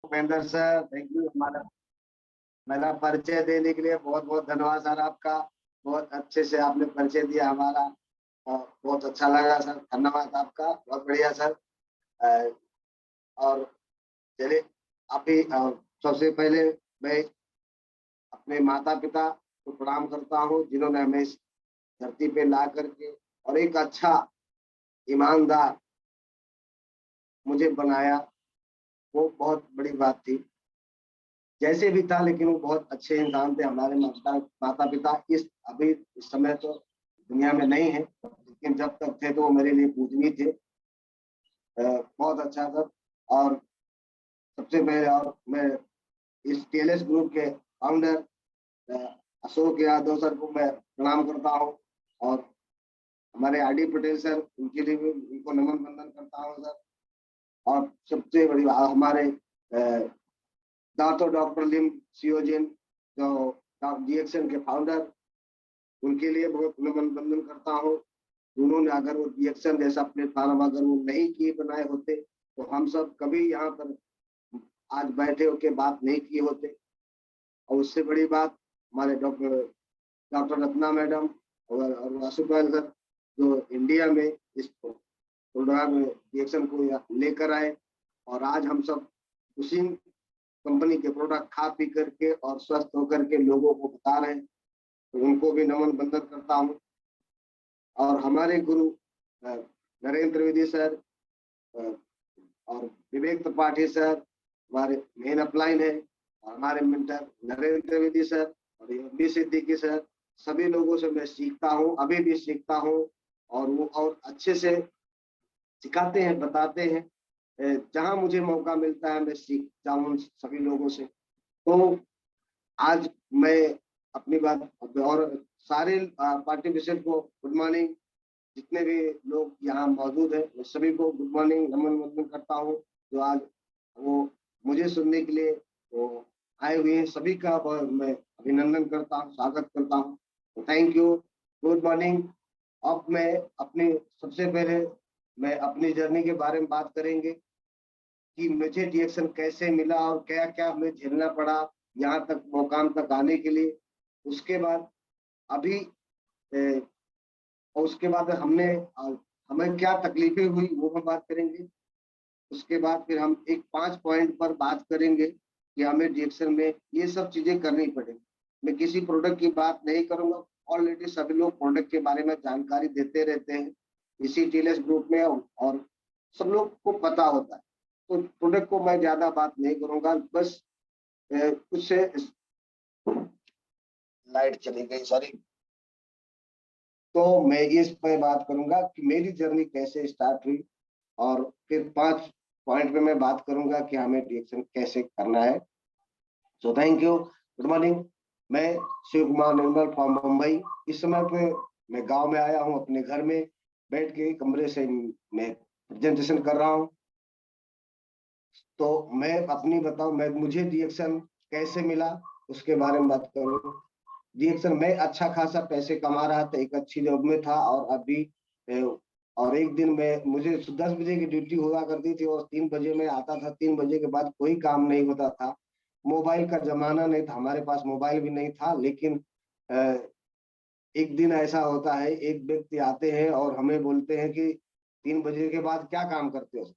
Upendra sir, thank you हमारा मेरा परिचय देने के लिए। बहुत बहुत धन्यवाद सर आपका। बहुत अच्छे से आपने परिचय दिया हमारा और बहुत अच्छा लगा सर। धन्यवाद आपका, बहुत बढ़िया सर। अ, और चलिए अभी सबसे पहले मैं अपने माता पिता को प्रणाम करता हूँ जिन्होंने हमें इस धरती पे ला करके और एक अच्छा ईमानदार मुझे बनाया। वो बहुत बड़ी बात थी। जैसे भी था लेकिन वो बहुत अच्छे इंसान थे हमारे माता पिता। इस अभी इस समय तो दुनिया में नहीं है, लेकिन जब तक थे तो वो मेरे लिए पूजनीय थे। बहुत अच्छा था। और सबसे पहले और मैं इस टीएलएस ग्रुप के फाउंडर अशोक यादव सर को मैं प्रणाम करता हूँ। और हमारे आर डी पटेल सर, उनके लिए भी उनको नमन बंदन करता हूँ सर। और सबसे बड़ी बात हमारे डॉक्टर लिम सियोजिन जो डीएक्शन के फाउंडर, उनके लिए बहुत नमन बंदन करता हूँ। उन्होंने अगर वो डीएक्शन जैसा प्लेटफॉर्म अगर वो नहीं किए बनाए होते तो हम सब कभी यहाँ पर आज बैठे होके बात नहीं किए होते। और उससे बड़ी बात हमारे डॉक्टर रत्ना मैडम और वासुपाल सर जो इंडिया में इस प्रोग्राम डीएक्शन को लेकर आए। और आज हम सब उसी कंपनी के प्रोडक्ट खा पी करके और स्वस्थ होकर के लोगों को बता रहे हैं। तो उनको भी नमन बंदन करता हूँ। और हमारे गुरु नरेंद्र विधि सर और विवेक त्रिपाठी सर हमारे मेन अपलाइन है। और हमारे मेंटर नरेंद्र विधि सर और बी सिद्दीकी सर, सभी लोगों से मैं सीखता हूँ, अभी भी सीखता हूँ। और वो और अच्छे से सिखाते हैं, बताते हैं। जहाँ मुझे मौका मिलता है मैं सीखता हूँ सभी लोगों से। तो आज मैं अपनी बात और सारे पार्टिसिपेंट को गुड मॉर्निंग। जितने भी लोग यहाँ मौजूद हैं मैं सभी को गुड मॉर्निंग नमन वंदन करता हूँ। जो आज वो मुझे सुनने के लिए वो आए हुए हैं, सभी का मैं अभिनंदन करता हूँ, स्वागत करता हूँ। तो थैंक यू, गुड मॉर्निंग। अब मैं अपनी सबसे पहले मैं अपनी जर्नी के बारे में बात करेंगे कि मुझे डीएक्शन कैसे मिला और क्या क्या हमें झेलना पड़ा यहाँ तक मुकाम तक आने के लिए। उसके बाद अभी और उसके बाद हमें क्या तकलीफें हुई वो हम बात करेंगे। उसके बाद फिर हम एक 5 पॉइंट पर बात करेंगे कि हमें डीएक्शन में ये सब चीजें करनी पड़ेगी। मैं किसी प्रोडक्ट की बात नहीं करूंगा, ऑलरेडी सभी लोग प्रोडक्ट के बारे में जानकारी देते रहते हैं इसी टीएलएस ग्रुप में और सब लोग को पता होता है। तो प्रोडक्ट को मैं ज्यादा बात नहीं करूंगा, बस कुछ लाइट चली गई, सॉरी। तो मैं इस पे बात करूंगा कि मेरी जर्नी कैसे स्टार्ट हुई और फिर 5 पॉइंट पे मैं बात करूंगा कि हमें डीएक्शन कैसे करना है। So thank you, good morning. मैं शिव कुमार निर्मल फ्रॉम मुंबई। इस समय पे मैं गांव में आया हूं, अपने घर में बैठ के कमरे से मैं प्रेजेंटेशन कर रहा हूं। तो मैं अपनी बताऊं, मैं मुझे डीएक्शन कैसे मिला उसके बारे में बात करूं। डीएक्शन में अच्छा खासा पैसे कमा रहा था, एक अच्छी जॉब में था। और अभी और एक दिन में मुझे 10 बजे की ड्यूटी हुआ करती थी और 3 बजे मैं आता था। 3 बजे के बाद कोई काम नहीं होता था। मोबाइल का जमाना नहीं था, हमारे पास मोबाइल भी नहीं था। लेकिन एक दिन ऐसा होता है, एक व्यक्ति आते हैं और हमें बोलते हैं कि 3 बजे के बाद क्या काम करते हो।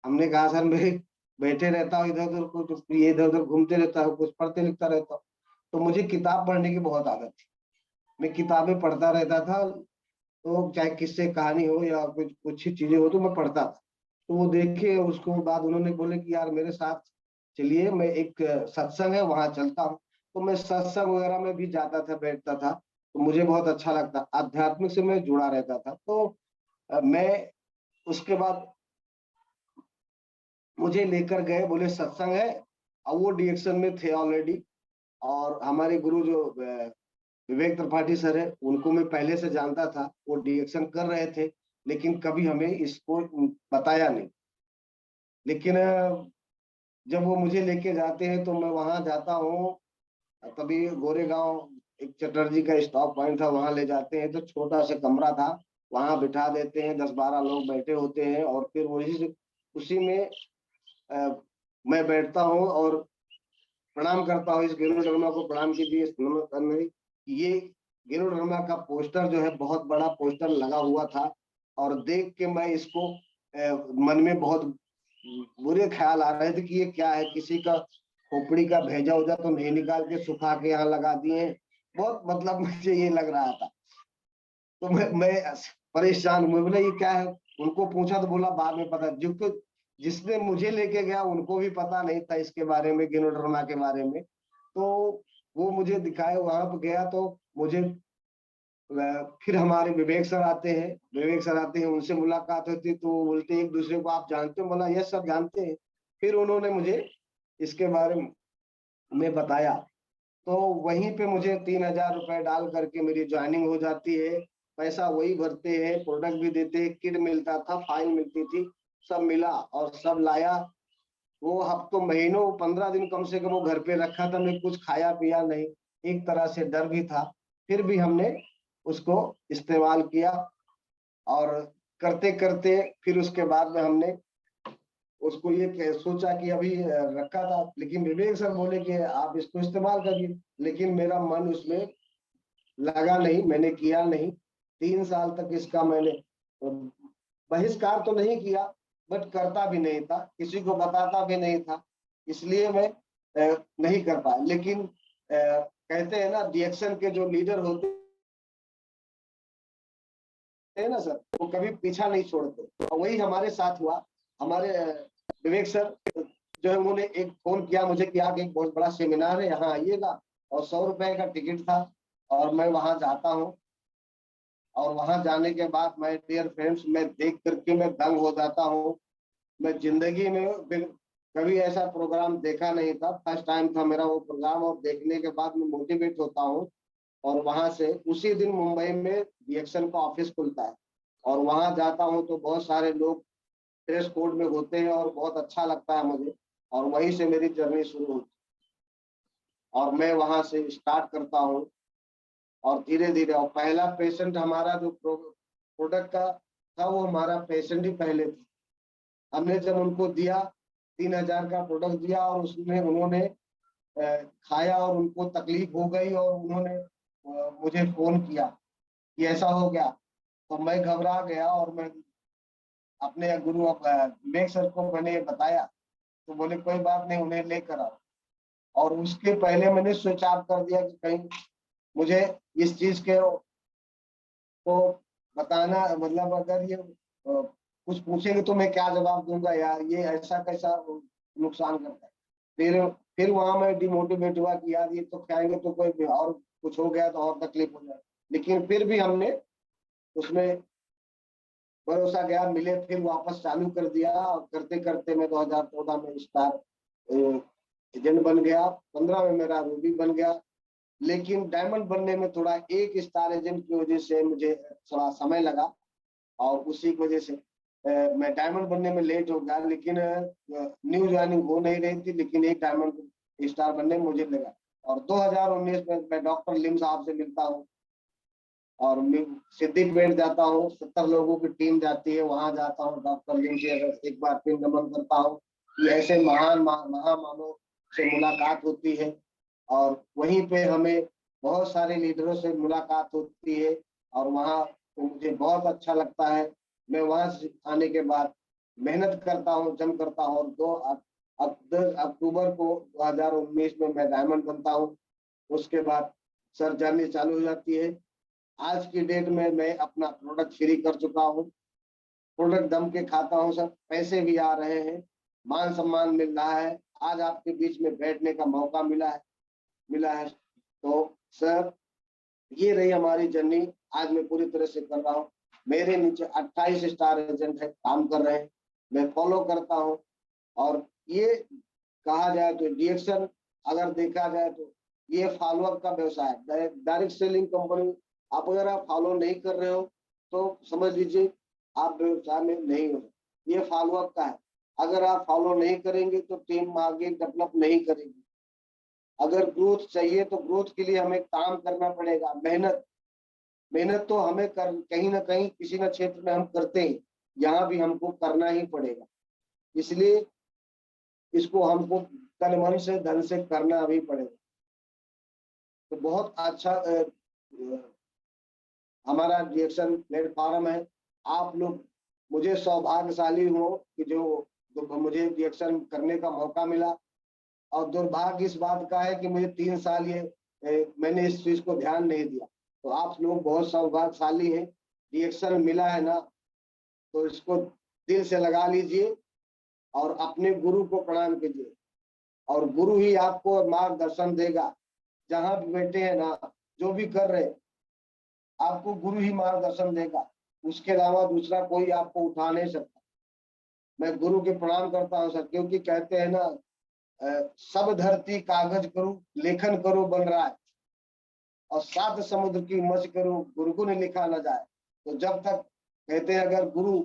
हमने कहा सर मैं बैठे रहता हूँ इधर उधर, कुछ ये इधर उधर घूमते रहता हूँ, कुछ पढ़ते लिखता रहता हूँ। तो मुझे किताब पढ़ने की बहुत आदत थी, मैं किताबें पढ़ता रहता था। तो चाहे किससे कहानी हो या कुछ कुछ चीजें हो तो मैं पढ़ता था। तो वो देखे, उसको बाद उन्होंने बोले कि यार मेरे साथ चलिए, मैं एक सत्संग है वहां चलता हूँ। तो मैं सत्संग वगैरह में भी जाता था, बैठता था। तो मुझे बहुत अच्छा लगता, आध्यात्मिक से मैं जुड़ा रहता था। तो मैं उसके बाद मुझे लेकर गए, बोले सत्संग है। और वो डीएक्शन में थे ऑलरेडी। और हमारे गुरु जो विवेक त्रिपाठी सर है, उनको मैं पहले से जानता था, वो डीएक्शन कर रहे थे लेकिन कभी हमें इसको बताया नहीं। लेकिन जब वो मुझे लेके जाते हैं तो मैं वहां जाता हूँ। तभी गोरेगांव एक चटर्जी का स्टॉप पॉइंट था, वहां ले जाते हैं। तो छोटा सा कमरा था, वहां बिठा देते हैं, 10-12 लोग बैठे होते हैं। और फिर वही उसी में मैं बैठता हूँ और प्रणाम करता हूँ, इस गेनू शर्मा को प्रणाम कीजिए, करने ये गेनू शर्मा का पोस्टर जो है बहुत बड़ा पोस्टर लगा हुआ था, और देख के मैं इसको मन में बहुत बुरे ख्याल आ रहे थे कि ये क्या है, किसी का खोपड़ी का भेजा उजा तो नहीं निकाल के सुखा के यहाँ लगा दिए। बहुत मतलब मुझे ये लग रहा था, तो मैं परेशान हुए, बोले ये क्या है। उनको पूछा तो बोला बाद में पता, जो जिसने मुझे लेके गया उनको भी पता नहीं था इसके बारे में, गिनोडर्मा के बारे में। तो वो मुझे दिखाए, वहां पर गया तो मुझे फिर हमारे विवेक सर आते हैं, उनसे मुलाकात होती, तो वो बोलते एक दूसरे को आप जानते हो, बोला यस सर जानते हैं। फिर उन्होंने मुझे इसके बारे में बताया, तो वहीं पे मुझे 3,000 रुपए डाल करके मेरी ज्वाइनिंग हो जाती है। पैसा वही भरते हैं, प्रोडक्ट भी देते हैं, किट मिलता था, फाइल मिलती थी, सब मिला और सब लाया। वो हफ्तों महीनों 15 दिन कम से कम वो घर पे रखा था, मैं कुछ खाया पिया नहीं, एक तरह से डर भी था, फिर भी हमने उसको इस्तेमाल किया। और करते करते फिर उसके बाद में हमने उसको ये सोचा कि अभी रखा था, लेकिन विवेक सर बोले कि आप इसको इस्तेमाल करिए, लेकिन मेरा मन उसमें लगा नहीं, मैंने किया नहीं। 3 साल तक इसका मैंने बहिष्कार तो नहीं किया, बट करता भी नहीं था, किसी को बताता भी नहीं था, इसलिए मैं नहीं कर पाया। लेकिन कहते हैं ना, रिएक्शन के जो लीडर होते हैं ना सर, वो कभी पीछा नहीं छोड़ते, और वही हमारे साथ हुआ। हमारे विवेक सर जो है, उन्होंने एक फोन किया मुझे कि आगे एक बहुत बड़ा सेमिनार है, यहाँ आइएगा, और 100 रुपए का टिकट था, और मैं वहां जाता हूँ। और वहां जाने के बाद मैं डियर फ्रेंड्स, मैं देख करके मैं दंग हो जाता हूँ। मैं जिंदगी में कभी ऐसा प्रोग्राम देखा नहीं था, फर्स्ट टाइम था मेरा वो प्रोग्राम, और देखने के बाद मैं मोटिवेट होता हूँ। और वहां से उसी दिन मुंबई में रिएक्शन का ऑफिस खुलता है, और वहां जाता हूँ तो बहुत सारे लोग ड्रेस कोड में होते हैं, और बहुत अच्छा लगता है मुझे, और वहीं से मेरी जर्नी शुरू होती है, और मैं वहां से स्टार्ट करता हूँ। और धीरे धीरे, और पहला पेशेंट हमारा जो प्रोडक्ट का था, वो हमारा पेशेंट ही पहले था। हमने जब उनको दिया, 3,000 का प्रोडक्ट दिया, और उसमें उन्होंने खाया और उनको तकलीफ हो गई, और उन्होंने मुझे फोन किया कि ऐसा हो गया। तो मैं घबरा गया, और मैं अपने गुरु विवेक सर को मैंने बताया, तो बोले कोई बात नहीं, उन्हें लेकर आओ। और उसके पहले मैंने स्विच ऑफ कर दिया कि कहीं मुझे इस चीज के को बताना, मतलब अगर ये कुछ पूछेंगे तो मैं क्या जवाब दूंगा यार, ये ऐसा कैसा नुकसान करता है। फिर वहां मैं डिमोटिवेट हुआ कि यार ये तो खाएंगे तो कोई और कुछ हो गया तो और तकलीफ हो जाए। लेकिन फिर भी हमने उसमें भरोसा गया, मिले, फिर वापस चालू कर दिया, और करते करते मैं 2014 में स्टार एजेंट बन गया, 15 में मेरा रूबी बन गया। लेकिन डायमंड बनने में थोड़ा एक स्टार एजेंट की वजह से मुझे थोड़ा समय लगा, और उसी की वजह से मैं डायमंड बनने में लेट हो गया। लेकिन न्यू ज्वाइनिंग हो नहीं रही थी, लेकिन एक डायमंड स्टार बनने में मुझे लगा। और 2019 में मैं डॉक्टर लिम साहब से मिलता हूँ, और मैं सिद्दीकपेट जाता हूँ, 70 लोगों की टीम जाती है, वहां जाता हूँ, डॉक्टर लिम से एक बार फिर नमन करता हूँ कि ऐसे महान महामानव से मुलाकात होती है। और वहीं पे हमें बहुत सारे लीडरों से मुलाकात होती है, और वहाँ तो मुझे बहुत अच्छा लगता है। मैं वहां से आने के बाद मेहनत करता हूँ, जम करता हूँ, और 10 अक्टूबर को 2019 में मैं डायमंड बनता हूँ। उसके बाद सर जर्नी चालू हो जाती है। आज की डेट में मैं अपना प्रोडक्ट फ्री कर चुका हूँ, प्रोडक्ट दम के खाता हूँ सर, पैसे भी आ रहे हैं, मान सम्मान मिल रहा है, आज आपके बीच में बैठने का मौका मिला है। तो सर, ये रही हमारी जर्नी, आज मैं पूरी तरह से कर रहा हूँ। मेरे नीचे 28 स्टार एजेंट है, काम कर रहे हैं, मैं फॉलो करता हूँ। और ये कहा जाए तो रिएक्शन, अगर देखा जाए तो ये फॉलोअप का व्यवसाय है, डायरेक्ट सेलिंग कंपनी। आप अगर आप फॉलो नहीं कर रहे हो तो समझ लीजिए आप व्यवसाय में नहीं हो, ये फॉलोअप का है। अगर आप फॉलो नहीं करेंगे तो टीम आगे डेवलप नहीं करेगी। अगर ग्रोथ चाहिए तो ग्रोथ के लिए हमें काम करना पड़ेगा, मेहनत। मेहनत तो हमें कहीं ना कहीं किसी ना क्षेत्र में हम करते हैं, यहाँ भी हमको करना ही पड़ेगा। इसलिए इसको हमको तन मन से धन से करना भी पड़ेगा। तो बहुत अच्छा हमारा रिएक्शन प्लेटफॉर्म है। आप लोग, मुझे सौभाग्यशाली हो कि जो मुझे रिएक्शन करने का मौका मिला, और दुर्भाग्य इस बात का है कि मुझे 3 साल मैंने इस चीज को ध्यान नहीं दिया। तो आप लोग बहुत सौभाग्यशाली हैं, रिएक्शन मिला है ना, तो इसको दिल से लगा लीजिए और अपने गुरु को प्रणाम कीजिए, और गुरु ही आपको मार्गदर्शन देगा। जहां भी बैठे हैं ना, जो भी कर रहे हैं, आपको गुरु ही मार्गदर्शन देगा, उसके अलावा दूसरा कोई आपको उठा नहीं सकता। मैं गुरु के प्रणाम करता हूँ सर, क्योंकि कहते हैं ना, सब धरती कागज करो, लेखन करो बन रहा है, और 7 समुद्र की मच करो, गुरु को नहीं लिखा ना जाए। तो जब तक कहते हैं, अगर गुरु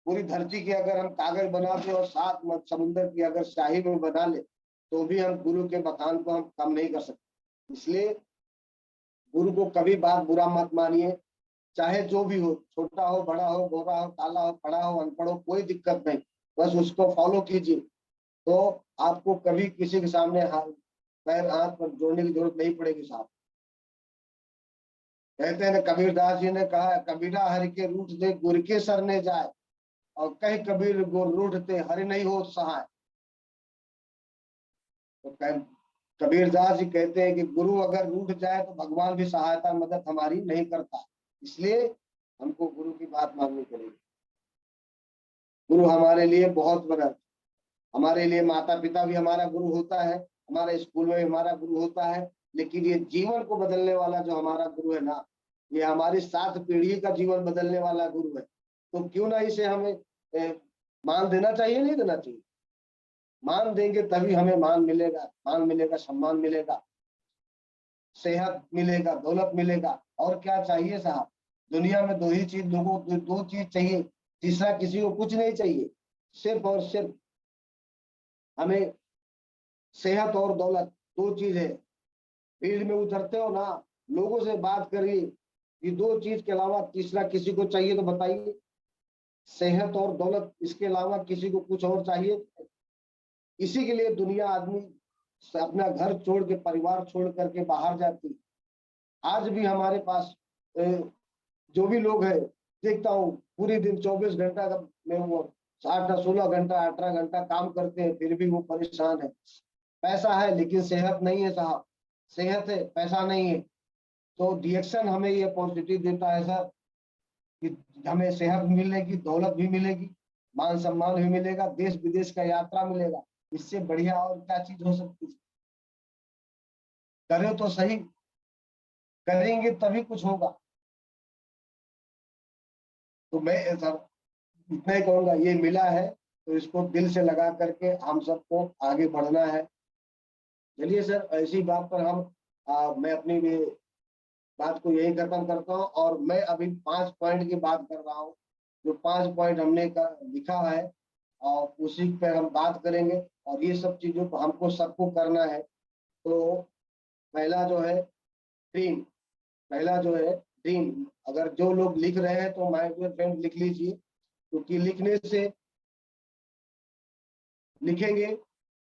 पूरी धरती की अगर हम कागज बना दे और 7 समुद्र की अगर स्याही में बना ले, तो भी हम गुरु के बखान को हम कम नहीं कर सकते। इसलिए गुरु को कभी बात बुरा मत मानिए, चाहे जो भी हो, छोटा हो, बड़ा हो, गोरा हो, काला हो, पढ़ा हो, अनपढ़ हो, कोई दिक्कत नहीं, बस उसको फॉलो कीजिए। तो आपको कभी किसी के सामने पैर हाथ पर जोड़ने की जरूरत नहीं पड़ेगी साहब। कहते हैं ना, कबीरदास जी ने कहा, कबीरा हरि के रूठ दे गुर के सरने जाए, और कहीं कबीर गुर रूठते हरि नहीं हो सहाय। तो कबीरदास जी कहते हैं कि गुरु अगर रूठ जाए तो भगवान भी सहायता मदद हमारी नहीं करता, इसलिए हमको गुरु की बात माननी पड़ेगी। गुरु हमारे लिए बहुत बड़ा, हमारे लिए माता पिता भी हमारा गुरु होता है, हमारे स्कूल में भी हमारा गुरु होता है, लेकिन ये जीवन को बदलने वाला जो हमारा गुरु है ना, ये हमारी 7 पीढ़ी का जीवन बदलने वाला गुरु है। तो क्यों ना इसे हमें मान देना चाहिए, नहीं देना चाहिए? मान देंगे तभी हमें मान मिलेगा, सम्मान मिलेगा, सेहत मिलेगा, दौलत मिलेगा, और क्या चाहिए साहब? दुनिया में 2 ही चीज लोगों को, 2 चीज चाहिए, तीसरा किसी को कुछ नहीं चाहिए। सिर्फ और सिर्फ हमें सेहत और दौलत, 2 चीज है। फील्ड में उतरते हो ना, लोगों से बात करिए, ये 2 चीज के अलावा तीसरा किसी को चाहिए तो बताइए। सेहत और दौलत, इसके अलावा किसी को कुछ और चाहिए? इसी के लिए दुनिया आदमी अपना घर छोड़ के, परिवार छोड़ करके बाहर जाती। आज भी हमारे पास जो भी लोग हैं, देखता हूँ पूरे दिन 24 घंटा में वो 16 घंटा 18 घंटा काम करते हैं, फिर भी वो परेशान है। पैसा है लेकिन सेहत नहीं है साहब, सेहत है पैसा नहीं है। तो रिएक्शन हमें ये अपॉर्चुनिटी देता है सर, कि हमें सेहत भी मिलेगी, दौलत भी मिलेगी, मान सम्मान भी मिलेगा, देश विदेश का यात्रा मिलेगा। इससे बढ़िया और क्या चीज हो सकती है? करें तो सही, करेंगे तभी कुछ होगा। तो मैं सर इतना ही कहूंगा, ये मिला है तो इसको दिल से लगा करके हम सबको आगे बढ़ना है। चलिए सर, ऐसी बात पर मैं अपनी भी बात को यही खत्म करता हूँ, और मैं अभी 5 पॉइंट की बात कर रहा हूँ, जो 5 पॉइंट हमने लिखा है, और उसी पर हम बात करेंगे, और ये सब चीजों को हमको सबको करना है। तो पहला जो है ड्रीम, पहला जो है ड्रीम, अगर जो लोग लिख रहे हैं तो माय डियर फ्रेंड लिख लीजिए, क्योंकि लिखने से, लिखेंगे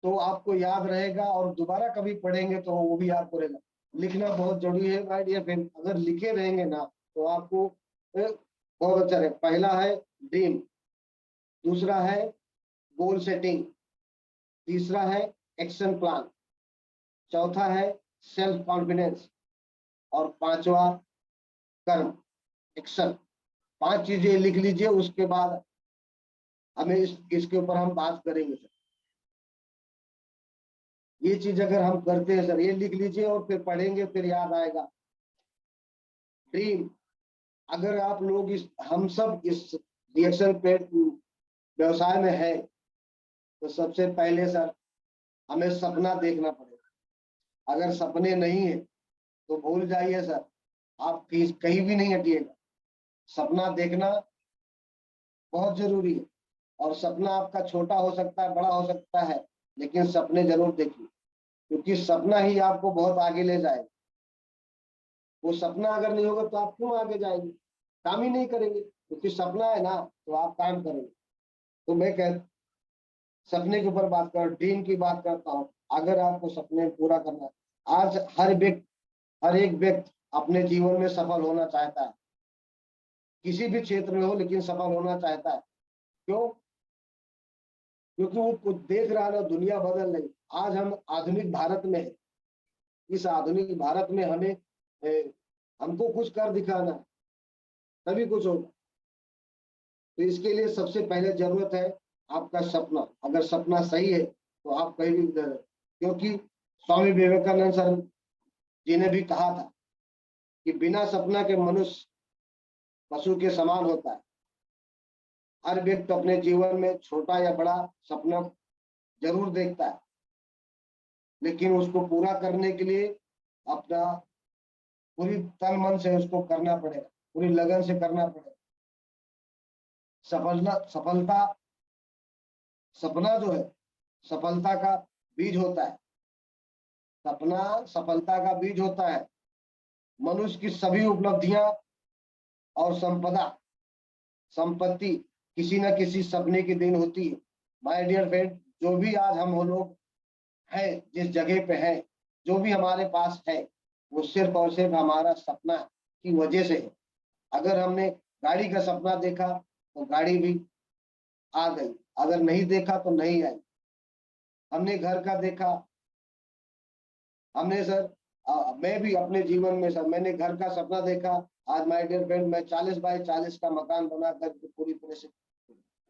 तो आपको याद रहेगा, और दोबारा कभी पढ़ेंगे तो वो भी आपको रहेगा। लिखना बहुत जरूरी है माय डियर फ्रेंड, अगर लिखे रहेंगे ना तो आपको बहुत अच्छा रहेगा। पहला है ड्रीम, दूसरा है गोल सेटिंग, तीसरा है एक्शन प्लान, चौथा है सेल्फ कॉन्फिडेंस, और 5वां कर्म, एक्शन। 5 चीजें लिख लीजिए, उसके बाद हमें इसके ऊपर हम बात करेंगे सर। ये चीज अगर हम करते हैं सर, ये लिख लीजिए और फिर पढ़ेंगे, फिर याद आएगा। ड्रीम, अगर आप लोग हम सब इस रिएक्शन पेड व्यवसाय में है, तो सबसे पहले सर हमें सपना देखना पड़ेगा। अगर सपने नहीं है तो भूल जाइए सर, आप कहीं भी नहीं हटिएगा। सपना देखना बहुत जरूरी है, और सपना आपका छोटा हो सकता है, बड़ा हो सकता है, लेकिन सपने जरूर देखिए, क्योंकि सपना ही आपको बहुत आगे ले जाएगा। वो सपना अगर नहीं होगा तो आप क्यों आगे जाएंगे? काम ही नहीं करेंगे, क्योंकि सपना है ना तो आप काम करेंगे। तो मैं सपने के ऊपर बात कर, ड्रीम की बात करता हूँ। अगर आपको सपने पूरा करना है, आज हर एक व्यक्ति अपने जीवन में सफल होना चाहता है, किसी भी क्षेत्र में हो, लेकिन सफल होना चाहता है। क्यों? क्योंकि वो कुछ देख रहा है ना, दुनिया बदल रही। आज हम आधुनिक भारत में है। इस आधुनिक भारत में हमें हमको कुछ कर दिखाना है, तभी कुछ होगा। तो इसके लिए सबसे पहले जरूरत है आपका सपना। अगर सपना सही है तो आप कहीं भी उधर है। क्योंकि स्वामी विवेकानंद सर जी ने भी कहा था कि बिना सपना के मनुष्य पशु के समान होता है। हर व्यक्ति अपने जीवन में छोटा या बड़ा सपना जरूर देखता है, लेकिन उसको पूरा करने के लिए अपना पूरी तन मन से उसको करना पड़ेगा, पूरी लगन से करना पड़ेगा। सफलता सपना जो है सफलता का बीज होता है। सपना सफलता का बीज होता है। मनुष्य की सभी उपलब्धियां और संपत्ति किसी न किसी सपने के दिन होती है। माय डियर फ्रेंड, जो भी आज हम लोग हैं, जिस जगह पे हैं, जो भी हमारे पास है, वो सिर्फ और सिर्फ हमारा सपना की वजह से है। अगर हमने गाड़ी का सपना देखा तो गाड़ी भी आ गई, अगर नहीं देखा तो नहीं आई। हमने घर का देखा, हमने सर मैं भी अपने जीवन में सर मैंने घर का सपना देखा। आज माय डियर फ्रेंड, मैं 40 बाई 40 का मकान बनाकर पूरी तरह से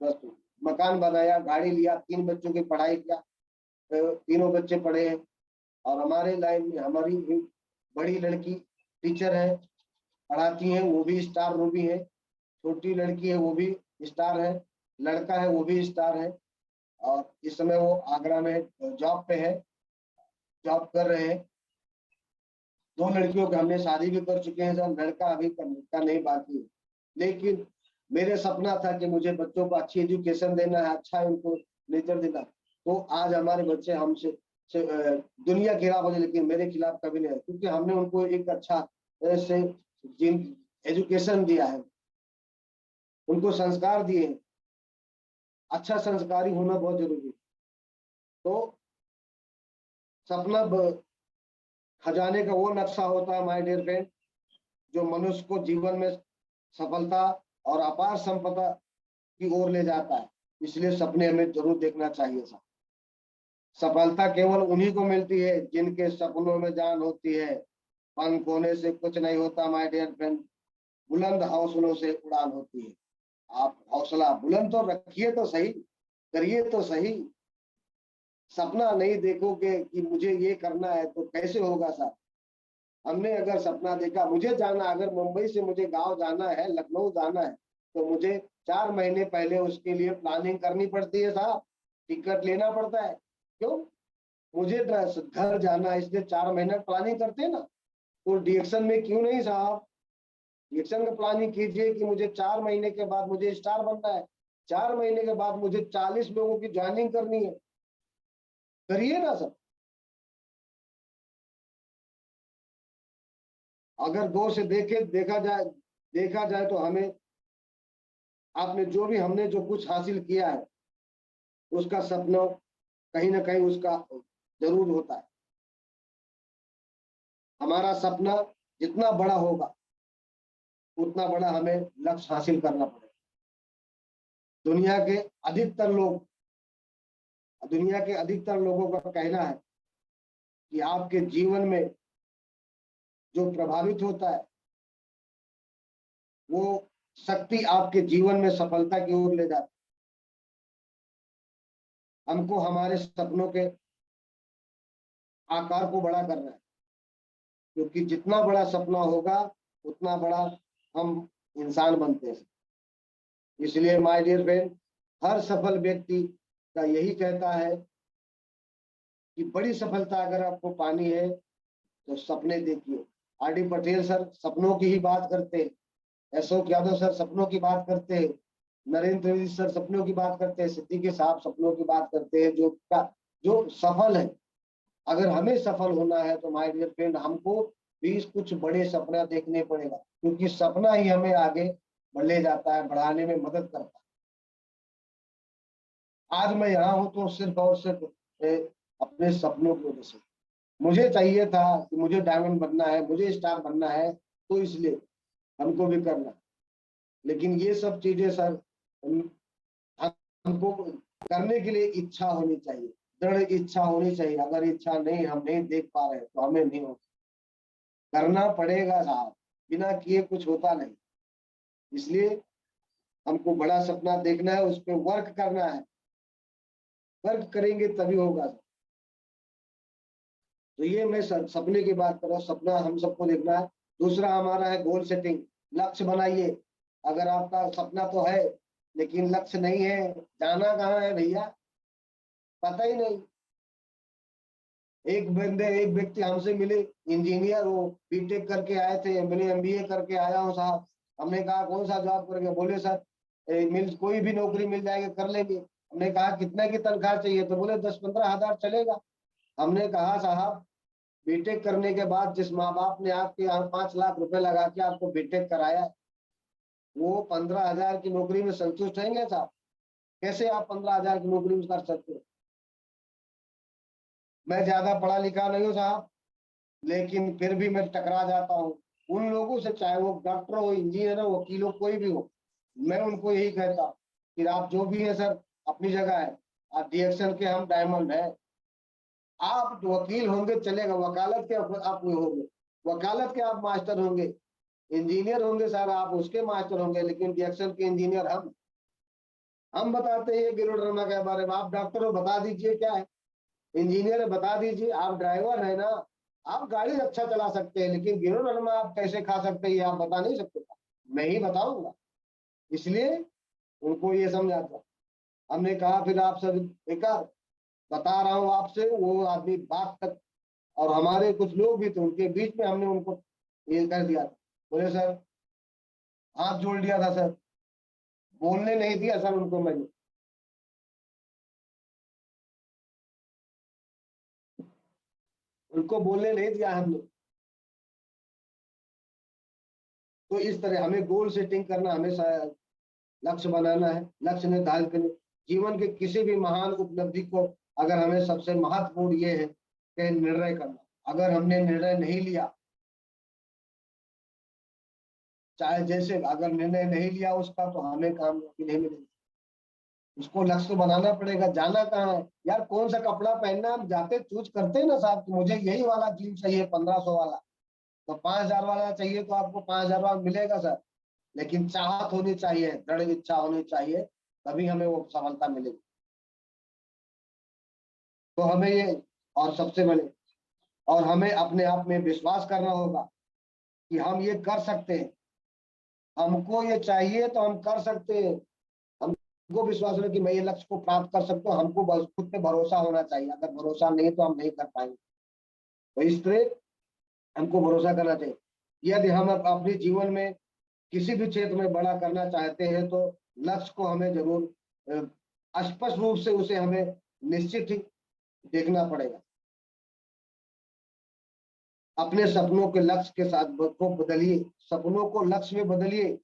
प्रस्तुत मकान बनाया, गाड़ी लिया, 3 बच्चों की पढ़ाई किया, तीनों बच्चे पढ़े हैं। और हमारे लाइन में हमारी बड़ी लड़की टीचर है, पढ़ाती हैं, वो भी स्टार रूबी है। छोटी लड़की है, वो भी स्टार है। लड़का है, वो भी स्टार है। और इस समय वो आगरा में जॉब पे है, जॉब कर रहे हैं। 2 लड़कियों के हमने शादी भी कर चुके हैं सर, लड़का अभी का नहीं बाकी है। लेकिन मेरे सपना था कि मुझे बच्चों को अच्छी एजुकेशन देना है, अच्छा उनको नेचर देना। तो आज हमारे बच्चे हमसे दुनिया के खिलाफ हो जाए, लेकिन मेरे खिलाफ कभी नहीं है, क्योंकि हमने उनको एक अच्छा से एजुकेशन दिया है, उनको संस्कार दिए हैं। अच्छा संस्कारी होना बहुत जरूरी है। तो सपना खजाने का वो नक्शा होता है माय डियर फ्रेंड, जो मनुष्य को जीवन में सफलता और अपार संपदा की ओर ले जाता है। इसलिए सपने हमें जरूर देखना चाहिए सर। सफलता केवल उन्हीं को मिलती है जिनके सपनों में जान होती है। पंख होने से कुछ नहीं होता माय डियर फ्रेंड, बुलंद हौसलों से उड़ान होती है। आप हौसला बुलंद तो रखिए तो सही, करिए तो सही। सपना नहीं देखोगे कि मुझे ये करना है तो कैसे होगा सर। हमने अगर सपना देखा, मुझे जाना, अगर मुंबई से मुझे गांव जाना है, लखनऊ जाना है, तो मुझे 4 महीने पहले उसके लिए प्लानिंग करनी पड़ती है साहब, टिकट लेना पड़ता है। क्यों? मुझे घर जाना है, इसलिए 4 महीने प्लानिंग करते हैं ना। तो डिएक्शन में क्यों नहीं साहब, डिएक्शन का प्लानिंग कीजिए कि मुझे 4 महीने के बाद मुझे स्टार बनना है, 4 महीने के बाद मुझे 40 लोगों की ज्वाइनिंग करनी है। करिए ना सर। अगर गौर से देखा जाए तो हमें हमने जो कुछ हासिल किया है, उसका सपना कहीं ना कहीं उसका जरूर होता है। हमारा सपना जितना बड़ा होगा, उतना बड़ा हमें लक्ष्य हासिल करना पड़ेगा। दुनिया के अधिकतर लोगों का कहना है कि आपके जीवन में जो प्रभावित होता है, वो शक्ति आपके जीवन में सफलता की ओर ले जाती है। हमको हमारे सपनों के आकार को बड़ा करना है, क्योंकि जितना बड़ा सपना होगा उतना बड़ा हम इंसान बनते हैं। इसलिए माय डियर फ्रेंड, हर सफल व्यक्ति का यही कहता है कि बड़ी सफलता अगर आपको पानी है तो सपने देखिए। आर.डी. पटेल सर सपनों की ही बात करते हैं, अशोक यादव सर सपनों की बात करते हैं, नरेंद्र त्रिवेदी सर सपनों की बात करते हैं, सिद्दीकी साहब सपनों की बात करते हैं, जो सफल है। अगर हमें सफल होना है तो माय डियर फ्रेंड, हमको भी कुछ बड़े सपना देखने पड़ेगा, क्योंकि सपना ही हमें आगे ले जाता है, बढ़ाने में मदद करता है। आज मैं यहाँ हूँ तो सिर्फ और सिर्फ अपने सपनों की वजह से। मुझे चाहिए था कि मुझे डायमंड बनना है, मुझे स्टार बनना है, तो इसलिए हमको भी करना। लेकिन ये सब चीजें सर हमको करने के लिए इच्छा होनी चाहिए, दृढ़ इच्छा होनी चाहिए। अगर इच्छा नहीं, हम नहीं देख पा रहे तो हमें नहीं हो, करना पड़ेगा साहब, बिना किए कुछ होता नहीं। इसलिए हमको बड़ा सपना देखना है, उस पर वर्क करना है, वर्क करेंगे तभी होगा। तो ये मैं सपने की बात कर रहा हूँ, सपना हम सबको देखना है। दूसरा हमारा है गोल सेटिंग, लक्ष्य बनाइए। अगर आपका सपना तो है लेकिन लक्ष्य नहीं है, जाना कहाँ है भैया, पता ही नहीं। एक व्यक्ति हमसे मिले, इंजीनियर, वो बीटेक करके आए थे, मैंने एमबीए करके आया हूँ साहब। हमने कहा कौन सा जॉब करेंगे, बोले सर मिल कोई भी नौकरी मिल जाएगी कर लेंगे। हमने कहा कितने की तनख्वाह चाहिए, तो बोले 10-15 हजार चलेगा। हमने कहा साहब बीटेक करने के बाद जिस माँ बाप ने आपके यहाँ 5 लाख रुपए लगा के आपको बीटेक कराया, वो 15 हजार की नौकरी में संतुष्ट रहेंगे साहब? कैसे आप 15 हजार की नौकरी में कर सकते हो? मैं ज्यादा पढ़ा लिखा नहीं हूँ साहब, लेकिन फिर भी मैं टकरा जाता हूँ उन लोगों से, चाहे वो डॉक्टर हो, इंजीनियर हो, वकील हो, कोई भी हो। मैं उनको यही कहता कि आप जो भी है सर अपनी जगह है, आप डीएक्शन के हम डायमंड है। आप वकील होंगे चलेगा, वकालत के आप होंगे, वकालत के आप मास्टर होंगे, इंजीनियर होंगे सर आप उसके मास्टर होंगे, लेकिन डीएक्शन के इंजीनियर हम बताते हैं गिरोड्रामा के बारे में। आप डॉक्टर हो, बता दीजिए क्या है, इंजीनियर है बता दीजिए, आप ड्राइवर है ना, आप गाड़ी अच्छा चला सकते हैं, लेकिन गिरोड्रामा आप कैसे खा सकते हैं ये आप बता नहीं सकते, मैं ही बताऊंगा। इसलिए उनको ये समझाता। हमने कहा फिर आप सब बेकार, बता रहा हूँ आपसे, वो आदमी बात तक, और हमारे कुछ लोग भी थे उनके बीच में, हमने उनको ये कर दिया था। बोले सर, हाथ जोड़ दिया था सर, बोलने नहीं दिया सर उनको, मैंने उनको बोलने नहीं दिया हमने। तो इस तरह हमें गोल सेटिंग करना, हमेशा लक्ष्य बनाना है, लक्ष्य निर्धारित करने। जीवन के किसी भी महान उपलब्धि को अगर हमें सबसे महत्वपूर्ण ये है कि निर्णय करना। अगर हमने निर्णय नहीं लिया, चाहे जैसे, अगर निर्णय नहीं लिया उसका, तो हमें कामयाबी नहीं मिलेगी। उसको लक्ष्य तो बनाना पड़ेगा, जाना कहाँ है यार, कौन सा कपड़ा पहनना, हम जाते चूज करते हैं ना साहब कि मुझे यही वाला जीन्स चाहिए 1500 वाला, तो 5000 वाला चाहिए तो आपको 5000 वाला मिलेगा सर। लेकिन चाहत होनी चाहिए, दृढ़ इच्छा होनी चाहिए, तभी हमें वो सफलता मिलेगी। तो हमें ये, और सबसे बड़े, और हमें अपने आप में विश्वास करना होगा कि हम ये कर सकते हैं, हमको ये चाहिए तो हम कर सकते हैं। हमको विश्वास है कि मैं ये लक्ष्य को प्राप्त कर सकता हूँ, हमको बस खुद पे भरोसा होना चाहिए। अगर भरोसा नहीं तो हम नहीं कर पाएंगे। तो इस तरह हमको भरोसा करना चाहिए। यदि हम अपने जीवन में किसी भी क्षेत्र में बड़ा करना चाहते हैं तो लक्ष्य को हमें जरूर स्पष्ट रूप से उसे हमें निश्चित ही देखना पड़ेगा। अपने सपनों के लक्ष्य के साथ को बदलिए, सपनों को लक्ष्य में बदलिए।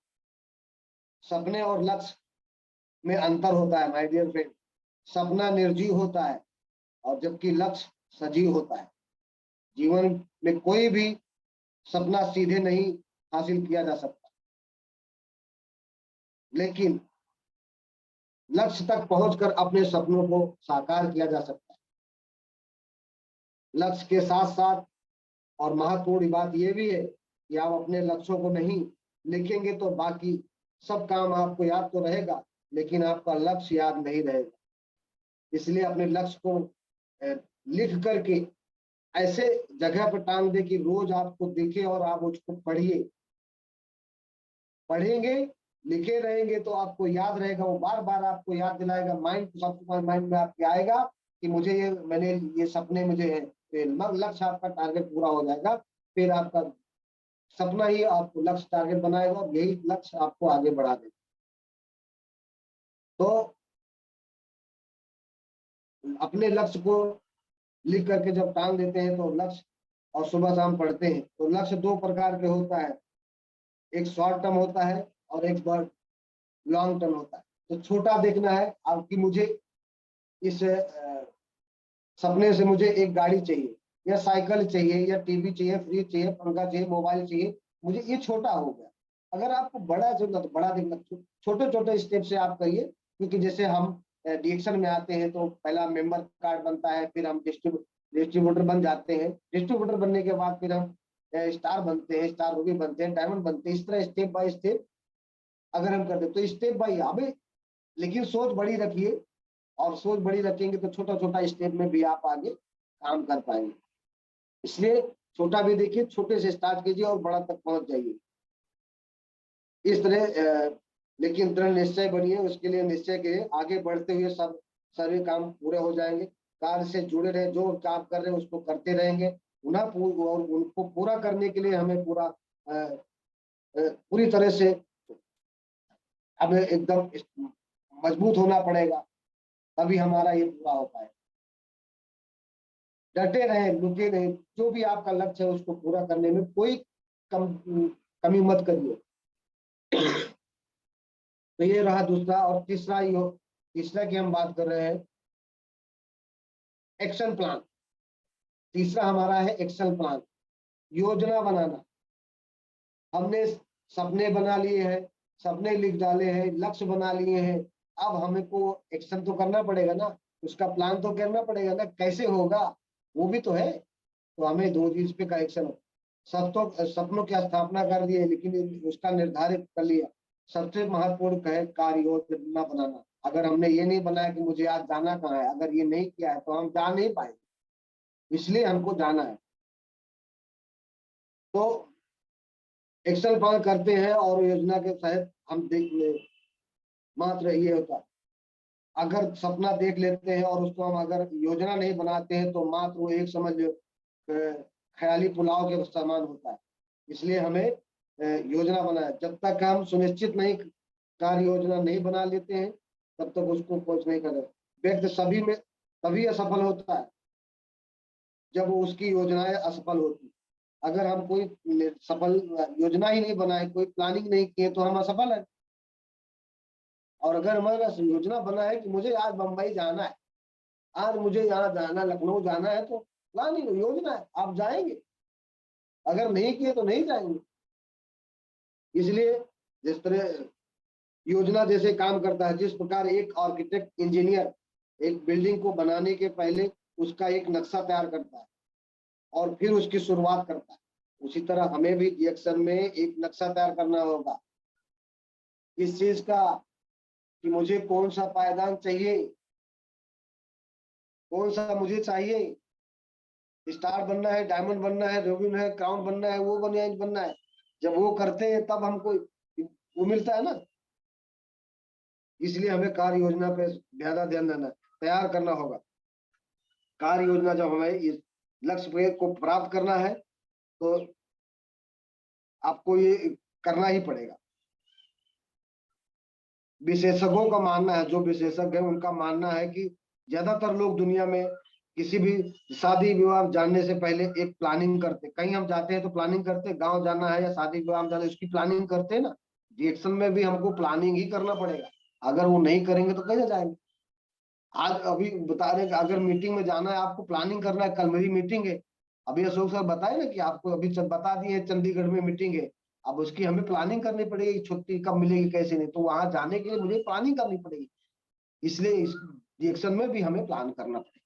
सपने और लक्ष्य में अंतर होता है माय डियर फ्रेंड। सपना निर्जीव होता है और जबकि लक्ष्य सजीव होता है। जीवन में कोई भी सपना सीधे नहीं हासिल किया जा सकता, लेकिन लक्ष्य तक पहुंचकर अपने सपनों को साकार किया जा सकता है। लक्ष्य के साथ साथ, और महत्वपूर्ण बात यह भी है कि आप अपने लक्ष्यों को नहीं लिखेंगे तो बाकी सब काम आपको याद तो रहेगा, लेकिन आपका लक्ष्य याद नहीं रहेगा। इसलिए अपने लक्ष्य को लिख करके ऐसे जगह पर टांग दे कि रोज आपको दिखे और आप उसको पढ़िए। पढ़ेंगे, लिखे रहेंगे तो आपको याद रहेगा, वो बार बार आपको याद दिलाएगा, माइंड सबसे माइंड में आपके आएगा कि मुझे ये, मैंने ये सपने मुझे है, फिर लक्ष्य आपका टारगेट पूरा हो जाएगा। फिर आपका सपना ही आपको लक्ष्य टारगेट बनाएगा और यही लक्ष्य आपको आगे बढ़ा देगा। तो अपने लक्ष्य को लिख करके जब टांग देते हैं तो लक्ष्य, और सुबह शाम पढ़ते हैं तो लक्ष्य दो प्रकार के होता है, एक शॉर्ट टर्म होता है और एक लॉन्ग टर्म होता है। तो छोटा देखना है आपकी, मुझे इस सपने से मुझे एक गाड़ी चाहिए या साइकिल चाहिए या टीवी चाहिए, फ्रिज चाहिए, पंखा चाहिए, मोबाइल चाहिए, मुझे ये छोटा हो गया। अगर आपको बड़ा चाहिए तो बड़ा देखना, छोटे छोटे स्टेप से आप करिए। क्योंकि जैसे हम डीएक्शन में आते हैं तो पहला मेंबर कार्ड बनता है, फिर हम डिस्ट्रीब्यूटर बन जाते हैं, डिस्ट्रीब्यूटर बनने के बाद फिर हम स्टार बनते हैं, स्टार रूबी बनते हैं, डायमंड बनते हैं। इस तरह स्टेप बाय स्टेप अगर हम करते तो स्टेप बाय अभी, लेकिन सोच बड़ी रखिए। और सोच बड़ी रखेंगे तो छोटा छोटा स्टेप में भी आप आगे काम कर पाएंगे। इसलिए छोटा भी देखिए, छोटे से स्टार्ट कीजिए और बड़ा तक पहुंच जाइए। इस तरह लेकिन दृढ़ निश्चय बनिए, उसके लिए निश्चय के आगे बढ़ते हुए सब सभी काम पूरे हो जाएंगे। कार्य से जुड़े रहे, जो काम कर रहे हैं उसको करते रहेंगे। और उनको पूरा करने के लिए हमें पूरी तरह से हमें एकदम मजबूत होना पड़ेगा, तभी हमारा ये पूरा हो पाए। डटे रहे, लुके रहे, जो भी आपका लक्ष्य है उसको पूरा करने में कोई कमी मत करिए। तो ये रहा दूसरा। और तीसरा की हम बात कर रहे हैं एक्शन प्लान। तीसरा हमारा है एक्शन प्लान, योजना बनाना। हमने सपने बना लिए हैं, सपने लिख डाले हैं, लक्ष्य बना लिए हैं, अब हमें को एक्शन तो करना पड़ेगा ना, उसका प्लान तो करना पड़ेगा ना, कैसे होगा वो भी तो है। तो हमें दो चीज पे का एक्शन हो। सपनों की स्थापना कर दिए, लेकिन उसका निर्धारित कर लिया। सबसे महत्वपूर्ण है कार्य योजना बनाना। अगर हमने ये नहीं बनाया कि मुझे आज जाना कहाँ है, अगर ये नहीं किया है तो हम जा नहीं पाएंगे। इसलिए हमको जाना है। तो एक्शन प्लान करते हैं और योजना के तहत हम देख ले, मात्र ये होता है। अगर सपना देख लेते हैं और उसको हम अगर योजना नहीं बनाते हैं तो मात्र वो एक समझ ख्याली पुलाव के समान होता है। इसलिए हमें योजना बनाए। जब तक हम सुनिश्चित नहीं कार्य योजना नहीं बना लेते हैं तब तक उसको कुछ नहीं करें। व्यक्ति सभी में तभी असफल होता है जब उसकी योजनाएं असफल होती। अगर हम कोई सफल योजना ही नहीं बनाए, कोई प्लानिंग नहीं किए तो हम असफल है। और अगर हमारा योजना बना है कि मुझे आज बंबई जाना है, आज मुझे यहाँ जाना, लखनऊ जाना है, तो प्लानिंग योजना है, आप जाएंगे। अगर नहीं किए तो नहीं जाएंगे। इसलिए जिस तरह योजना जैसे काम करता है, जिस प्रकार एक आर्किटेक्ट इंजीनियर एक बिल्डिंग को बनाने के पहले उसका एक नक्शा तैयार करता है और फिर उसकी शुरुआत करता है, उसी तरह हमें भी रिएक्शन में एक नक्शा तैयार करना होगा इस चीज का कि मुझे कौन सा पायदान चाहिए, कौन सा मुझे चाहिए, स्टार बनना है, डायमंड बनना है, रूबी है, क्राउन बनना है, वो बनना है। जब वो करते हैं तब हमको वो मिलता है ना। इसलिए हमें कार्य योजना पे ज्यादा ध्यान देना, तैयार करना होगा। कार्य योजना जब हमें इस लक्ष्य को प्राप्त करना है तो आपको ये करना ही पड़ेगा। विशेषज्ञों का मानना है, जो विशेषज्ञ है उनका मानना है कि ज्यादातर लोग दुनिया में किसी भी शादी विवाह जानने से पहले एक प्लानिंग करते। कहीं हम जाते हैं तो प्लानिंग करते, गांव जाना है या शादी विवाह में जाना है उसकी प्लानिंग करते हैं ना। रिएक्शन में भी हमको प्लानिंग ही करना पड़ेगा। अगर वो नहीं करेंगे तो कैसे जाएंगे। आज अभी बता रहे कि अगर मीटिंग में जाना है आपको प्लानिंग करना है, कल मेरी मीटिंग है। अभी अशोक सर बताए ना कि आपको अभी बता दिए चंडीगढ़ में मीटिंग है। अब उसकी हमें प्लानिंग करनी पड़ेगी, छुट्टी कब मिलेगी कैसे नहीं, तो वहां जाने के लिए मुझे प्लानिंग करनी पड़ेगी। इसलिए इस रिएक्शन में भी हमें प्लान करना पड़ेगा।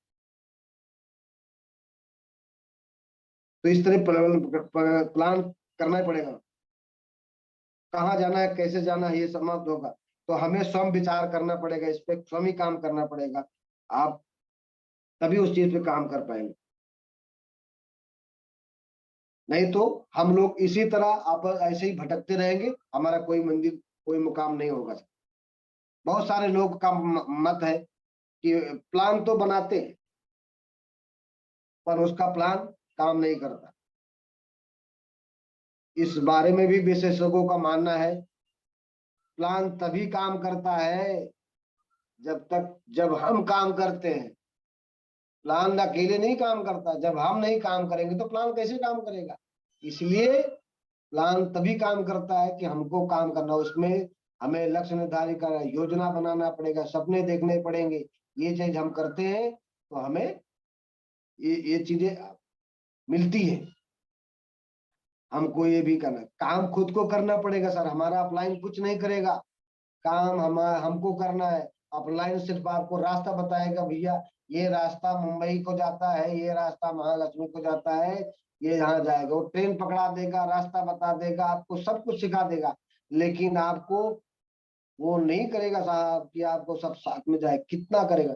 तो इस तरह प्लान करना ही पड़ेगा। कहाँ जाना है, कैसे जाना है, ये समाप्त होगा तो हमें स्वयं विचार करना पड़ेगा, इस पे स्वयं ही काम करना पड़ेगा। आप तभी उस चीज पे काम कर पाएंगे। नहीं तो हम लोग इसी तरह आप ऐसे ही भटकते रहेंगे, हमारा कोई मंजिल कोई मुकाम नहीं होगा। बहुत सारे लोग का मत है कि प्लान तो बनाते हैं पर उसका प्लान काम नहीं करता। इस बारे में भी विशेषज्ञों का मानना है प्लान तभी काम करता है जब हम काम करते हैं। प्लान अकेले नहीं काम करता, जब हम नहीं काम करेंगे तो प्लान कैसे काम करेगा। इसलिए प्लान तभी काम करता है कि हमको काम करना, उसमें हमें लक्ष्य निर्धारित करना, योजना बनाना पड़ेगा, सपने देखने पड़ेंगे, ये चीज हम करते हैं तो हमें ये चीजें मिलती है। हमको ये भी करना, काम खुद को करना पड़ेगा सर, हमारा अपलाइन कुछ नहीं करेगा, काम हमको करना है। अपलाइन सिर्फ आपको रास्ता बताएगा, भैया ये रास्ता मुंबई को जाता है, ये रास्ता महालक्ष्मी को जाता है, ये यहाँ जाएगा। वो ट्रेन पकड़ा देगा, रास्ता बता देगा, आपको सब कुछ सिखा देगा, लेकिन आपको वो नहीं करेगा साहब कि आपको सब साथ में जाए, कितना करेगा।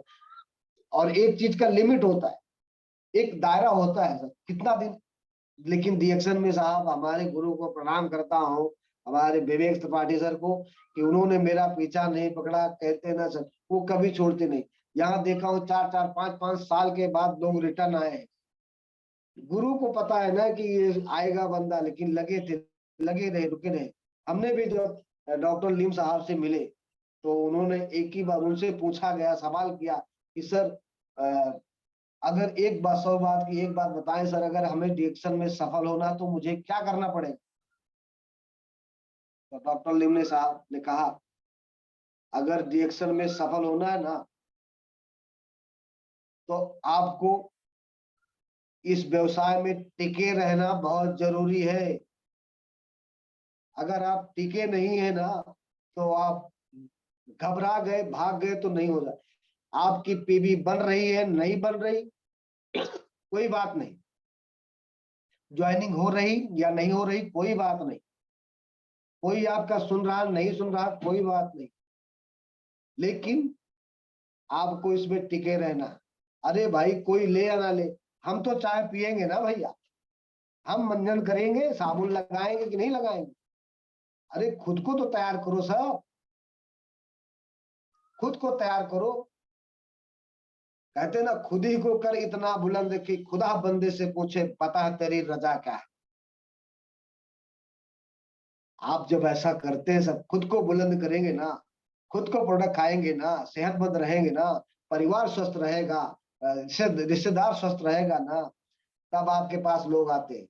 और एक चीज का लिमिट होता है, एक दायरा होता है सर, कितना दिन। लेकिन रिएक्शन में साहब हमारे गुरु को प्रणाम करता हूँ, हमारे विवेक त्रिपाठी सर को, कि उन्होंने मेरा पीछा नहीं पकड़ा, कहते ना सर, वो कभी छोड़ते नहीं। यहाँ देखा हूँ 4-4, 5-5 साल के बाद लोग रिटर्न आए हैं। गुरु को पता है ना कि ये आएगा बंदा, लेकिन लगे थे, लगे रहे, रुके रहे। हमने भी जब डॉक्टर लीम साहब से मिले तो उन्होंने एक ही बार उनसे पूछा गया, सवाल किया कि सर अगर एक बात, 100 बात की एक बात बताएं सर, अगर हमें डिएक्शन में सफल होना तो मुझे क्या करना पड़ेगा। तो डॉक्टर लिमने साहब ने कहा, अगर डिएक्शन में सफल होना है ना तो आपको इस व्यवसाय में टिके रहना बहुत जरूरी है। अगर आप टिके नहीं है ना तो आप घबरा गए, भाग गए तो नहीं होगा। आपकी पीबी बन रही है, नहीं बन रही, कोई बात नहीं। ज्वाइनिंग हो रही या नहीं हो रही, कोई बात नहीं। कोई आपका सुन रहा नहीं सुन रहा, कोई बात नहीं, लेकिन आपको इसमें टिके रहना। अरे भाई कोई ले या ना ले, हम तो चाय पिएंगे ना भैया, हम मंजन करेंगे, साबुन लगाएंगे कि नहीं लगाएंगे। अरे खुद को तो तैयार करो साहब, खुद को तैयार करो। कहते ना, खुद ही को कर इतना बुलंद कि खुदा बंदे से पूछे पता है तेरी रजा क्या है। आप जब ऐसा करते हैं, सब खुद को बुलंद करेंगे ना, खुद को प्रोडक्ट खाएंगे ना, सेहतमंद रहेंगे ना, परिवार स्वस्थ रहेगा, रिश्तेदार स्वस्थ रहेगा ना, तब आपके पास लोग आते हैं।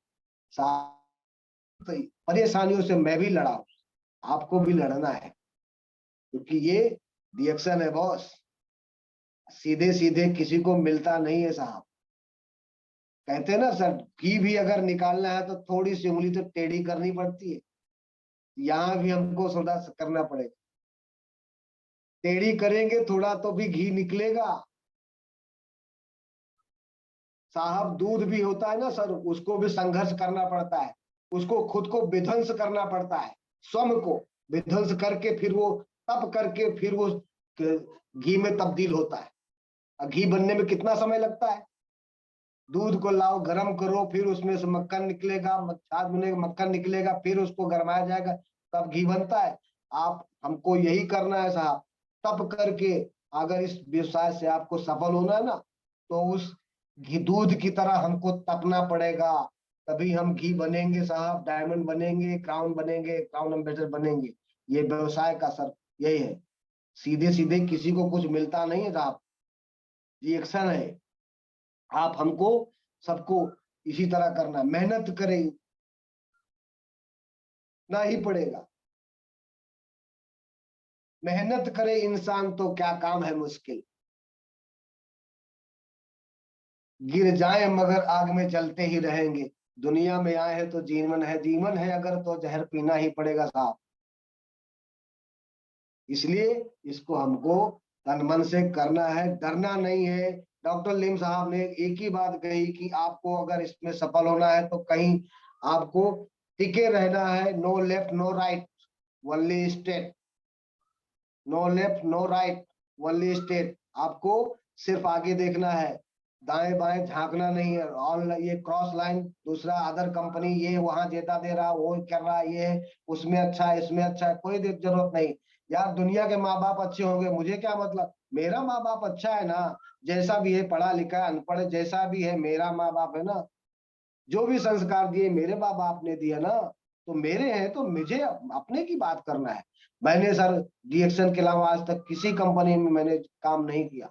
परेशानियों से मैं भी लड़ा हूं, आपको भी लड़ना है, क्योंकि ये रिएक्शन है बॉस, सीधे सीधे किसी को मिलता नहीं है साहब। कहते हैं ना सर, घी भी अगर निकालना है तो थोड़ी सी उंगली तो टेढ़ी करनी पड़ती है, यहाँ भी हमको थोड़ा करना पड़ेगा। टेढ़ी करेंगे थोड़ा तो भी घी निकलेगा साहब। दूध भी होता है ना सर, उसको भी संघर्ष करना पड़ता है, उसको खुद को विध्वंस करना पड़ता है, स्वयं को विध्वंस करके फिर वो तप करके फिर वो घी में तब्दील होता है। और घी बनने में कितना समय लगता है। दूध को लाओ, गर्म करो, फिर उसमें से मक्खन निकलेगा, छाछ बनेगा, मक्खन निकलेगा, फिर उसको गरमाया जाएगा, तब घी बनता है। आप हमको यही करना है साहब, तब करके अगर इस व्यवसाय से आपको सफल होना है ना तो उस घी दूध की तरह हमको तपना पड़ेगा, तभी हम घी बनेंगे साहब, डायमंड बनेंगे, क्राउन बनेंगे, क्राउन एम्बेसडर बनेंगे। ये व्यवसाय का सर यही है, सीधे सीधे किसी को कुछ मिलता नहीं है साहब, रिएक्शन है। आप हमको सबको इसी तरह करना, मेहनत करें ना ही पड़ेगा। मेहनत करे इंसान तो क्या काम है मुश्किल, गिर जाए मगर आग में जलते ही रहेंगे। दुनिया में आए हैं तो जीवन है, जीवन है अगर तो जहर पीना ही पड़ेगा साहब। इसलिए इसको हमको तन मन से करना है, डरना नहीं है। डॉक्टर लिम साहब ने एक ही बात कही कि आपको अगर इसमें सफल होना है तो कहीं आपको टिके रहना है। No left no right, only straight. No left no right, only straight. आपको सिर्फ आगे देखना है, दाएं बाएं झांकना नहीं है। ऑन ये क्रॉस लाइन, दूसरा अदर कंपनी ये वहां जेता दे रहा, वो कर रहा, ये उसमें अच्छा है, इसमें अच्छा है, कोई जरूरत नहीं। यार दुनिया के माँ बाप अच्छे होंगे, मुझे क्या मतलब, मेरा माँ बाप अच्छा है ना, जैसा भी है, पढ़ा लिखा अनपढ़ जैसा भी है, मेरा माँ बाप है ना, जो भी संस्कार दिए मेरे माँ बाप ने दिया ना, तो मेरे हैं तो मुझे अपने की बात करना है। मैंने सर रिएक्शन के अलावा आज तक किसी कंपनी में मैंने काम नहीं किया।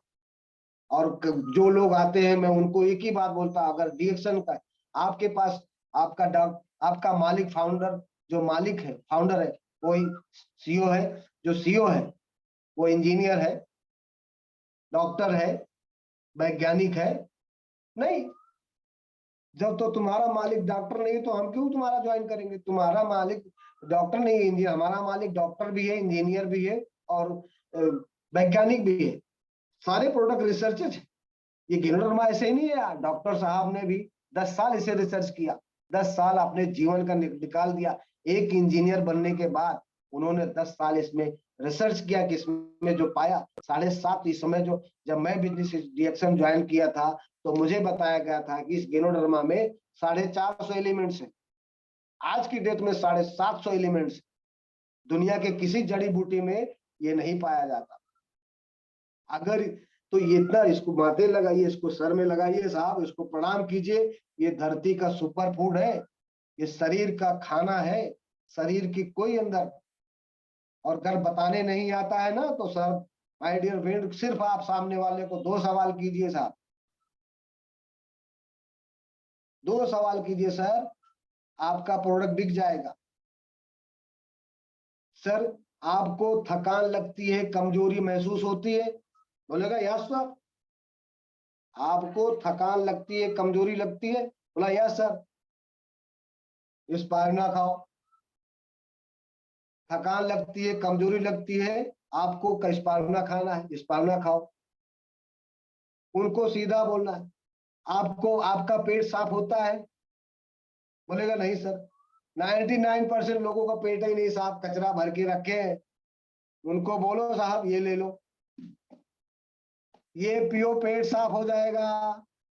और जो लोग आते हैं मैं उनको एक ही बात बोलता हूं, अगर रिएक्शन का आपके पास आपका आपका मालिक फाउंडर, जो मालिक है फाउंडर है, वही सीईओ है, जो सीईओ है वो इंजीनियर है, डॉक्टर है, वैज्ञानिक है? नहीं। जब तो तुम्हारा मालिक डॉक्टर नहीं तो हम क्यों तुम्हारा ज्वाइन करेंगे? तुम्हारा मालिक डॉक्टर नहीं है, इंजीनियर। हमारा मालिक डॉक्टर भी है, इंजीनियर भी है और वैज्ञानिक भी है। सारे प्रोडक्ट रिसर्चेज। ये गिनोडर्मा ऐसे ही नहीं है यार। डॉक्टर साहब ने भी 10 साल इसे रिसर्च किया, 10 साल अपने जीवन का निकाल दिया। एक इंजीनियर बनने के बाद उन्होंने 10 साल इसमें रिसर्च किया कि इसमें जो पाया 7.5 इस समय जो जब मैं बिजनेस डिएक्शन ज्वाइन किया था तो मुझे बताया गया था कि इस गिनोडर्मा में 450 एलिमेंट्स हैं। आज की डेट में 750 एलिमेंट्स। दुनिया के किसी जड़ी बूटी में ये नहीं पाया जाता। अगर तो ये इतना, इसको माथे लगाइए, इसको सर में लगाइए साहब, इसको प्रणाम कीजिए। ये धरती का सुपर फूड है, ये शरीर का खाना है, शरीर की कोई अंदर। और अगर बताने नहीं आता है ना तो सर, माय डियर फ्रेंड, सिर्फ आप सामने वाले को 2 सवाल कीजिए साहब, 2 सवाल कीजिए सर, आपका प्रोडक्ट बिक जाएगा। सर, आपको थकान लगती है, कमजोरी महसूस होती है? बोलेगा यस सर। आपको थकान लगती है, कमजोरी लगती है? बोला यस सर। स्पाइरुलिना खाओ। थकान लगती है, कमजोरी लगती है, आपको स्पाइरुलिना खाना है, स्पाइरुलिना खाओ। उनको सीधा बोलना है। आपको आपका पेट साफ होता है? बोलेगा नहीं सर। 99% लोगों का पेट ही नहीं साफ, कचरा भर के रखे हैं। उनको बोलो साहब ये ले लो, ये पियो, पेट साफ हो जाएगा।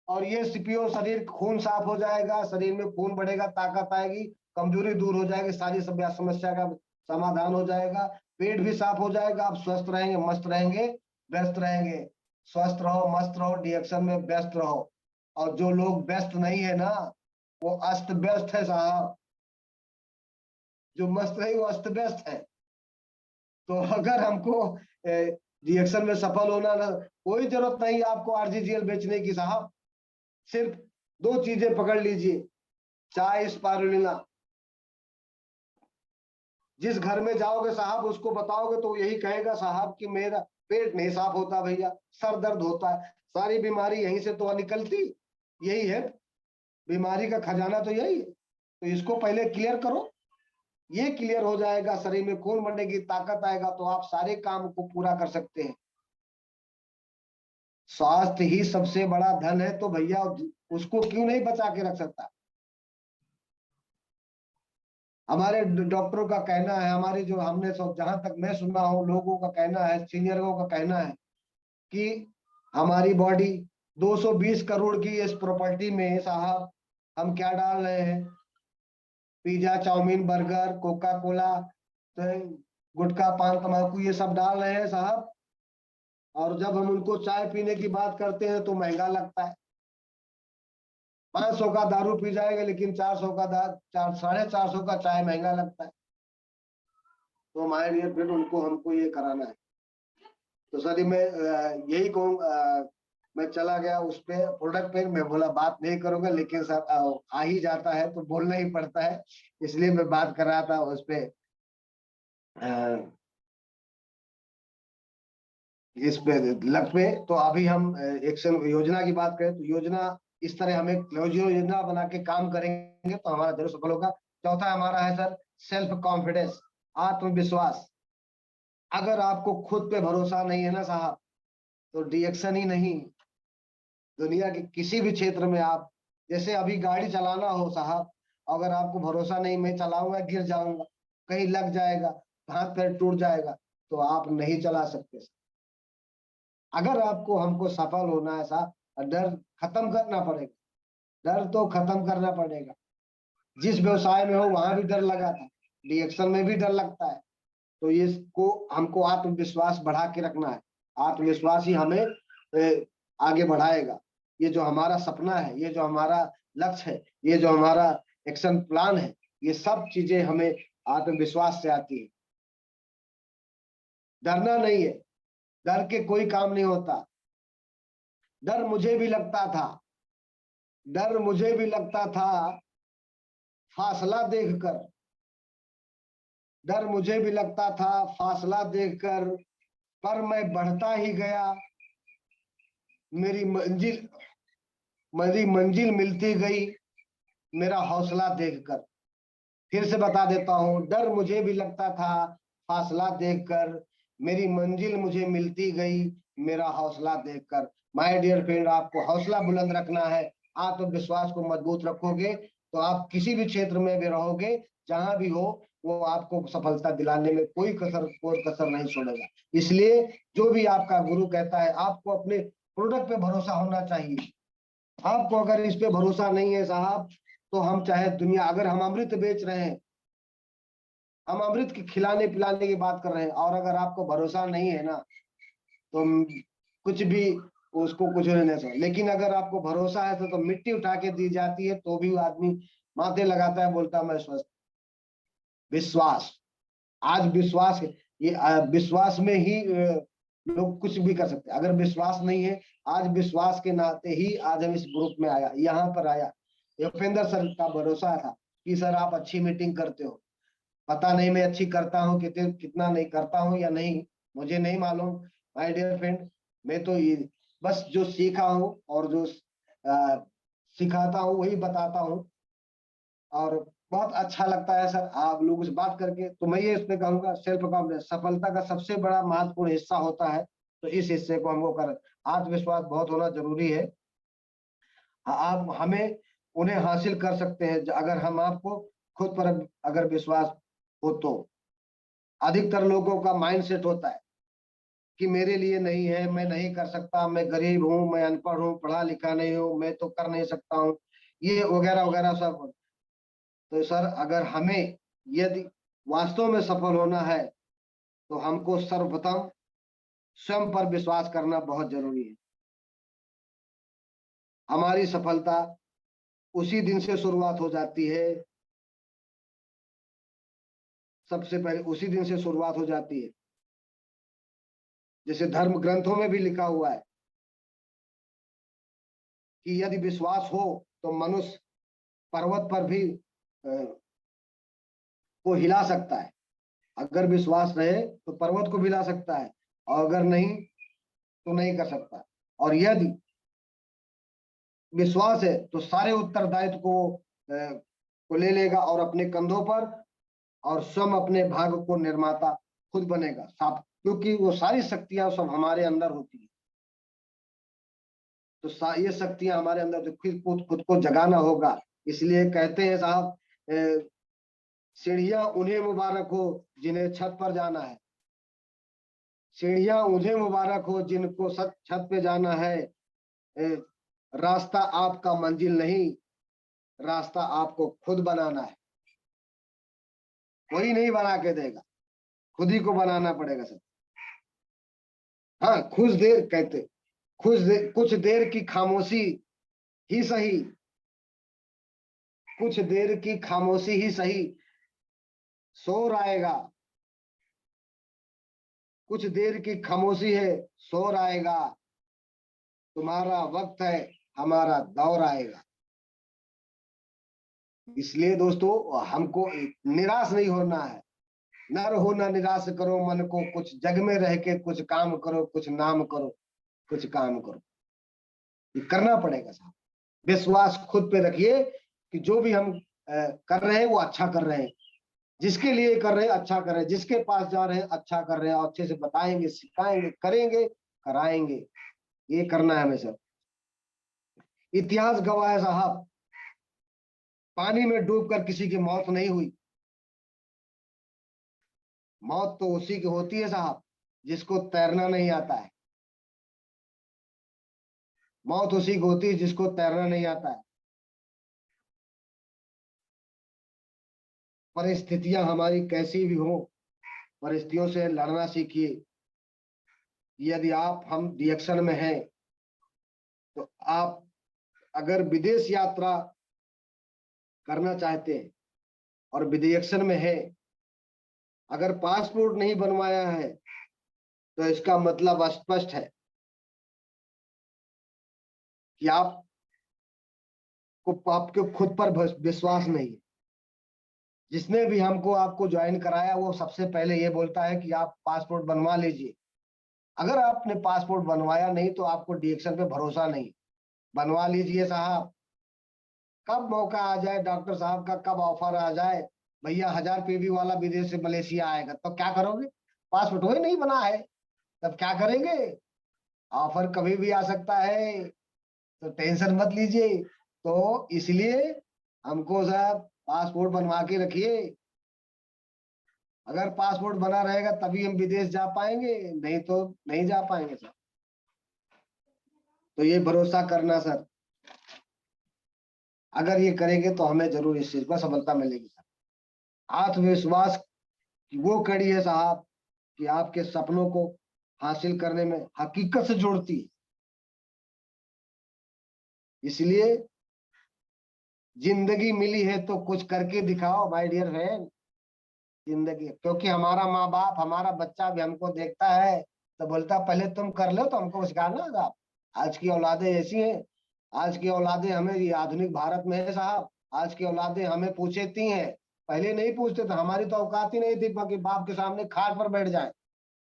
और ये पियो, शरीर खून साफ हो जाएगा, शरीर में खून बढ़ेगा, ताकत आएगी, कमजोरी दूर हो जाएगी, सारी सब समस्या का समाधान हो जाएगा, पेट भी साफ हो जाएगा, आप स्वस्थ रहेंगे, मस्त रहेंगे, व्यस्त रहेंगे। स्वस्थ रहो, मस्त रहो, डिएक्शन में व्यस्त रहो। और जो लोग व्यस्त नहीं है ना, वो अस्त व्यस्त है साहब। जो मस्त है वो अस्त व्यस्त है। तो अगर हमको रिएक्शन में सफल होना ना, कोई जरूरत नहीं आपको आरजीजीएल बेचने की साहब। सिर्फ 2 चीजें पकड़ लीजिए, चाय, स्पारुलिना। जिस घर में जाओगे साहब, उसको बताओगे तो यही कहेगा साहब कि मेरा पेट नहीं साफ होता भैया, सर दर्द होता है। सारी बीमारी यहीं से तो निकलती, यही है बीमारी का खजाना, तो यही है। तो इसको पहले क्लियर करो। ये क्लियर हो जाएगा, शरीर में खून बढ़ेगी, ताकत आएगा, तो आप सारे काम को पूरा कर सकते हैं। स्वास्थ्य ही सबसे बड़ा धन है, तो भैया उसको क्यों नहीं बचा के रख सकता? हमारे डॉक्टरों का कहना है, हमारी जो हमने जहां तक मैं सुना हूं, लोगों का कहना है, सीनियरों का कहना है कि हमारी बॉडी 220 करोड़ की इस प्रॉपर्टी में साहब हम क्या डाल रहे हैं? Pizza, chowmein, burger, coca cola, तो गुटखा, पान, तंबाकू, ये सब डाल रहे हैं साहब। और जब हम उनको चाय पीने की बात करते हैं तो महंगा लगता है। 500 का दारू पी जाएगा, लेकिन 400 का 450 का चाय महंगा लगता है। तो हमारे लिए फिर उनको हमको ये कराना है। तो सर मैं यही कहूँ, मैं चला गया उस पे प्रोडक्ट पे, मैं बोला बात नहीं करूंगा, लेकिन सर आ ही जाता है तो बोलना ही पड़ता है, इसलिए मैं बात कर रहा था उस पे। इस पे लग पे तो अभी हम एक्शन योजना की बात करें तो योजना इस तरह हमें योजना बना के काम करेंगे तो हमारा जरूर सफल होगा। चौथा हमारा है सर सेल्फ कॉन्फिडेंस, आत्मविश्वास। अगर आपको खुद पे भरोसा नहीं है ना साहब, तो डिएक्शन ही नहीं, दुनिया के किसी भी क्षेत्र में आप, जैसे अभी गाड़ी चलाना हो साहब, अगर आपको भरोसा नहीं, मैं चलाऊंगा गिर जाऊंगा, कहीं लग जाएगा, हाथ पैर टूट जाएगा, तो आप नहीं चला सकते। अगर आपको हमको सफल होना है साहब, डर खत्म करना पड़ेगा, डर तो खत्म करना पड़ेगा। जिस व्यवसाय में हो वहां भी डर लगा था, रिएक्शन में भी डर लगता है। तो इसको हमको आत्मविश्वास बढ़ा के रखना है। आत्मविश्वास ही हमें आगे बढ़ाएगा। ये जो हमारा सपना है, ये जो हमारा लक्ष्य है, ये जो हमारा एक्शन प्लान है, ये सब चीजें हमें आत्मविश्वास से आती है। डरना नहीं है, डर के कोई काम नहीं होता। डर मुझे भी लगता था, डर मुझे भी लगता था फासला देखकर, डर मुझे भी लगता था फासला देखकर, पर मैं बढ़ता ही गया, मेरी मंजिल मिलती गई मेरा हौसला देखकर। फिर से बता देता हूँ, डर मुझे भी लगता था फासला देखकर, मेरी मंजिल मुझे मिलती गई मेरा हौसला देखकर। माय डियर फ्रेंड, आपको हौसला बुलंद रखना है, आत्मविश्वास को मजबूत रखोगे तो आप किसी भी क्षेत्र में भी रहोगे, जहां भी हो वो आपको सफलता दिलाने में कोई कसर नहीं छोड़ेगा। इसलिए जो भी आपका गुरु कहता है, आपको अपने प्रोडक्ट पे भरोसा होना चाहिए। आपको अगर इस पे भरोसा नहीं है साहब, तो हम चाहे दुनिया, अगर हम अमृत बेच रहे हैं, हम अमृत की खिलाने पिलाने की बात कर रहे हैं, और अगर आपको भरोसा नहीं है ना, तो कुछ भी उसको कुछ नहीं सकता। लेकिन अगर आपको भरोसा है तो मिट्टी उठा के दी जाती है तो भी आदमी माथे लगाता है, बोलता मैं स्वस्थ। विश्वास, आज विश्वास, ये विश्वास में ही लोग कुछ भी कर सकते हैं। अगर विश्वास नहीं है, आज विश्वास के नाते ही आज हम इस ग्रुप में आया, यहाँ पर आया। योगेंद्र सर का भरोसा था कि सर आप अच्छी मीटिंग करते हो। पता नहीं मैं अच्छी करता हूँ कितना नहीं करता हूँ या नहीं, मुझे नहीं मालूम माय डियर फ्रेंड। मैं तो ये बस जो सीखा हूँ और जो सिखाता हूँ वही बताता हूँ, और बहुत अच्छा लगता है सर आप लोगों से बात करके। तो मैं ये इसमें कहूंगा, सेल्फ कॉन्फिडेंस सफलता का सबसे बड़ा महत्वपूर्ण हिस्सा होता है, तो इस हिस्से को हमको कर, आत्मविश्वास बहुत होना जरूरी है। आप हमें उन्हें हासिल कर सकते हैं अगर हम आपको खुद पर अगर विश्वास हो तो। अधिकतर लोगों का माइंड सेट होता है कि मेरे लिए नहीं है, मैं नहीं कर सकता, मैं गरीब हूँ, मैं अनपढ़ हूँ, पढ़ा लिखा नहीं हूँ, मैं तो कर नहीं सकता हूँ, ये वगैरह वगैरह सब। तो सर अगर हमें यदि वास्तव में सफल होना है तो हमको सर्वप्रथम स्वयं पर विश्वास करना बहुत जरूरी है। हमारी सफलता उसी दिन से शुरुआत हो जाती है, सबसे पहले उसी दिन से शुरुआत हो जाती है। जैसे धर्म ग्रंथों में भी लिखा हुआ है कि यदि विश्वास हो तो मनुष्य पर्वत पर भी को हिला सकता है। अगर विश्वास रहे तो पर्वत को भी हिला सकता है, और अगर नहीं तो नहीं कर सकता। और यदि विश्वास है तो सारे उत्तरदायित्व को ले लेगा और अपने कंधों पर, और स्वयं अपने भाग्य को निर्माता खुद बनेगा साफ, क्योंकि वो सारी शक्तियां सब हमारे अंदर होती है। तो ये शक्तियां हमारे अंदर, तो खुद को जगाना होगा। इसलिए कहते हैं साहब, सीढ़ियां उन्हें मुबारक हो जिन्हें छत पर जाना है। सीढ़ियां उन्हें मुबारक हो जिनको छत पे जाना है। रास्ता आपका मंजिल नहीं, रास्ता आपको खुद बनाना है। कोई नहीं बना के देगा, खुद ही को बनाना पड़ेगा सब। हाँ, कुछ देर की खामोशी ही सही, कुछ देर की खामोशी ही सही, शोर आएगा। कुछ देर की खामोशी है, शोर आएगा। तुम्हारा वक्त है, हमारा दौर आएगा। इसलिए दोस्तों हमको निराश नहीं होना है। न रहो ना निराश करो मन को, कुछ जग में रह के कुछ काम करो, कुछ नाम करो, कुछ काम करो। ये करना पड़ेगा साहब। विश्वास खुद पे रखिए कि जो भी हम कर रहे हैं वो अच्छा कर रहे हैं, जिसके लिए कर रहे हैं अच्छा कर रहे हैं, जिसके पास जा रहे हैं अच्छा कर रहे हैं, और अच्छे से बताएंगे, सिखाएंगे, करेंगे, कराएंगे। ये करना है हमें सब। इतिहास गवाह है साहब, पानी में डूबकर किसी की मौत नहीं हुई। मौत तो उसी की होती है साहब जिसको तैरना नहीं आता है। मौत उसी की होती है जिसको तैरना नहीं आता है। परिस्थितियां हमारी कैसी भी हो, परिस्थितियों से लड़ना सीखिए। यदि हम रिएक्शन में हैं, तो आप अगर विदेश यात्रा करना चाहते हैं और विदेशन में है, अगर पासपोर्ट नहीं बनवाया है, तो इसका मतलब स्पष्ट है कि आपके खुद पर विश्वास नहीं है। जिसने भी आपको ज्वाइन कराया वो सबसे पहले ये बोलता है कि आप पासपोर्ट बनवा लीजिए। अगर आपने पासपोर्ट बनवाया नहीं तो आपको डीएक्शन पे भरोसा नहीं, बनवा लीजिए साहब। कब मौका आ जाए डॉक्टर साहब का, कब ऑफर आ जाए, भैया 1000 PV वाला विदेश से मलेशिया आएगा, तो क्या करोगे? पासपोर्ट वही नहीं बना है, तब क्या करेंगे? ऑफर कभी भी आ सकता है, तो टेंशन मत लीजिए। तो इसलिए हमको साहब पासपोर्ट बनवा के रखिए। अगर पासपोर्ट बना रहेगा तभी हम विदेश जा पाएंगे, नहीं तो नहीं जा पाएंगे सर। तो ये भरोसा करना सर, अगर ये करेंगे तो हमें जरूर इस चीज पर सफलता मिलेगी सर। आत्मविश्वास की वो कड़ी है साहब कि आपके सपनों को हासिल करने में हकीकत से जोड़ती है। इसलिए जिंदगी मिली है तो कुछ करके दिखाओ माय डियर फ्रेंड। जिंदगी, क्योंकि हमारा माँ बाप, हमारा बच्चा भी हमको देखता है तो बोलता पहले तुम कर लो तो हमको सिखाना साहब। आज की औलादें ऐसी हैं, आज की औलादें हमें, ये आधुनिक भारत में है साहब, आज की औलादें हमें पूछती हैं। पहले नहीं पूछते थे, हमारी तो औकात ही नहीं थी कि बाप के सामने खाट पर बैठ जाए।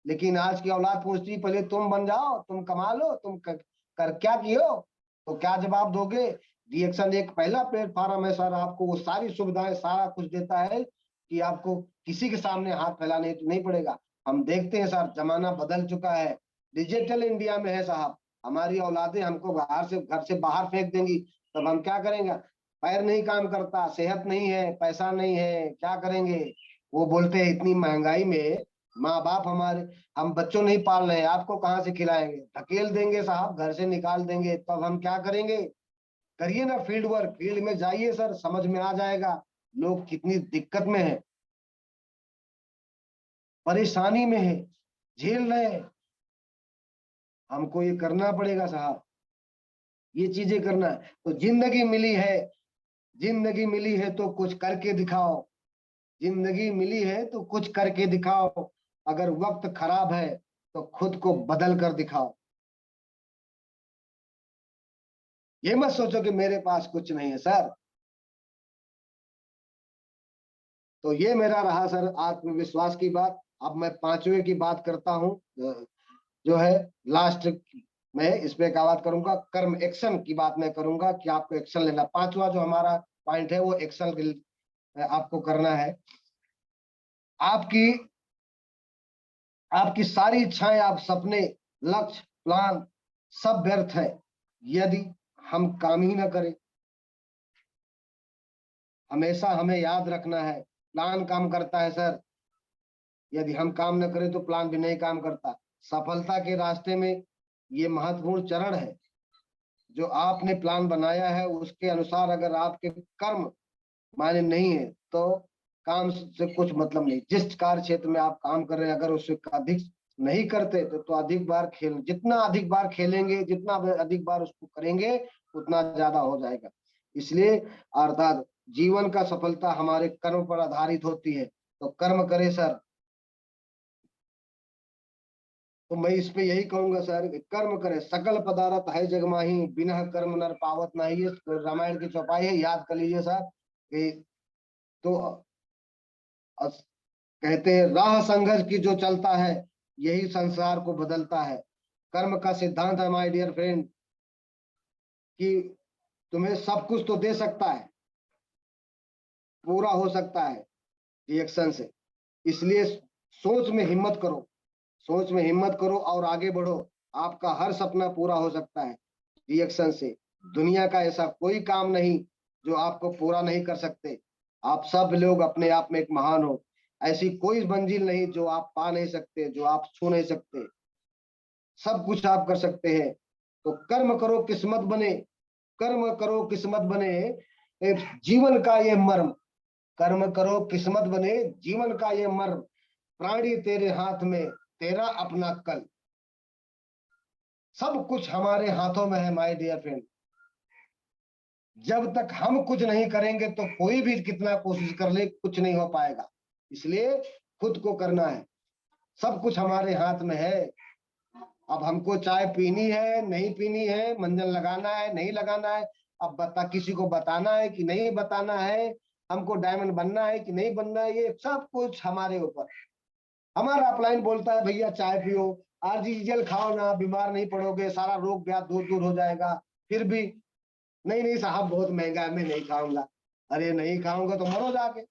लेकिन आज की औलाद पूछती पहले तुम बन जाओ, तुम कमा लो, तुम कर क्या कियो, तो क्या जवाब दोगे? डीएक्शन एक पहला प्लेटफॉर्म है सर, आपको वो सारी सुविधाएं सारा कुछ देता है कि आपको किसी के सामने हाथ फैलाने नहीं पड़ेगा। हम देखते हैं सर जमाना बदल चुका है, डिजिटल इंडिया में है साहब। हमारी औलादें हमको घर से बाहर फेंक देंगी, तब हम क्या करेंगे? पैर नहीं काम करता, सेहत नहीं है, पैसा नहीं है, क्या करेंगे? वो बोलते हैं इतनी महंगाई में माँ बाप हमारे, हम बच्चों नहीं पाल रहे, आपको कहाँ से खिलाएंगे? धकेल देंगे साहब, घर से निकाल देंगे, तब हम क्या करेंगे? करिए ना फील्ड वर्क, फील्ड में जाइए सर, समझ में आ जाएगा लोग कितनी दिक्कत में है, परेशानी में है, झेल रहे हैं। हमको ये करना पड़ेगा साहब, ये चीजें करना है। तो जिंदगी मिली है, जिंदगी मिली है तो कुछ करके दिखाओ, जिंदगी मिली है तो कुछ करके दिखाओ। अगर वक्त खराब है तो खुद को बदल कर दिखाओ। ये मत सोचो कि मेरे पास कुछ नहीं है सर। तो ये मेरा रहा सर आत्मविश्वास की बात। अब मैं पांचवे की बात करता हूँ, जो है लास्ट में इस पे क्या बात करूंगा, कर्म, एक्शन की बात मैं करूंगा कि आपको एक्शन लेना। पांचवा जो हमारा पॉइंट है वो एक्शन आपको करना है। आपकी आपकी सारी इच्छाएं, आप सपने, लक्ष्य, प्लान सब व्यर्थ है यदि हम काम ही ना करें। हमेशा हमें याद रखना है, प्लान काम करता है सर, यदि हम काम न करें तो प्लान भी नहीं काम करता। सफलता के रास्ते में ये महत्वपूर्ण चरण है। जो आपने प्लान बनाया है उसके अनुसार अगर आपके कर्म मायने नहीं है तो काम से कुछ मतलब नहीं। जिस कार्य क्षेत्र में आप काम कर रहे हैं अगर उससे अधिक नहीं करते तो अधिक बार जितना अधिक बार खेलेंगे, जितना अधिक बार उसको करेंगे उतना ज्यादा हो जाएगा। इसलिए अर्थात जीवन का सफलता हमारे कर्म पर आधारित होती है। तो कर्म करें सर। तो मैं इस पे यही कहूंगा सर, कर्म करे, सकल पदार्थ है जग माही, बिना कर्म नर पावत नहीं। ये रामायण की चौपाई है, याद कर लीजिए सर। कि तो कहते हैं राह संघर्ष की जो चलता है यही संसार को बदलता है। कर्म का सिद्धांत है माय डियर फ्रेंड कि तुम्हें सब कुछ तो दे सकता है, पूरा हो सकता है रिएक्शन से। इसलिए सोच में हिम्मत करो, सोच में हिम्मत करो और आगे बढ़ो। आपका हर सपना पूरा हो सकता है रिएक्शन से। दुनिया का ऐसा कोई काम नहीं जो आपको पूरा नहीं कर सकते। आप सब लोग अपने आप में एक महान हो। ऐसी कोई मंजिल नहीं जो आप पा नहीं सकते, जो आप छू नहीं सकते। सब कुछ आप कर सकते हैं। तो कर्म करो किस्मत बने, कर्म करो किस्मत बने, जीवन का ये मर्म। कर्म करो किस्मत बने, जीवन का ये मर्म। प्राणी तेरे हाथ में, तेरा अपना कल। सब कुछ हमारे हाथों में है माय डियर फ्रेंड। जब तक हम कुछ नहीं करेंगे तो कोई भी कितना कोशिश कर ले कुछ नहीं हो पाएगा। इसलिए खुद को करना है, सब कुछ हमारे हाथ में है। अब हमको चाय पीनी है नहीं पीनी है, मंजन लगाना है नहीं लगाना है, अब किसी को बताना है कि नहीं बताना है, हमको डायमंड बनना है कि नहीं बनना है, ये सब कुछ हमारे ऊपर। हमारा अपलाइन बोलता है भैया चाय पियो, आरजीएल खाओ ना, बीमार नहीं पड़ोगे, सारा रोग ब्याध दूर दूर हो जाएगा। फिर भी नहीं नहीं साहब बहुत महंगा है, मैं नहीं खाऊंगा। अरे नहीं खाऊंगा तो मरो जाके।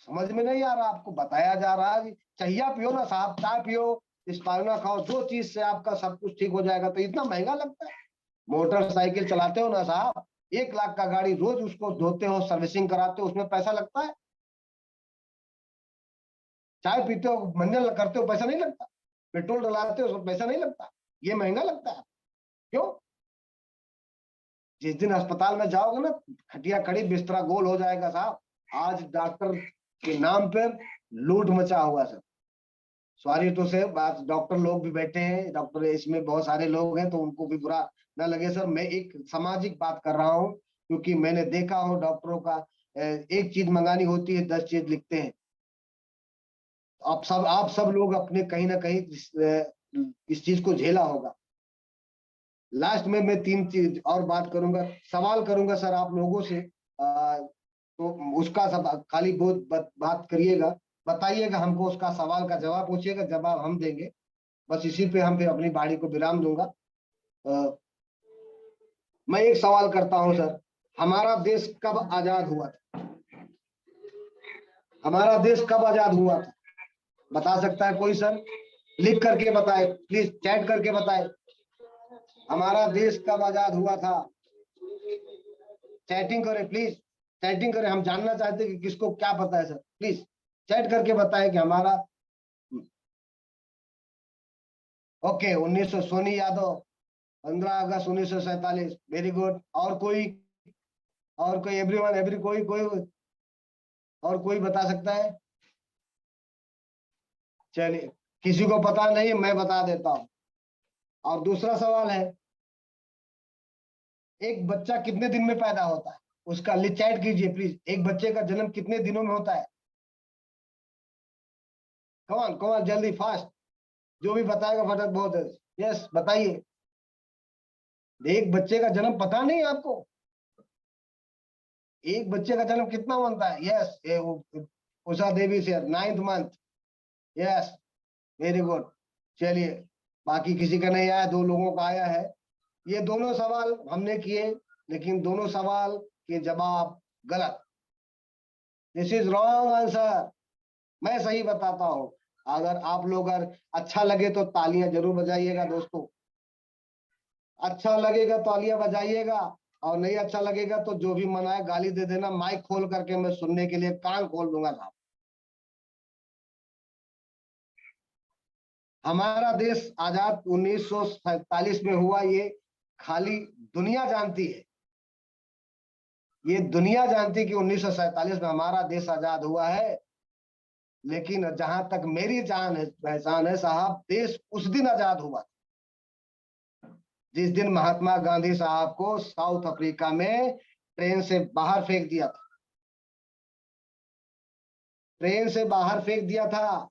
समझ में नहीं आ रहा आपको, बताया जा रहा है चाहिए पियो ना साहब, चाय पियो, स्पाइरुलिना खाओ, 2 चीज से आपका सब कुछ ठीक हो जाएगा। तो इतना महंगा लगता है। मोटरसाइकिल चलाते हो ना साहब, 1 लाख का गाड़ी, रोज उसको धोते हो, सर्विसिंग कराते हो, उसमें पैसा लगता है। चाय पीते हो, मंजन करते हो, पैसा नहीं लगता। पेट्रोल डलाते हो, उसमें पैसा नहीं लगता। ये महंगा लगता है क्यों? जिस दिन अस्पताल में जाओगे ना, खटिया खड़ी बिस्तरा गोल हो जाएगा साहब। आज डॉक्टर के नाम पर लूट मचा हुआ सर। सॉरी तो से बात, डॉक्टर लोग भी बैठे हैं, डॉक्टर इसमें बहुत सारे लोग हैं, तो उनको भी बुरा ना लगे सर। मैं एक सामाजिक बात कर रहा हूँ, क्योंकि मैंने देखा हूँ डॉक्टरों का, एक चीज मंगानी होती है 10 चीज लिखते हैं। आप सब लोग अपने कहीं ना कहीं इस चीज को झेला होगा। लास्ट में मैं 3 चीज और बात करूंगा, सवाल करूंगा सर आप लोगों से। तो उसका सब खाली बहुत बात करिएगा, बताइएगा हमको, उसका सवाल का जवाब पूछिएगा, जवाब हम देंगे। बस इसी पे हम फिर अपनी बाड़ी को विराम दूंगा। मैं एक सवाल करता हूं सर, हमारा देश कब आजाद हुआ था? हमारा देश कब आजाद हुआ था, बता सकता है कोई सर? लिख करके बताए प्लीज, चैट करके बताए। हमारा देश कब आजाद हुआ था? चैटिंग करें प्लीज, चैटिंग करें, हम जानना चाहते हैं कि किसको क्या पता है सर। प्लीज चैट करके बताएं कि हमारा। ओके 1900, सोनी यादव 15 अगस्त 1947, वेरी गुड। और कोई? और कोई? एवरीवन, एवरी कोई कोई और कोई बता सकता है? चलिए, किसी को पता नहीं, मैं बता देता हूं। और दूसरा सवाल है, एक बच्चा कितने दिन में पैदा होता है? उसका चैट कीजिए प्लीज, एक बच्चे का जन्म कितने दिनों में होता है? कौन कौन जल्दी फास्ट, जो भी बताएगा फटाफट बहुत है। यस बताइए। एक बच्चे का जन्म पता नहीं है आपको? एक बच्चे का जन्म कितना बनता है? यस, उषा देवी से 9th month. Yes, very good. चलिए, बाकी किसी का नहीं आया, 2 लोगों का आया है। ये दोनों सवाल हमने किए, लेकिन दोनों सवाल के जवाब गलत। This is wrong answer. मैं सही बताता हूं। अगर आप लोग अगर अच्छा लगे तो तालियां जरूर बजाइएगा दोस्तों। अच्छा लगेगा तो तालियां बजाइएगा, और नहीं अच्छा लगेगा तो जो भी मनाए गाली दे देना, माइक खोल करके मैं सुनने के लिए कान खोल दूंगा साहब। हमारा देश आजाद 1947 में हुआ, ये खाली दुनिया जानती है। ये दुनिया जानती है कि 1947 में हमारा देश आजाद हुआ है। लेकिन जहां तक मेरी जान है, पहचान है साहब, देश उस दिन आजाद हुआ जिस दिन महात्मा गांधी साहब को साउथ अफ्रीका में ट्रेन से बाहर फेंक दिया था। ट्रेन से बाहर फेंक दिया था।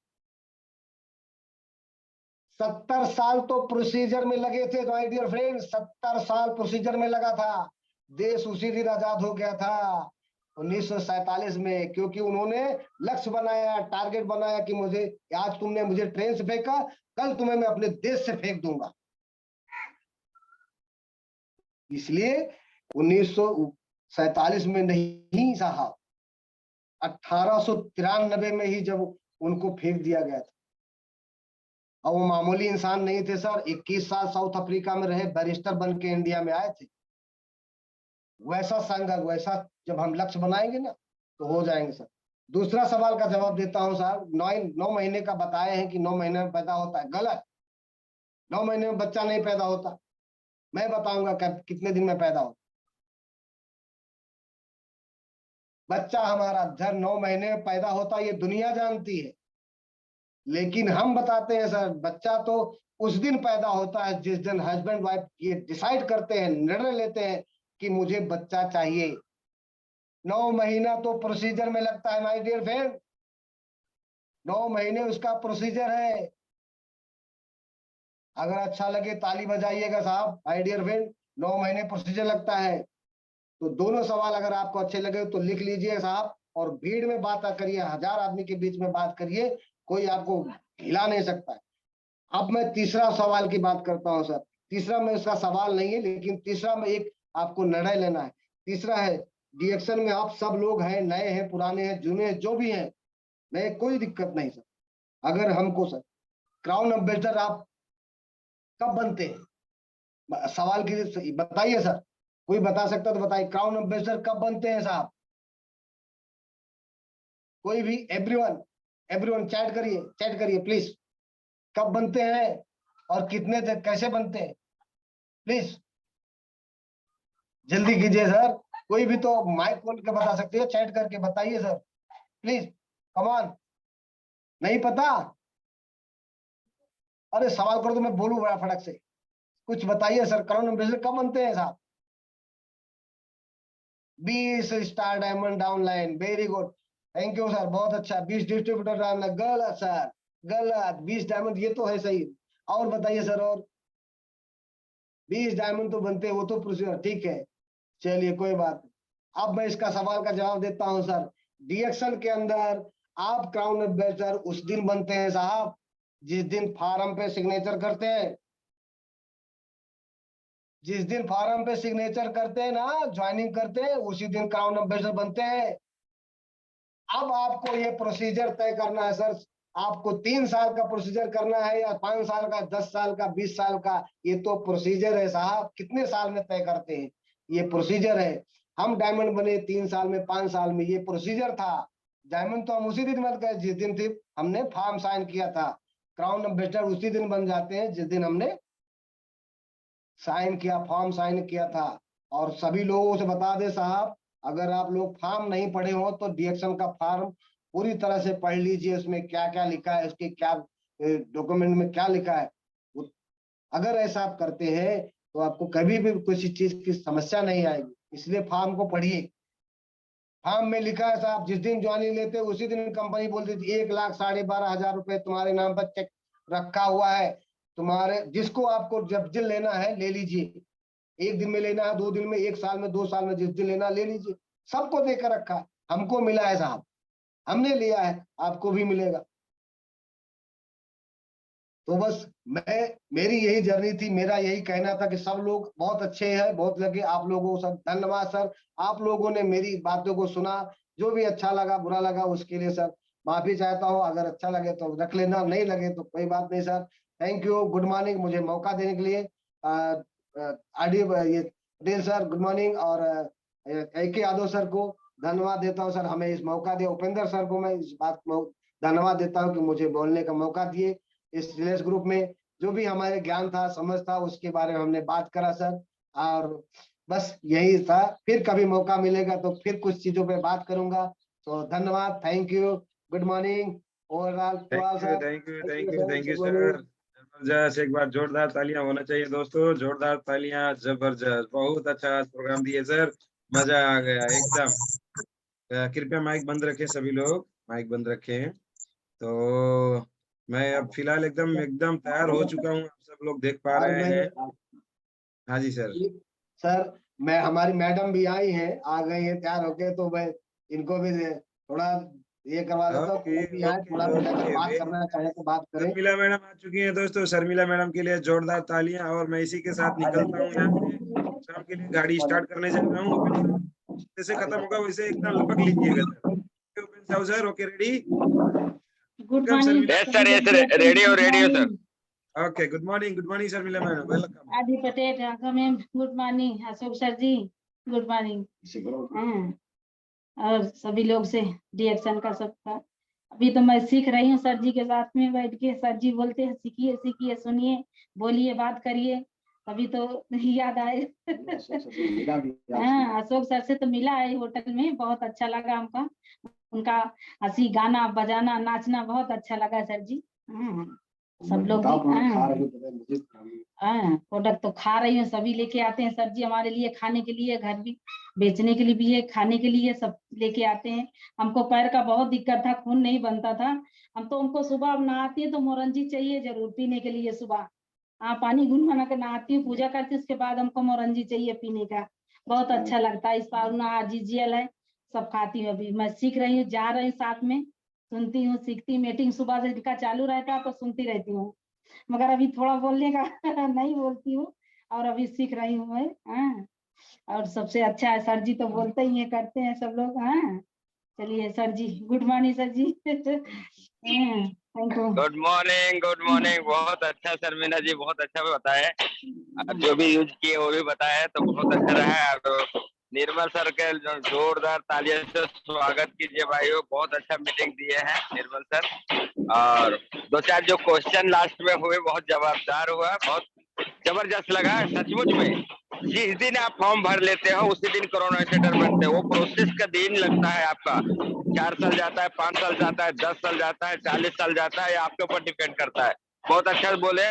70 साल तो प्रोसीजर में लगे थे माय डियर फ्रेंड, 70 साल प्रोसीजर में लगा था। देश उसी दिन आजाद हो गया था 1947 में, क्योंकि उन्होंने लक्ष्य बनाया, टारगेट बनाया कि मुझे, आज तुमने मुझे ट्रेन से फेंका, कल तुम्हें मैं अपने देश से फेंक दूंगा। इसलिए 1947 में नहीं साहब, 1893 में ही जब उनको फेंक दिया गया था। और वो मामूली इंसान नहीं थे सर, 21 साल साउथ अफ्रीका में रहे, बैरिस्टर बन के इंडिया में आए थे। वैसा संघर्ष, वैसा जब हम लक्ष्य बनाएंगे ना तो हो जाएंगे सर। दूसरा सवाल का जवाब देता हूं साहब। 9 महीने का बताए हैं कि 9 महीने में पैदा होता है, गलत। 9 महीने में बच्चा नहीं पैदा होता। मैं बताऊंगा कितने दिन में पैदा होता बच्चा। हमारा धर 9 महीने में पैदा होता, ये दुनिया जानती है। लेकिन हम बताते हैं सर, बच्चा तो उस दिन पैदा होता है जिस दिन हस्बैंड वाइफ ये डिसाइड करते हैं, निर्णय लेते हैं कि मुझे बच्चा चाहिए। 9 महीना तो प्रोसीजर में लगता है माय डियर फ्रेंड, 9 महीने उसका प्रोसीजर है। अगर अच्छा लगे ताली बजाइएगा साहब माय डियर फ्रेंड, 9 महीने प्रोसीजर लगता है। तो दोनों सवाल अगर आपको अच्छे लगे तो लिख लीजिए साहब, और भीड़ में बात करिए, 1000 आदमी के बीच में बात करिए, कोई आपको हिला नहीं सकता है। अब मैं तीसरा सवाल की बात करता हूं सर। तीसरा में उसका सवाल नहीं है, लेकिन तीसरा में एक आपको निर्णय लेना है। तीसरा है, डीएक्शन में आप सब लोग हैं, नए हैं, पुराने हैं, जूने हैं, जो भी हैं, नए, कोई दिक्कत नहीं सर। अगर हमको सर क्राउन एम्बेसडर आप कब बनते हैं, सवाल की बताइए सर, कोई बता सकता तो बताइए, क्राउन एम्बेसडर कब बनते हैं साहब? कोई भी, एवरीवन, एवरीवन चैट करिए प्लीज, कब बनते हैं और कितने तक कैसे बनते हैं, प्लीज जल्दी कीजिए सर। कोई भी तो माइक खोल के बता सकते हो, चैट करके बताइए सर प्लीज, कमान। नहीं पता? अरे सवाल करो तो मैं बोलूं बड़ा फटक से, कुछ बताइए सर, क्राउन एम्बेसडर कब बनते हैं साहब? 20 star diamond downline, very good, thank you sir, बहुत अच्छा। 20 डिस्ट्रीब्यूटर डाउनलाइन, गलत सर, गलत। 20 डायमंड ये तो है सही, और बताइए सर, और 20 डायमंड तो बनते हैं, वो तो प्रोसीजर ठीक है, चलिए कोई बात नहीं। अब मैं इसका सवाल का जवाब देता हूं सर। डीएक्शन के अंदर आप क्राउन एम्बेसडर उस दिन बनते हैं साहब जिस दिन फार्म पे सिग्नेचर करते हैं। जिस दिन फार्म पे सिग्नेचर करते हैं ना, ज्वाइनिंग करते हैं, उसी दिन क्राउन एम्बेसडर बनते हैं। अब आपको ये प्रोसीजर तय करना है सर, आपको 3 साल का प्रोसीजर करना है या 5 साल का, 10 साल का, 20 साल का, ये तो प्रोसीजर है साहब। कितने साल में तय करते हैं, ये प्रोसीजर है। हम डायमंड बने 3 साल में, 5 साल में, ये प्रोसीजर था। डायमंड तो हम उसी दिन बन गए जिस दिन थी हमने फॉर्म साइन किया था। क्राउन एम्बेसडर उसी दिन बन जाते हैं जिस दिन हमने साइन किया, फॉर्म साइन किया था। और सभी लोगों से बता दे साहब, अगर आप लोग फॉर्म नहीं पढ़े हो तो डीएक्शन का फॉर्म पूरी तरह से पढ़ लीजिए, उसमें क्या क्या लिखा है, उसके क्या डॉक्यूमेंट में क्या लिखा है। अगर ऐसा आप करते हैं तो आपको कभी भी किसी चीज की समस्या नहीं आएगी, इसलिए फॉर्म को पढ़िए। फॉर्म में लिखा है साहब, जिस दिन ज्वाइनिंग लेते उसी दिन कंपनी बोल देती 1,12,500 रुपए तुम्हारे नाम पर चेक रखा हुआ है। तुम्हारे जिसको आपको जब दिन लेना है ले लीजिए, 1 दिन में लेना है, 2 दिन में, 1 साल में, 2 साल में, जिस दिन लेना ले लीजिए। सबको देकर रखा है, हमको मिला है साहब, हमने लिया है, आपको भी मिलेगा। तो बस मैं, मेरी यही जर्नी थी, मेरा यही कहना था कि सब लोग बहुत अच्छे हैं, बहुत लगे आप लोगों को, सब धन्यवाद सर। आप लोगों ने मेरी बातों को सुना, जो भी अच्छा लगा बुरा लगा उसके लिए सर माफी चाहता हूँ। अगर अच्छा लगे तो रख लेना, नहीं लगे तो कोई बात नहीं sir. Thank you, good morning, मुझे मौका देने के लिए। आडी ये पटेल सर गुड मॉर्निंग, और AK यादव सर को धन्यवाद देता हूँ सर, हमें इस मौका दिया। उपेंद्र सर को मैं इस बात में धन्यवाद देता हूँ कि मुझे बोलने का मौका दिए। इस रिलेस ग्रुप में जो भी हमारे ज्ञान था, समझ था, उसके बारे में हमने बात करा सर। और बस यही था, फिर कभी मौका मिलेगा तो फिर कुछ चीजों पे बात करूंगा। तो धन्यवाद, thank you, good morning overall to all sir. Thank you sir, जबरदस्त। एक बार जोरदार तालियां होना चाहिए दोस्तों, जोरदार तालियां, जबरदस्त, बहुत अच्छा प्रोग्राम दिए सर, मजा आ गया एकदम। कृपया माइक बंद रखें, सभी लोग माइक बंद रखें। तो मैं अब फिलहाल एकदम एकदम तैयार हो चुका हूँ, आप सब लोग देख पा और रहे मैं हैं। हाँ जी सर। सर, मैं, हमारी मैडम भी आई हैं, आ गई हैं तैयार होके, तो मैं इनको भी थोड़ा ये करवा देता हूँ, ओके वो भी आए, थोड़ा कुछ अगर बात करना चाहे तो बात करें। शर्मिला मैडम आ चुकी हैं दोस्तों, शर्मिला मैडम के लिए जोरदार तालियां। और मैं इसी के साथ निकलता हूँ यहाँ से, शाम के लिए गाड़ी स्टार्ट करने जा रहा हूँ। ओपन साहब जैसे खत्म होगा वैसे एकदम लगभग लीजिएगा सर। ओपन साहब sir, okay ready? Good morning. Yes sir, radio radio sir. Okay, good morning Sharmila madam, welcome. Adi Patel ma'am, good morning. Ashok sir जी, गुड मॉर्निंग। और सभी लोग से डीएक्शन का सबका, अभी तो मैं सीख रही हूँ सर जी के साथ में बैठ के। सर जी बोलते हैं सीखिए सीखिए, सुनिए, बोलिए, बात करिए, तभी तो याद आए। हाँ, अशोक सर से तो मिला है होटल में, बहुत अच्छा लगा हमका, उनका हंसी, गाना बजाना, नाचना बहुत अच्छा लगा सर जी। सब लोग प्रोडक्ट तो खा रही हूँ, सभी लेके आते हैं सर जी हमारे लिए, खाने के लिए, घर भी बेचने के लिए भी है, खाने के लिए सब लेके आते हैं। हमको पैर का बहुत दिक्कत था, खून नहीं बनता था, हम तो उनको सुबह नहाती है तो मोरंजी चाहिए जरूर पीने के लिए। सुबह पानी गुनगुना कर नहाती हूँ, पूजा करती हूँ, उसके बाद हमको मोरंजी चाहिए पीने का, बहुत अच्छा लगता है। इस बार GGL है, सब खाती हूँ। अभी मैं सीख रही हूँ, जा रही हूँ साथ में, सुनती हूँ, सीखती। मीटिंग सुबह से इनका चालू रहता है तो सुनती रहती हूँ। मगर अभी थोड़ा बोलने का नहीं बोलती हूँ और अभी सीख रही हूँ मैं। हाँ, और सबसे अच्छा है सर जी तो बोलते ही है, करते हैं सब लोग। हाँ, चलिए sir ji, good morning sir ji. Thank you. Good morning, good morning. बहुत अच्छा सर, मीना जी बहुत अच्छा बताए, और जो भी यूज किए वो भी बताया, तो बहुत अच्छा रहा है। और निर्मल सर के जोरदार तालियों से स्वागत कीजिए भाइयों, बहुत अच्छा मीटिंग दिए हैं निर्मल सर। और दो चार जो क्वेश्चन लास्ट में हुए बहुत जवाबदार हुआ, बहुत जबरदस्त लगा सचमुच में। जिस दिन आप फॉर्म भर लेते हो उसी दिन कोरोना सेंटर बनते हैं। वो प्रोसेस का दिन लगता है आपका, 4 साल जाता है, 5 साल जाता है, 10 साल जाता है, 40 साल जाता है, आपके ऊपर डिपेंड करता है। बहुत अच्छा बोले।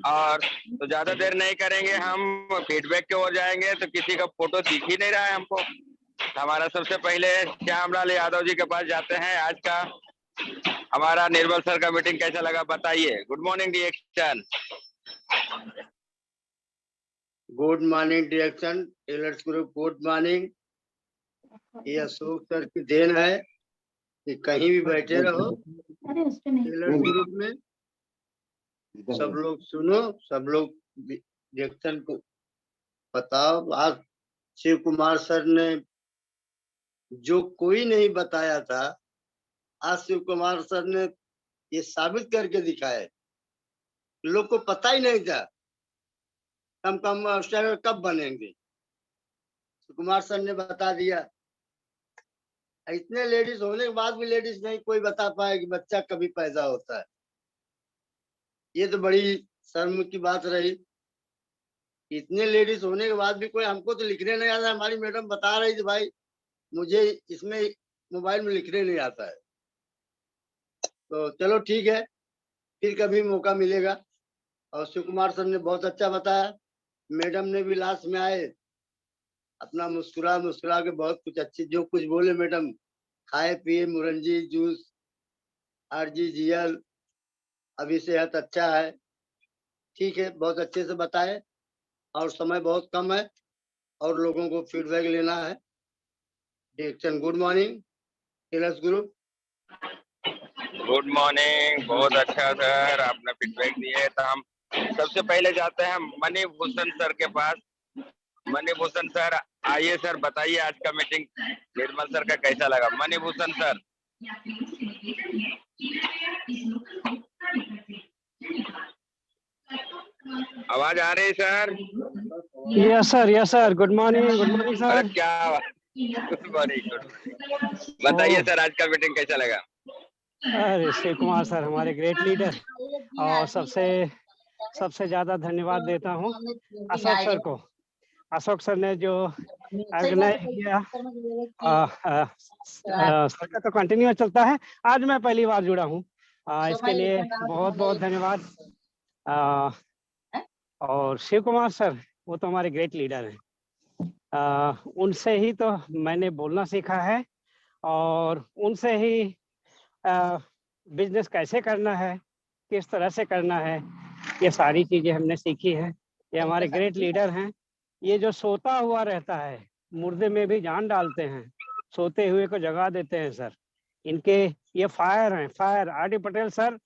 और तो ज्यादा देर नहीं करेंगे, हम फीडबैक की ओर जाएंगे। तो किसी का फोटो दिख ही नहीं रहा है हमको। हमारा सबसे पहले श्यामलाल यादव जी के पास जाते हैं। आज का हमारा निर्मल सर का मीटिंग कैसा लगा बताइए। गुड मॉर्निंग डिएक्शन। Good morning direction tailors group, good morning. ये अशोक सर की देन है कि कहीं भी बैठे रहो अरे उस पे नहीं। टेलर्स ग्रुप में, सब लोग सुनो, सब लोग डिरेक्शन को बताओ। आज शिव कुमार सर ने जो कोई नहीं बताया था, आज शिव कुमार सर ने ये साबित करके दिखाया। लोग को पता ही नहीं था हम मास्टर कब बनेंगे, शिव कुमार सर ने बता दिया। इतने लेडीज होने के बाद भी लेडीज नहीं कोई बता पाए कि बच्चा कभी पैदा होता है। ये तो बड़ी शर्म की बात रही। इतने लेडीज होने के बाद भी कोई, हमको तो लिखने नहीं आता। हमारी मैडम बता रही थी भाई मुझे इसमें मोबाइल में लिखने नहीं आता है। तो चलो ठीक है, फिर कभी मौका मिलेगा। और शिव कुमार सर ने बहुत अच्छा बताया। मैडम ने भी लास्ट में आए अपना मुस्कुरा मुस्कुरा के बहुत कुछ अच्छी जो कुछ बोले मैडम, खाए पिए मुरंजी जूस आरजी जीएल, अभी सेहत अच्छा है, ठीक है, बहुत अच्छे से बताए। और समय बहुत कम है और लोगों को फीडबैक लेना है। Direction good morning tailors group. Good morning, बहुत अच्छा सर, आपने फीडबैक दिए। तो हम सबसे पहले जाते हैं मणिभूषण सर के पास। मणिभूषण सर आइए सर, बताइए आज का मीटिंग निर्मल सर का कैसा लगा। मणिभूषण सर। आवाज आ रही है sir? Yes sir, good morning sir. अरे क्या गुड मॉर्निंग, गुड मॉर्निंग। बताइए सर आज का मीटिंग कैसा लगा। अरे शिव कुमार सर हमारे ग्रेट लीडर, और सबसे ज्यादा धन्यवाद देता हूँ अशोक सर को। अशोक सर ने जो ऑर्गेनाइज किया, सर का तो कंटिन्यू चलता है, आज मैं पहली बार जुड़ा हूँ, इसके लिए बहुत बहुत धन्यवाद। और शिव कुमार सर वो तो हमारे ग्रेट लीडर हैं, उनसे ही तो मैंने बोलना सीखा है, और उनसे ही बिजनेस कैसे करना है, किस तरह से करना है, ये सारी चीजें हमने सीखी है। ये हमारे ग्रेट लीडर हैं। ये जो सोता हुआ रहता है, मुर्दे में भी जान डालते हैं, सोते हुए को जगा देते हैं सर। इनके ये फायर हैं, फायर। आर.डी. पटेल सर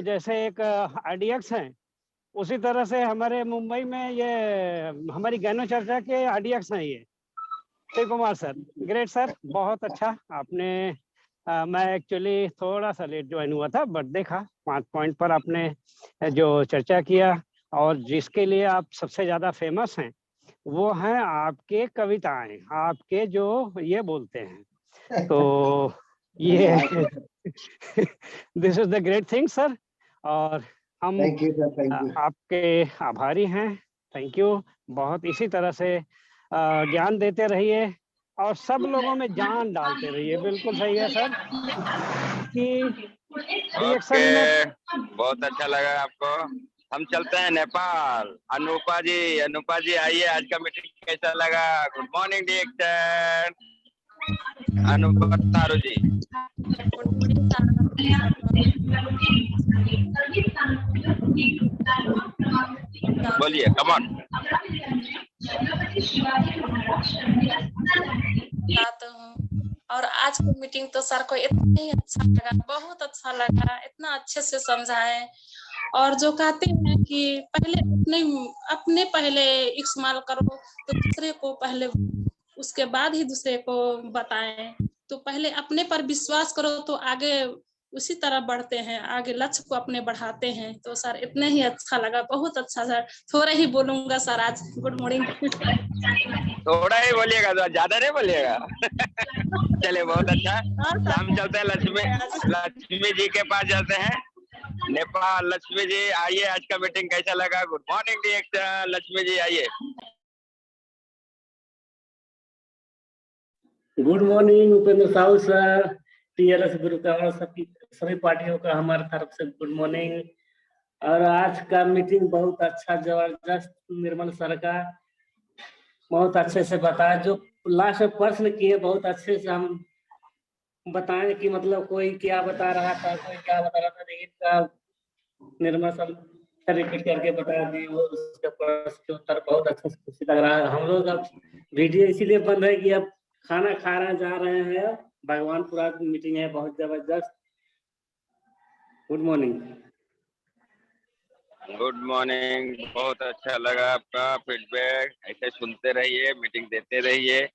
जैसे एक आरडीएक्स हैं, उसी तरह से हमारे मुंबई में ये हमारी ज्ञानो चर्चा के आरडीएक्स हैं ये Shiv Kumar sir. Great sir, बहुत अच्छा आपने मैं एक्चुअली थोड़ा सा लेट ज्वाइन हुआ था, बट देखा 5 पॉइंट पर आपने जो चर्चा किया, और जिसके लिए आप सबसे ज्यादा फेमस हैं वो हैं आपके कविताएं, आपके जो ये बोलते हैं, तो ये this is the great thing sir. और हम आपके आभारी हैं। Thank you. बहुत इसी तरह से ज्ञान देते रहिए और सब लोगों में जान डालते रहिए। बिल्कुल सही है सर कि रिएक्शन में बहुत अच्छा लगा आपको। हम चलते हैं नेपाल। अनुपा जी आइए, आज का मीटिंग कैसा लगा। Good morning डिएक्शन। अनुपा तारू जी बोलिए, कम ऑन। और आज की मीटिंग तो सर को इतना ही अच्छा लगा, बहुत अच्छा लगा, इतना अच्छे से समझाए। और जो कहते हैं कि पहले अपने पहले इस्तेमाल करो तो दूसरे को पहले, उसके बाद ही दूसरे को बताएं। तो पहले अपने पर विश्वास करो तो आगे उसी तरह बढ़ते हैं, आगे लक्ष्य को अपने बढ़ाते हैं। तो सर इतने ही अच्छा लगा, बहुत अच्छा सर। थोड़ा ही बोलूंगा सर आज। Good morning. थोड़ा ही बोलिएगा, तो ज्यादा नहीं बोलिएगा। चलिए बहुत अच्छा। हम चलते हैं लक्ष्मी जी के पास चलते हैं। नेपाल लक्ष्मी जी आइए, आज का मीटिंग कैसा लगा? Good morning director Lakshmi ji, आइए। Good morning Upendra Sahu sir, TLS group का और सभी पार्टियों का हमारे तरफ से गुड मॉर्निंग। और आज का मीटिंग बहुत अच्छा, जबरदस्त। निर्मल सर का बहुत अच्छे से बताया, जो लास्ट में प्रश्न किए बहुत अच्छे से हम बताएं कि मतलब कोई क्या बता रहा था, कोई क्या बता रहा था, लेकिन निर्मल सर रिपीट करके बता दिए वो, उसके प्रश्न के उत्तर बहुत अच्छे से खुशी लग रहा है। हम लोग अब वीडियो इसीलिए बंद है कि अब खाना खा रहे जा रहे हैं। भगवानपुरा मीटिंग है बहुत जबरदस्त। Good morning. गुड मॉर्निंग, बहुत अच्छा लगा आपका फीडबैक। ऐसे सुनते रहिए, मीटिंग देते रहिए।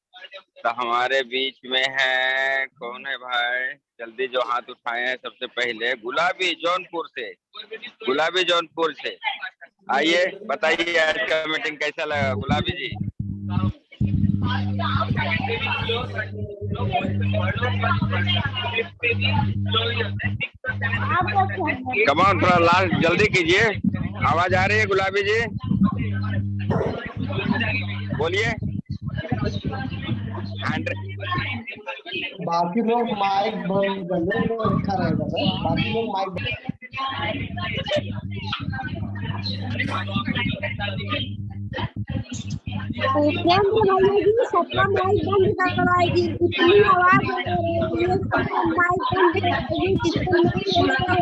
तो हमारे बीच में है, कौन है भाई? जल्दी जो हाथ उठाए हैं सबसे पहले, गुलाबी जौनपुर से। गुलाबी जौनपुर से आइए, बताइए आज का मीटिंग कैसा लगा गुलाबी जी? कमान थोड़ा लास्ट जल्दी कीजिए, आवाज आ रही है गुलाबी जी? बोलिए। बाकी लोग माइक बंद कर ले तो अच्छा रहेगा सर। बाकी लोग माइक सबका माइक बंद करवाएगी, इतनी आवाज आ रही है, सबका माइक बंद करवाएगी, जिसको नहीं लगता है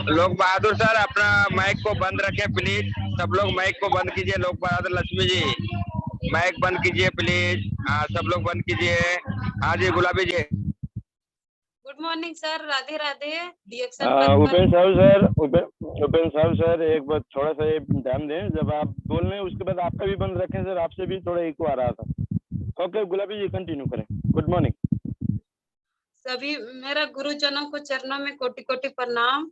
लोग बहादुर सर अपना माइक को बंद रखें प्लीज। सब लोग माइक को बंद कीजिए। लोग बहादुर लक्ष्मी जी माइक बंद कीजिए प्लीज। हाँ, सब लोग बंद कीजिए। हाँ जी Gulabi ji. Good morning sir, Radhe Radhe. Upendra साहब सर, एक बार थोड़ा सा ध्यान दें, जब आप बोल रहे हैं उसके बाद आपका भी बंद रखें सर। आपसे भी थोड़ा इको आ रहा था। ओके गुलाबी जी कंटिन्यू करें। Good morning. सभी मेरा गुरुजनों को चरणों में कोटि कोटि प्रणाम,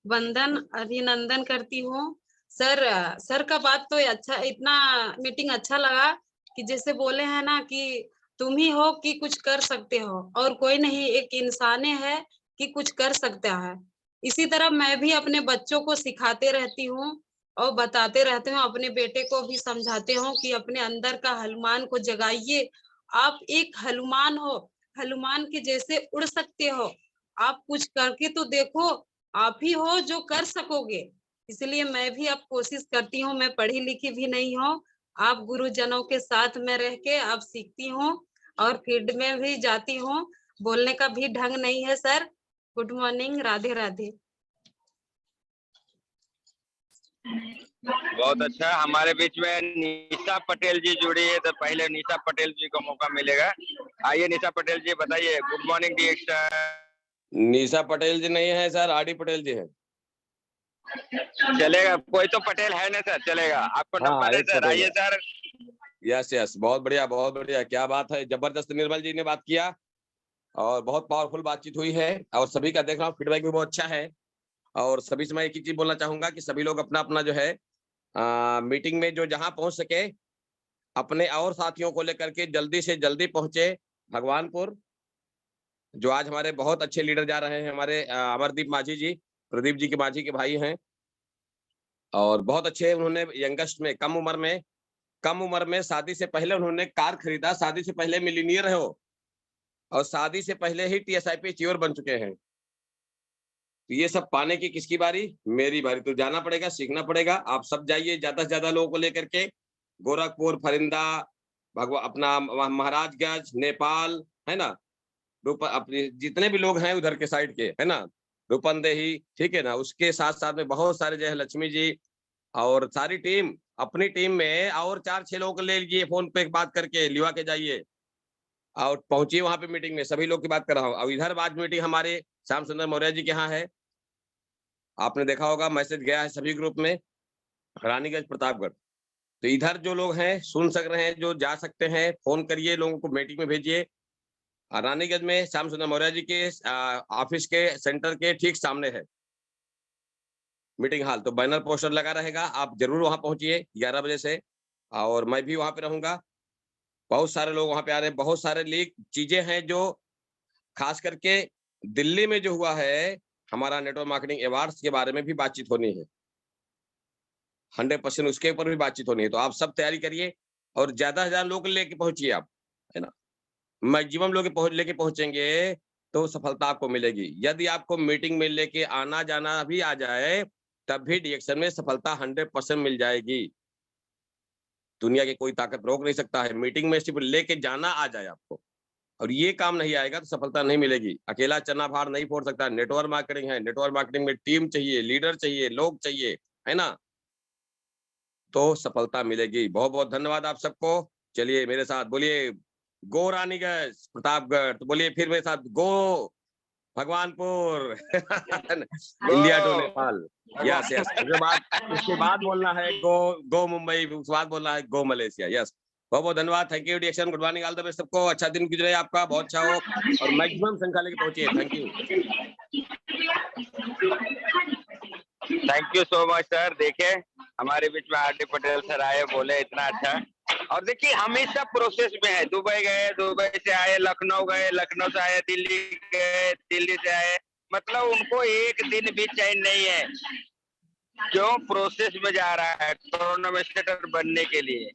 वंदन, अभिनंदन करती हूँ। सर का बात तो अच्छा, इतना मीटिंग अच्छा लगा कि जैसे बोले हैं ना कि तुम ही हो कि कुछ कर सकते हो और कोई नहीं, एक इंसान है कि कुछ कर सकता है। इसी तरह मैं भी अपने बच्चों को सिखाते रहती हूँ और बताते रहते हूँ, अपने बेटे को भी समझाते हूँ कि अपने अंदर का हनुमान को जगाइए। आप एक हनुमान हो, हनुमान के जैसे उड़ सकते हो। आप कुछ करके तो देखो, आप ही हो जो कर सकोगे। इसलिए मैं भी अब कोशिश करती हूँ। मैं पढ़ी लिखी भी नहीं हूँ, आप गुरुजनों के साथ में रह के अब सीखती हूँ और फील्ड में भी जाती हूँ। बोलने का भी ढंग नहीं है sir. Good morning, Radhe Radhe. बहुत अच्छा। हमारे बीच में निशा पटेल जी जुड़ी है, तो पहले निशा पटेल जी को मौका मिलेगा। आइए निशा पटेल जी, बताइए। Good morning director. Nisha Patel ji नहीं है सर, आरडी पटेल जी है। चलेगा, कोई तो पटेल है ना सर, चलेगा। आपको नंबर है सर, आइए सर। यस, बहुत बढ़िया, क्या बात है। जबरदस्त निर्मल जी ने बात किया और बहुत पावरफुल बातचीत हुई है और सभी का देख रहा हूँ फीडबैक भी बहुत अच्छा है। और सभी से मैं एक ही चीज बोलना चाहूंगा कि सभी लोग अपना अपना जो है मीटिंग में जो जहां पहुंच सके अपने और साथियों को लेकर के जल्दी से जल्दी पहुंचे भगवानपुर। जो आज हमारे बहुत अच्छे लीडर जा रहे हैं, हमारे अमरदीप माझी जी, प्रदीप जी के माझी के भाई हैं और बहुत अच्छे। उन्होंने यंगेस्ट में कम उम्र में शादी से पहले उन्होंने कार खरीदा, शादी से पहले मिलीनियर है वो, और शादी से पहले ही TSIP अचीवर बन चुके हैं। तो ये सब पाने की किसकी बारी? मेरी बारी। तो जाना पड़ेगा, सीखना पड़ेगा। आप सब जाइए ज्यादा से ज्यादा लोगों को लेकर के, गोरखपुर, फरिंदा, अपना महाराजगंज, नेपाल, है ना, अपने जितने भी लोग हैं उधर के साइड के, है ना, रूपंदेही, ठीक है ना। उसके साथ साथ में बहुत सारे जो है लक्ष्मी जी और सारी टीम, अपनी टीम में और 4-6 लोगों को ले लीजिए, फोन पे बात करके लिवा के जाइए। और पहुंचिए वहां पे मीटिंग में, सभी लोग की बात कर रहा हूँ। अब इधर आज मीटिंग हमारे श्याम सुंदर मौर्य जी के यहाँ है, आपने देखा होगा मैसेज गया है सभी ग्रुप में, रानीगंज प्रतापगढ़। तो इधर जो लोग हैं सुन सक रहे हैं, जो जा सकते हैं फोन करिए, लोगों को मीटिंग में भेजिए। रानीगंज में श्याम सुंदर मौर्य जी के ऑफिस के सेंटर के ठीक सामने है मीटिंग हॉल। तो बैनर पोस्टर लगा रहेगा, आप जरूर वहां पहुंचिए 11 बजे से, और मैं भी वहां पे रहूंगा। बहुत सारे लोग वहां पे आ रहे हैं, बहुत सारे लीक चीजें हैं जो खास करके दिल्ली में जो हुआ है, हमारा नेटवर्क मार्केटिंग अवार्ड्स के बारे में भी बातचीत होनी है, 100% उसके ऊपर भी बातचीत होनी है। तो आप सब तैयारी करिए और ज्यादा से ज्यादा लोग लेके पहुंचिए आप, है ना, मैक्सिमम लोग लेके पहुंचेंगे तो सफलता आपको मिलेगी। यदि आपको मीटिंग में लेके आना जाना भी आ जाए तब भी डीएक्शन में सफलता 100% मिल जाएगी। दुनिया की कोई ताकत रोक नहीं सकता है, मीटिंग में सिर्फ लेके जाना आ जाए आपको, और ये काम नहीं आएगा तो सफलता नहीं मिलेगी। अकेला चना भार नहीं फोड़ सकता, नेटवर्क मार्केटिंग है, नेटवर्क मार्केटिंग में टीम चाहिए, लीडर चाहिए, लोग चाहिए, है ना, तो सफलता मिलेगी। बहुत बहुत धन्यवाद आप सबको। चलिए मेरे साथ बोलिए गो रानीगंज प्रतापगढ़, तो बोलिए फिर मेरे साथ go Bhagwanpur India to Nepal. Yes yes, उसके बाद बोलना है गो मुंबई, उसके बाद बोलना है गो मलेशिया। यस, बहुत बहुत धन्यवाद, थैंक यू डीएक्शन, good morning all the best सबको, अच्छा दिन गुजरे आपका, बहुत अच्छा हो और मैक्सिमम संख्या लेके पहुंचिए। Thank you so much sir. देखे हमारे बीच में आर.डी. पटेल सर आए, बोले इतना अच्छा। और देखिए हमेशा प्रोसेस में है, दुबई गए, दुबई से आए, लखनऊ गए, लखनऊ से आए, दिल्ली गए, दिल्ली से आए, मतलब उनको एक दिन भी चैन नहीं है। क्यों? प्रोसेस में जा रहा है क्रोनोमीटर बनने के लिए।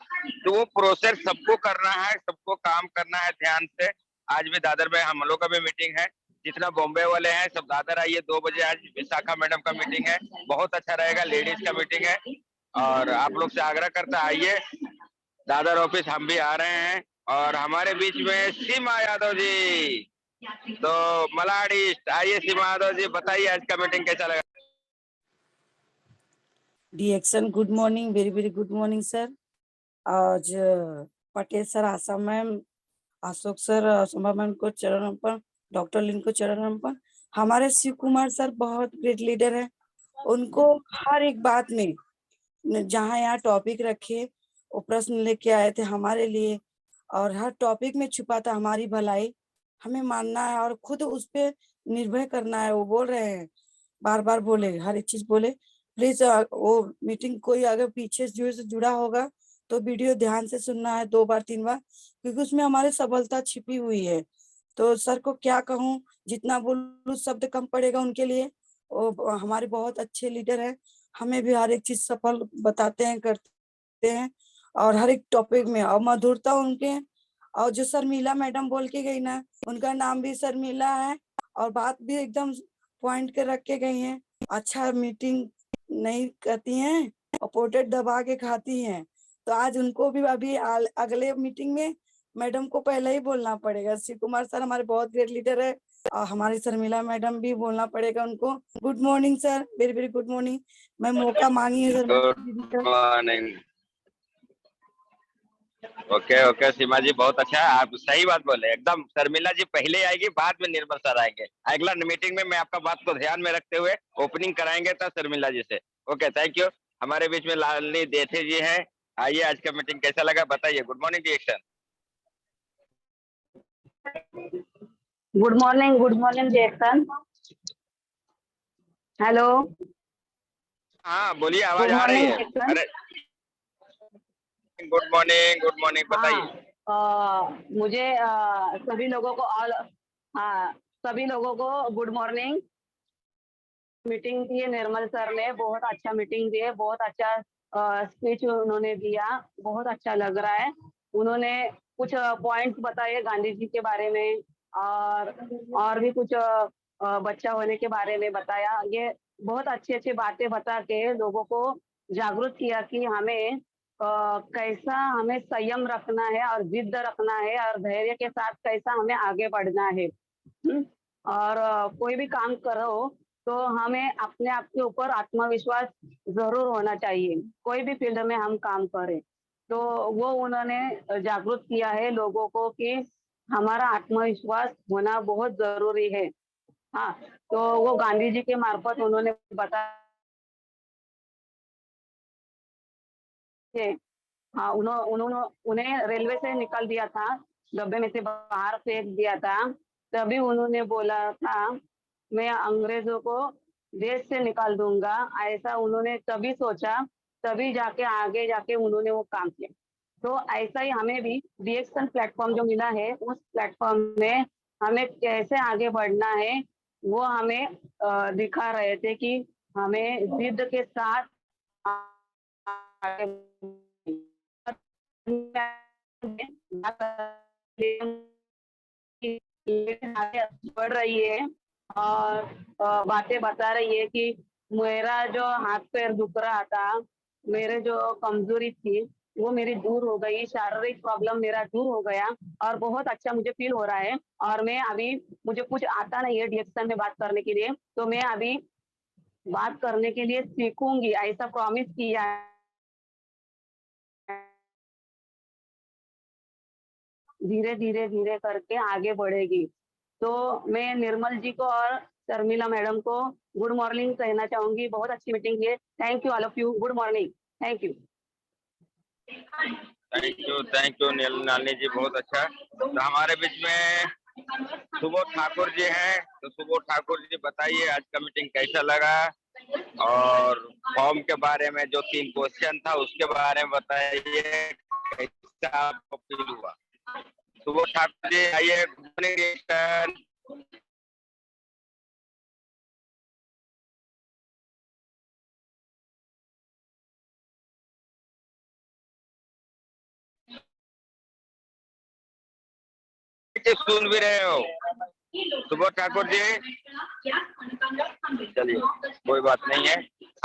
तो वो प्रोसेस सबको करना है, सबको काम करना है ध्यान से। आज भी दादर में हम लोग का भी मीटिंग है, जितना बॉम्बे वाले हैं सब दादर आइए, 2 बजे आज विशाखा मैडम का मीटिंग है, बहुत अच्छा रहेगा, लेडीज का मीटिंग है। और आप लोग से आग्रह करता आइए दादर ऑफिस, हम भी आ रहे हैं। और हमारे बीच में सीमा यादव जी, तो मलाडी आइए सीमा यादव जी, बताइए आज का मीटिंग कैसा लगा? डीएक्शन good morning, very very good morning sir. आज Patel sir, Asha ma'am, Ashok sir, Shobha ma'am को चरण अर्पण, डॉक्टर लिन को चरण अर्पण। हमारे शिव कुमार सर बहुत ग्रेट लीडर है, उनको हर एक बात में जहाँ यहाँ टॉपिक रखे वो प्रश्न लेके आए थे हमारे लिए, और हर टॉपिक में छुपा था हमारी भलाई, हमें मानना है और खुद उस पे निर्भर करना है। वो बोल रहे हैं, बार बार बोले, हर एक चीज बोले। प्लीज वो मीटिंग कोई अगर पीछे से जुड़ा होगा तो वीडियो ध्यान से सुनना है 2 बार 3 बार, क्योंकि उसमें हमारी सफलता छिपी हुई है। तो सर को क्या कहूँ, जितना बोलूं शब्द कम पड़ेगा उनके लिए। वो हमारे बहुत अच्छे लीडर हैं, हमें भी हर एक चीज सफल बताते हैं, करते हैं, और हर एक टॉपिक में। और मधुरता उनके, और जो शर्मिला मैडम बोल के गई ना, उनका नाम भी शर्मिला है, और बात भी एकदम पॉइंट के रख के गई हैं। अच्छा मीटिंग नहीं करती हैं और पोटेट दबा के खाती हैं। तो आज उनको भी अभी अगले मीटिंग में मैडम को पहले ही बोलना पड़ेगा। शिव कुमार सर हमारे बहुत ग्रेट लीडर है, और हमारी शर्मिला मैडम भी बोलना पड़ेगा उनको। Good morning sir, very very good morning. मैं मौका मांगी है sir. Good morning. Okay okay Seema ji, बहुत अच्छा, आप सही बात बोले एकदम। शर्मिला जी पहले आएगी, बाद में निर्मल सर आएंगे। अगला मीटिंग में मैं आपका बात को ध्यान में रखते हुए ओपनिंग कराएंगे तो शर्मिला जी से। Okay, thank you. हमारे बीच में लालनी देथे जी हैं, आइए आज का मीटिंग कैसा लगा बताइए। गुड मॉर्निंग डीएक्शन। गुड मॉर्निंग डीएक्शन। हेलो, हाँ बोलिए, आवाज आ रही है। अरे गुड मॉर्निंग बताइए। मुझे सभी लोगों को सभी लोगों को गुड मॉर्निंग। मीटिंग की निर्मल सर ने बहुत अच्छा मीटिंग दी है, बहुत अच्छा स्पीच उन्होंने दिया, बहुत अच्छा लग रहा है। उन्होंने कुछ पॉइंट्स बताए गांधी जी के बारे में, और भी कुछ बच्चा होने के बारे में बताया। ये बहुत अच्छी अच्छी बातें बता के लोगों को जागरूक किया कि हमें कैसा हमें संयम रखना है और जिद्द रखना है और धैर्य के साथ कैसा हमें आगे बढ़ना है। और कोई भी काम करो तो हमें अपने आप के ऊपर आत्मविश्वास जरूर होना चाहिए, कोई भी फील्ड में हम काम करें। तो वो उन्होंने जागरूक किया है लोगों को कि हमारा आत्मविश्वास होना बहुत जरूरी है। हाँ, तो वो गांधी जी के मार्फत उन्होंने बताया, हाँ उन्हें रेलवे से निकाल दिया था, डब्बे में से बाहर फेंक दिया था, तभी उन्होंने बोला था मैं अंग्रेजों को देश से निकाल दूंगा, ऐसा उन्होंने तभी सोचा, तभी जाके आगे जाके उन्होंने वो काम किया। तो ऐसा ही हमें भी डीएक्शन प्लेटफॉर्म जो मिला है, उस प्लेटफॉर्म में हमें कैसे आगे बढ़ना है वो हमें दिखा रहे थे कि हमें जिद के साथ आगे बढ़ रही है और बातें बता रही है कि मेरा जो हाथ पैर दुख रहा था, मेरे जो कमजोरी थी वो मेरी दूर हो गई, शारीरिक प्रॉब्लम मेरा दूर हो गया और बहुत अच्छा मुझे फील हो रहा है। और मैं अभी, मुझे कुछ आता नहीं है डीएक्शन में बात करने के लिए, तो मैं अभी बात करने के लिए सीखूंगी, ऐसा प्रॉमिस किया है। धीरे धीरे धीरे करके आगे बढ़ेगी। तो मैं निर्मल जी को और शर्मिला मैडम को गुड मॉर्निंग कहना चाहूंगी। बहुत अच्छी मीटिंग है। Thank you all of you. Good morning. Thank you. Thank you नानी जी, बहुत अच्छा। तो हमारे बीच में सुबोध ठाकुर जी हैं, तो सुबोध ठाकुर जी बताइए आज का मीटिंग कैसा लगा और फॉर्म के बारे में जो 3 क्वेश्चन था उसके बारे में बताइए, कैसा आपको फील हुआ। सुबोध ठाकुर जी आइए। सुन भी रहे हो सुबोध ठाकुर जी? चलिए कोई बात नहीं है,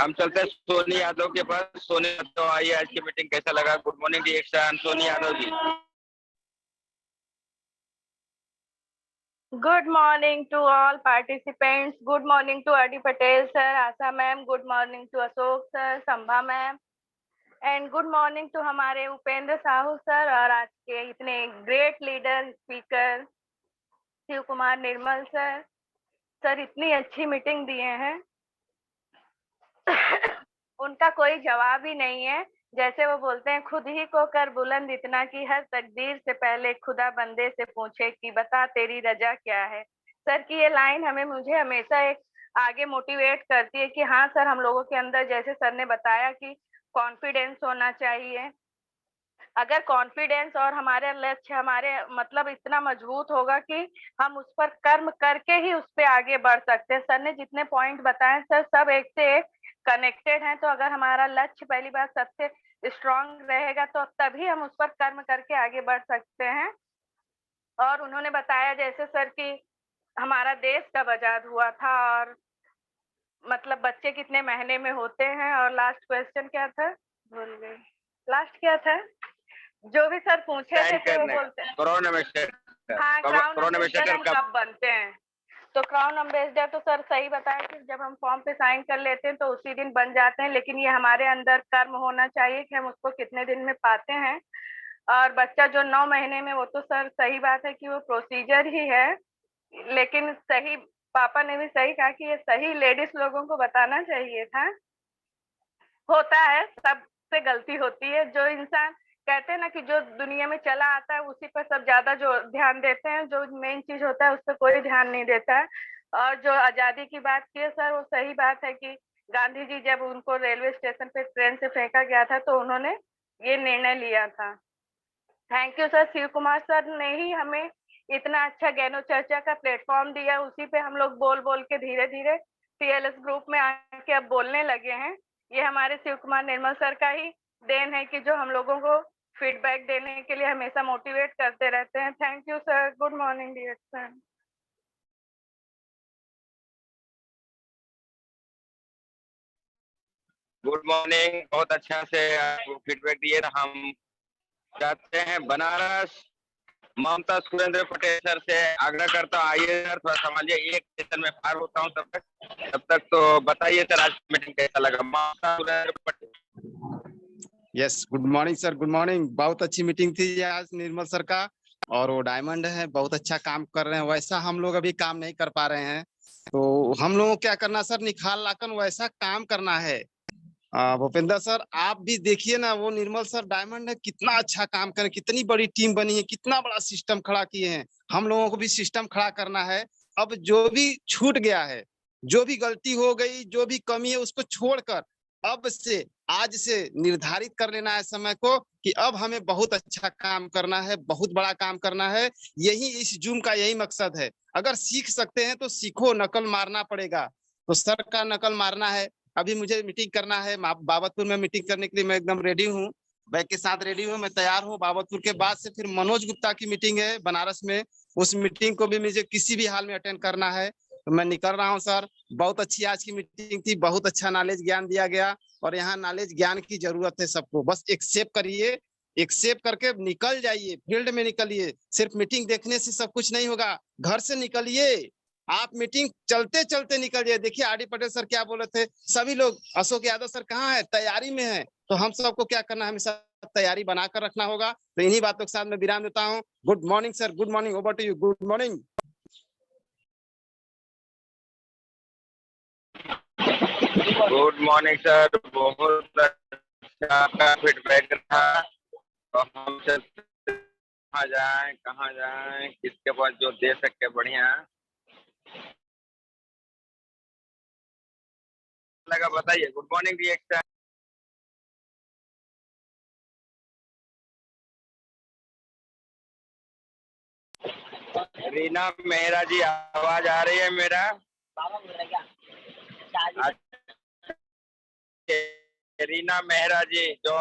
हम चलते हैं सोनी यादव के पास। सोनी यादव आइए, आज की मीटिंग कैसा लगा। गुड मॉर्निंग डीएक्शन, Soni Yadav ji. Good morning to all participants. Good morning to Adi Patel sir, Asa ma'am. Good morning to Ashok sir, Sambha ma'am. And good morning to हमारे उपेंद्र साहू सर और आज के इतने great leader speaker Shiv Kumar Nirmal sir. Sir इतनी अच्छी meeting दिए हैं उनका कोई जवाब ही नहीं है। जैसे वो बोलते हैं, खुद ही को कर बुलंद इतना कि हर तकदीर से पहले खुदा बंदे से पूछे कि बता तेरी रजा क्या है। सर की ये लाइन मुझे हमेशा एक आगे मोटिवेट करती है कि हाँ सर, हम लोगों के अंदर, जैसे सर ने बताया कि कॉन्फिडेंस होना चाहिए। अगर कॉन्फिडेंस और हमारे लक्ष्य हमारे मतलब इतना मजबूत होगा कि हम उस पर कर्म करके ही उस पर आगे बढ़ सकते हैं। सर ने जितने पॉइंट बताए सर, सब एक से एक कनेक्टेड हैं। तो अगर हमारा लक्ष्य पहली बार सबसे स्ट्रांग रहेगा तो तभी हम उस पर कर्म करके आगे बढ़ सकते हैं। और उन्होंने बताया जैसे सर कि हमारा देश कब आजाद हुआ था और मतलब बच्चे कितने महीने में होते हैं। और लास्ट क्वेश्चन क्या था, भूल गई। लास्ट क्या था जो भी सर पूछे थे, तो वो बोलते हैं क्राउन एम्बेसडर। हाँ, क्राउन एम्बेसडर कब बनते हैं। तो क्राउन एम्बेसडर तो सर सही बताया कि जब हम फॉर्म पे साइन कर लेते हैं तो उसी दिन बन जाते हैं, लेकिन ये हमारे अंदर कर्म होना चाहिए कि हम उसको कितने दिन में पाते हैं। और बच्चा जो 9 महीने में, वो तो सर सही बात है कि वो प्रोसीजर ही है, लेकिन सही पापा ने भी सही कहा कि ये सही लेडीज लोगों को बताना चाहिए था। होता है, सबसे गलती होती है। जो इंसान कहते हैं ना कि जो दुनिया में चला आता है उसी पर सब ज्यादा जो ध्यान देते हैं, जो मेन चीज होता है उस पर कोई ध्यान नहीं देता है। और जो आजादी की बात की है सर, वो सही बात है कि गांधी जी जब उनको रेलवे स्टेशन पे ट्रेन से फेंका गया था तो उन्होंने ये निर्णय लिया था। Thank you sir. Shiv Kumar sir ने ही हमें इतना अच्छा ज्ञानो चर्चा का प्लेटफॉर्म दिया, उसी पे हम लोग बोल बोल के धीरे धीरे टीएलएस ग्रुप में आके अब बोलने लगे हैं। ये हमारे शिव कुमार निर्मल सर का ही देन है कि जो हम लोगों को फीडबैक देने के लिए हमेशा मोटिवेट करते रहते हैं। Thank you sir. Good morning dear sir. Good morning. बहुत अच्छा से आपको फीडबैक दिए। हम चाहते हैं बनारस ममता सुरेंद्र पटेल सर से आग्रह करता हूँ, आइए सर थोड़ा समझिए, एक सेशन में पार होता हूँ तब तक तो बताइए सर आज मीटिंग कैसा लगा। Mamta Surendra Patel. Yes, good morning sir. Good morning. बहुत अच्छी मीटिंग थी आज निर्मल सर का, और वो डायमंड है, बहुत अच्छा काम कर रहे हैं। वैसा हम लोग अभी काम नहीं कर पा रहे हैं, तो हम लोगों को क्या करना सर, निखार लाकर वैसा काम करना है। भूपेंद्र सर आप भी देखिए ना, वो निर्मल सर डायमंड है, कितना अच्छा काम करें, कितनी बड़ी टीम बनी है, कितना बड़ा सिस्टम खड़ा किए हैं। हम लोगों को भी सिस्टम खड़ा करना है। अब जो भी छूट गया है, जो भी गलती हो गई, जो भी कमी है, उसको छोड़कर अब से, आज से निर्धारित कर लेना है समय को कि अब हमें बहुत अच्छा काम करना है, बहुत बड़ा काम करना है। यही इस जूम का यही मकसद है। अगर सीख सकते हैं तो सीखो, नकल मारना पड़ेगा। तो सर का नकल मारना है। अभी मुझे मीटिंग करना है बाबतपुर में, मीटिंग करने के लिए मैं एकदम रेडी हूँ, बैग के साथ रेडी हूँ, मैं तैयार हूँ। बाबतपुर के बाद से फिर मनोज गुप्ता की मीटिंग है बनारस में, उस मीटिंग को भी मुझे किसी भी हाल में अटेंड करना है। तो मैं निकल रहा हूँ सर। बहुत अच्छी आज की मीटिंग थी, बहुत अच्छा नॉलेज ज्ञान दिया गया, और यहाँ नॉलेज ज्ञान की जरूरत है सबको। बस एक्सेप्ट करिए, एक्सेप्ट करके निकल जाइए, फील्ड में निकलिए। सिर्फ मीटिंग देखने से सब कुछ नहीं होगा, घर से निकलिए। आप मीटिंग चलते चलते निकल जाइए। देखिए आर डी पटेल सर क्या बोले थे, सभी लोग, अशोक यादव सर कहाँ है, तैयारी में है। तो हम सबको क्या करना है, हमेशा तैयारी बनाकर रखना होगा। तो इन्हीं बातों के साथ मैं विराम देता हूँ। Good morning sir, good morning, over to you. Good morning. Good morning sir, बहुत अच्छा आपका फीडबैक था। तो हम कहाँ जाएं, किसके पास जो दे सके बढ़िया लगा बताइए। Good morning reaction. Rina Mehra ji, आवाज आ रही है मेरा? रीना मेहरा जी जो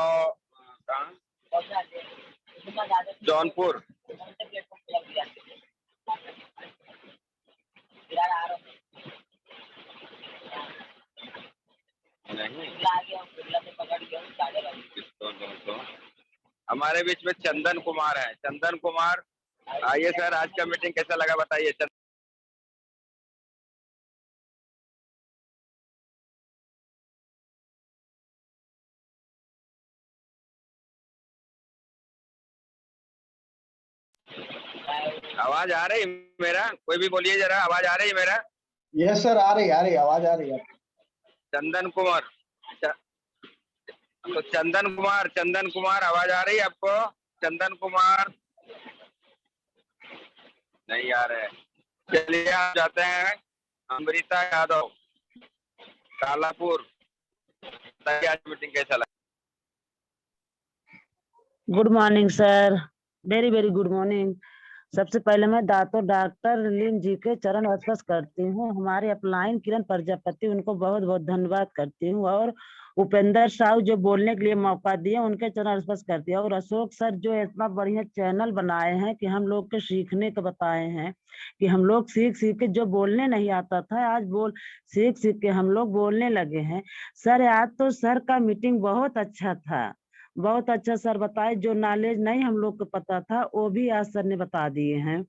जौनपुर, नहीं हमारे बीच में चंदन कुमार है। चंदन कुमार आइए सर, आज का मीटिंग कैसा लगा बताइए। आवाज आ रही मेरा? कोई भी बोलिए जरा, आवाज आ रही है मेरा? यस सर, आ रही आवाज आ रही है। चंदन कुमार, तो चंदन कुमार आवाज आ रही है आपको? चंदन कुमार नहीं आ रहे। चलिए आप जाते हैं। अमृता यादव, कालापुर, आज मीटिंग कैसा लगा? Good morning sir, very very good morning. सबसे पहले मैं डॉक्टर लीन जी के चरण स्पर्श करती हूँ। हमारे अपलाइन किरण प्रजापति, उनको बहुत बहुत धन्यवाद करती हूँ। और उपेंद्र साहू जो बोलने के लिए मौका दिए, उनके चरण स्पर्श करती हूँ। और अशोक सर जो इतना बढ़िया चैनल बनाए हैं कि हम लोग के सीखने को बताए हैं, कि हम लोग सीख सीख के, जो बोलने नहीं आता था आज सीख सीख के हम लोग बोलने लगे हैं। सर आज तो सर का मीटिंग बहुत अच्छा था, बहुत अच्छा सर बताए। जो नॉलेज नहीं हम लोग को पता था वो भी आज सर ने बता दिए हैं।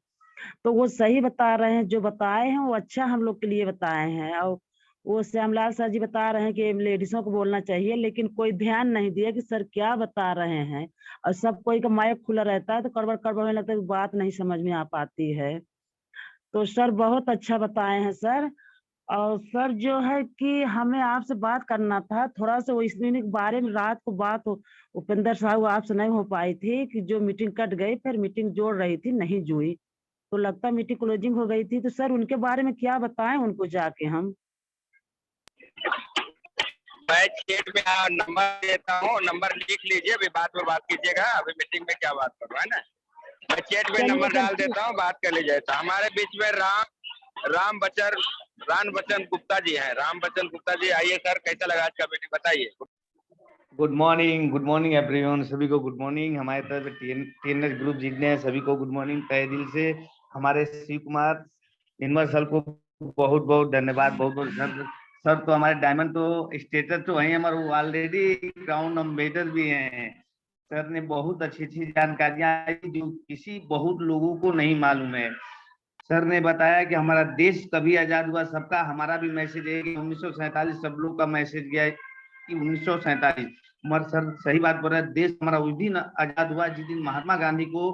तो वो सही बता रहे हैं, जो बताए हैं वो अच्छा हम लोग के लिए बताए हैं। और वो श्यामलाल सर जी बता रहे हैं कि लेडीजों को बोलना चाहिए, लेकिन कोई ध्यान नहीं दिया कि सर क्या बता रहे हैं। और सब कोई का माइक खुला रहता है तो कड़बड़ कड़बड़ होने लगता है, बात नहीं समझ में आ पाती है। तो सर बहुत अच्छा बताए हैं सर। और सर जो है कि हमें आपसे बात करना था थोड़ा सा, वो इस के बारे में रात को बात उपेंद्र साहब आपसे नहीं हो पाई थी, कि जो मीटिंग कट गई, फिर मीटिंग जोड़ रही थी नहीं जुड़ी, तो लगता मीटिंग क्लोजिंग हो गई थी। तो सर उनके बारे में क्या बताएं उनको जाके हम? मैं चैट में नंबर देता हूँ, नंबर लिख लीजिए, अभी बाद में बात कीजिएगा। अभी मीटिंग में क्या बात करूँ, है ना? मैं चैट में नंबर डाल देता हूँ, बात कर लीजिए। तो हमारे बीच में राम बच्चन गुप्ता जी हैं। राम बच्चन गुप्ता जी आइए सर, कैसा लगा आज का मीटिंग बताइए। गुड मॉर्निंग एवरीवन, सभी को गुड मॉर्निंग। हमारे तरफ टीएनएस ग्रुप जितने हैं सभी को गुड मॉर्निंग तहे दिल से। हमारे शिव कुमार निर्मल सर को बहुत बहुत धन्यवाद, बहुत बहुत सर। तो हमारे डायमंड तो स्टेटस तो है हमारे, वो ऑलरेडी क्राउन अम्बेसडर भी हैं। सर ने बहुत अच्छी जानकारियां जो किसी बहुत लोगों को नहीं मालूम है। सर ने बताया कि हमारा देश कभी आजाद हुआ, सबका हमारा भी मैसेज है कि 1947, सब लोग का मैसेज गया है कि 1947। मगर सर सही बात बोल रहा है, देश हमारा उस दिन आजाद हुआ जिस दिन महात्मा गांधी को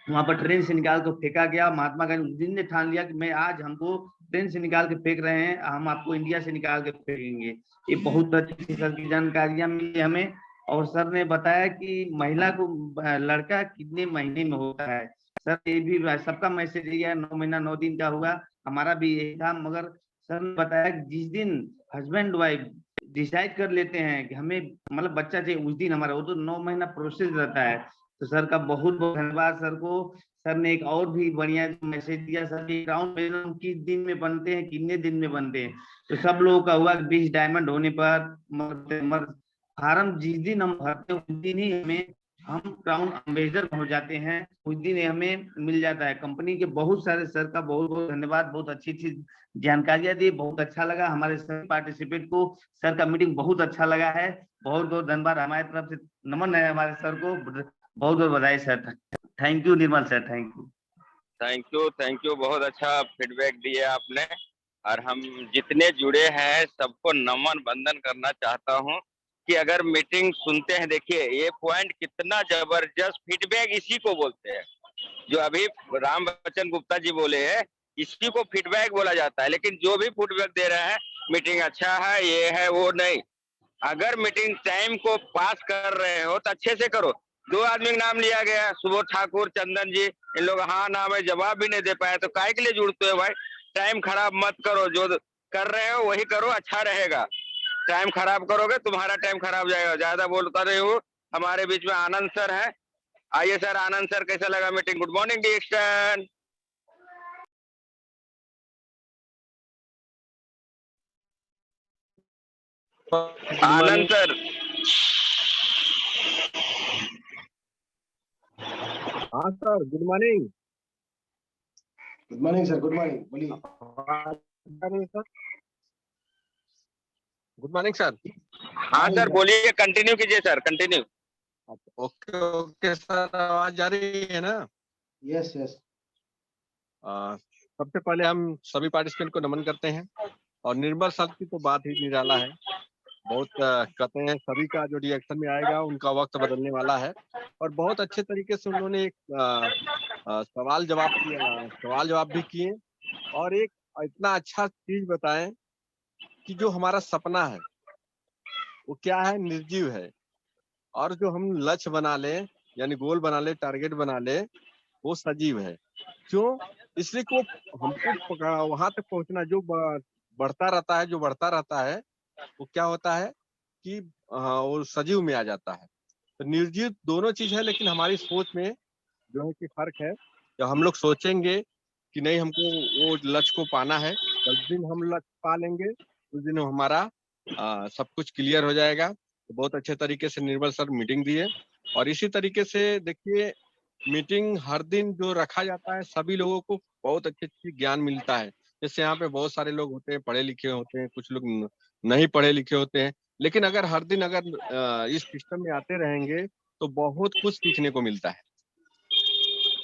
वहां पर ट्रेन से निकाल कर फेंका गया। महात्मा गांधी उस दिन ने ठान लिया कि मैं आज हमको ट्रेन से निकाल के फेंक रहे हैं, हम आपको इंडिया से निकाल के फेंकेंगे। ये बहुत अच्छी सर की जानकारियां मिली हमें। और सर ने बताया कि महिला को लड़का कितने महीने में होता है। सर ये भी सबका मैसेज है, 9 महीना 9 दिन का हुआ, हमारा भी यही था। मगर सर ने बताया कि जिस दिन हस्बैंड वाइफ डिसाइड कर लेते हैं कि हमें मतलब बच्चा चाहिए, उस दिन हमारा, वो तो 9 महीना प्रोसेस रहता है। तो सर का बहुत बहुत धन्यवाद सर को। सर ने एक और भी बढ़िया मैसेज दिया, सर ग्राउंड किस दिन में बनते हैं, कितने दिन में बनते हैं। तो सब लोगों का हुआ 20 डायमंड होने पर फार्म जिस दिन हम भरते हैं उस दिन ही हमें हम क्राउन एम्बेसडर हो जाते हैं, उस दिन हमें मिल जाता है। कंपनी के बहुत सारे सर का बहुत बहुत धन्यवाद, बहुत अच्छी अच्छी जानकारियां दी, बहुत अच्छा लगा हमारे सभी पार्टिसिपेट को। सर का मीटिंग बहुत अच्छा लगा है, बहुत बहुत धन्यवाद। हमारे तरफ से नमन है हमारे सर को, बहुत बहुत बधाई sir. Thank you Nirmal sir, thank you. Thank you, बहुत अच्छा फीडबैक दिया आपने। और हम जितने जुड़े हैं सबको नमन बंदन करना चाहता हूं कि अगर मीटिंग सुनते हैं, देखिए ये पॉइंट कितना जबरदस्त फीडबैक इसी को बोलते हैं। जो अभी राम बच्चन गुप्ता जी बोले हैं, इसी को फीडबैक बोला जाता है। लेकिन जो भी फीडबैक दे रहे हैं, मीटिंग अच्छा है, ये है वो नहीं, अगर मीटिंग टाइम को पास कर रहे हो तो अच्छे से करो। 2 आदमी का नाम लिया गया, सुबोध ठाकुर, चंदन जी, इन लोग हाँ नाम है, जवाब भी नहीं दे पाए, तो काहे के लिए जुड़ते हो भाई? टाइम खराब मत करो, जो कर रहे हो वही करो, अच्छा रहेगा। टाइम खराब करोगे तुम्हारा टाइम खराब जाएगा। ज्यादा बोलता नहीं हूँ। हमारे बीच में आनंद सर है, आइए सर। आनंद सर, कैसा लगा मीटिंग? गुड मॉर्निंग डिएक्शन। आनंद सर। हाँ sir, good morning. Good morning sir, good morning, बोलिए। Good morning sir. हाँ सर बोलिए, कंटिन्यू कीजिए sir, continue. Okay okay sir, आवाज जा रही है ना? Yes yes. सबसे पहले हम सभी पार्टिसिपेंट को नमन करते हैं। और निर्मल सर की तो बात ही निराला है, बहुत कहते हैं सभी का जो रिएक्शन में आएगा उनका वक्त बदलने वाला है। और बहुत अच्छे तरीके से उन्होंने एक सवाल जवाब भी किए, और एक इतना अच्छा चीज बताएं कि जो हमारा सपना है वो क्या है, निर्जीव है, और जो हम लक्ष्य बना ले यानी गोल बना ले, टारगेट बना ले, वो सजीव है। क्यों? इसलिए को हमको वहां तक पहुंचना जो बढ़ता रहता है, जो बढ़ता रहता है वो क्या होता है कि वो सजीव में आ जाता है। तो निर्जीव दोनों चीज है, लेकिन हमारी सोच में जो है कि फर्क है। जब हम लोग सोचेंगे कि नहीं हमको वो लक्ष्य को पाना है, जिस दिन हम लक्ष्य पा लेंगे उस दिन हमारा सब कुछ क्लियर हो जाएगा। तो बहुत अच्छे तरीके से निर्मल सर मीटिंग दिए। और इसी तरीके से देखिए, मीटिंग हर दिन जो रखा जाता है सभी लोगों को बहुत अच्छी ज्ञान मिलता है। जैसे यहाँ पे बहुत सारे लोग होते हैं, पढ़े लिखे होते हैं, कुछ लोग नहीं पढ़े लिखे होते हैं, लेकिन अगर हर दिन अगर इस सिस्टम में आते रहेंगे तो बहुत कुछ सीखने को मिलता है।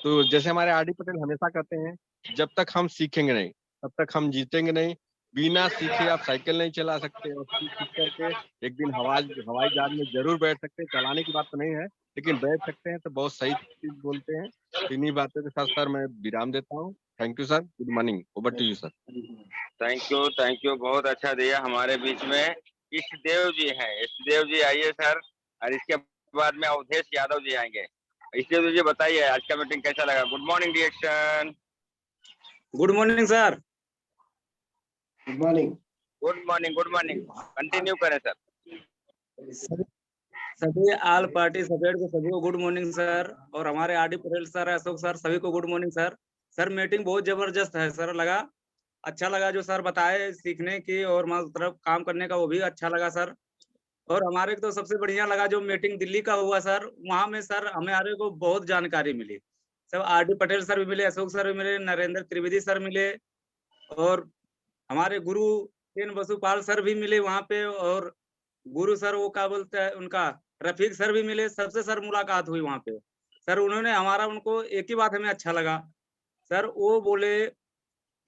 तो जैसे हमारे आर डी पटेल हमेशा कहते हैं, जब तक हम सीखेंगे नहीं तब तक हम जीतेंगे नहीं। बिना सीखे आप साइकिल नहीं चला सकते, और सीख करके एक दिन हवाई जहाज में जरूर बैठ सकते हैं। चलाने की बात तो नहीं है, लेकिन बैठ सकते हैं, तो बहुत सही चीज बोलते हैं। इन्हीं बातों के साथ सर मैं विराम देता हूँ। Thank you sir, good morning, over to you sir. Thank you, बहुत अच्छा दिया। हमारे बीच में इष्टदेव जी हैं, इष्टदेव जी आइए सर। और इसके बाद में अवधेश यादव जी आएंगे। इष्टदेव जी बताइए आज का मीटिंग कैसा लगा? गुड मॉर्निंग डिएक्शन। Good morning sir. Good morning. Good morning, good morning, continue करें सर। सभी ऑल पार्टिसिपेट को सभी को गुड मॉर्निंग सर। और हमारे R D Patel sir, Ashok sir, सभी को good morning sir. Sir meeting बहुत जबरदस्त है सर, लगा अच्छा लगा जो सर बताए सीखने की और मतलब काम करने का, वो भी अच्छा लगा सर। और हमारे तो सबसे बढ़िया लगा जो मीटिंग दिल्ली का हुआ सर, वहां में सर हमारे को बहुत जानकारी मिली। सब आर डी पटेल सर भी मिले, अशोक सर भी मिले, नरेंद्र त्रिवेदी सर मिले, और हमारे गुरु एन वसुपाल सर भी मिले वहां पे, और गुरु सर वो क्या बोलते हैं उनका रफीक सर भी मिले। सबसे सर मुलाकात हुई वहां पे सर। उन्होंने हमारा उनको एक ही बात हमें अच्छा लगा सर, वो बोले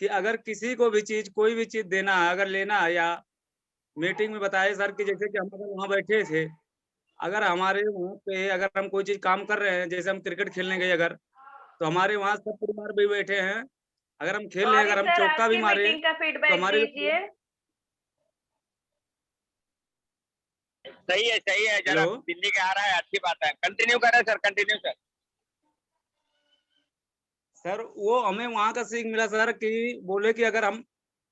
कि अगर किसी को भी चीज कोई भी चीज देना है, अगर लेना है, या मीटिंग में बताए सर कि जैसे कि हम अगर वहाँ बैठे थे, अगर हमारे वहाँ पे अगर हम कोई चीज काम कर रहे हैं, जैसे हम क्रिकेट खेलने गए, अगर तो हमारे वहाँ सब परिवार भी बैठे हैं। अगर हम खेल लें, और अगर हम सर चौका आज भी की मारे मीटिंग का तो फीडबैक हमारे जो दीजिए। सही है, जरा हेलो दिल्ली के आ रहा है, अच्छी बात है। कंटिन्यू करें सर, कंटिन्यू सर। सर वो हमें वहाँ का सीख मिला सर कि बोले कि अगर हम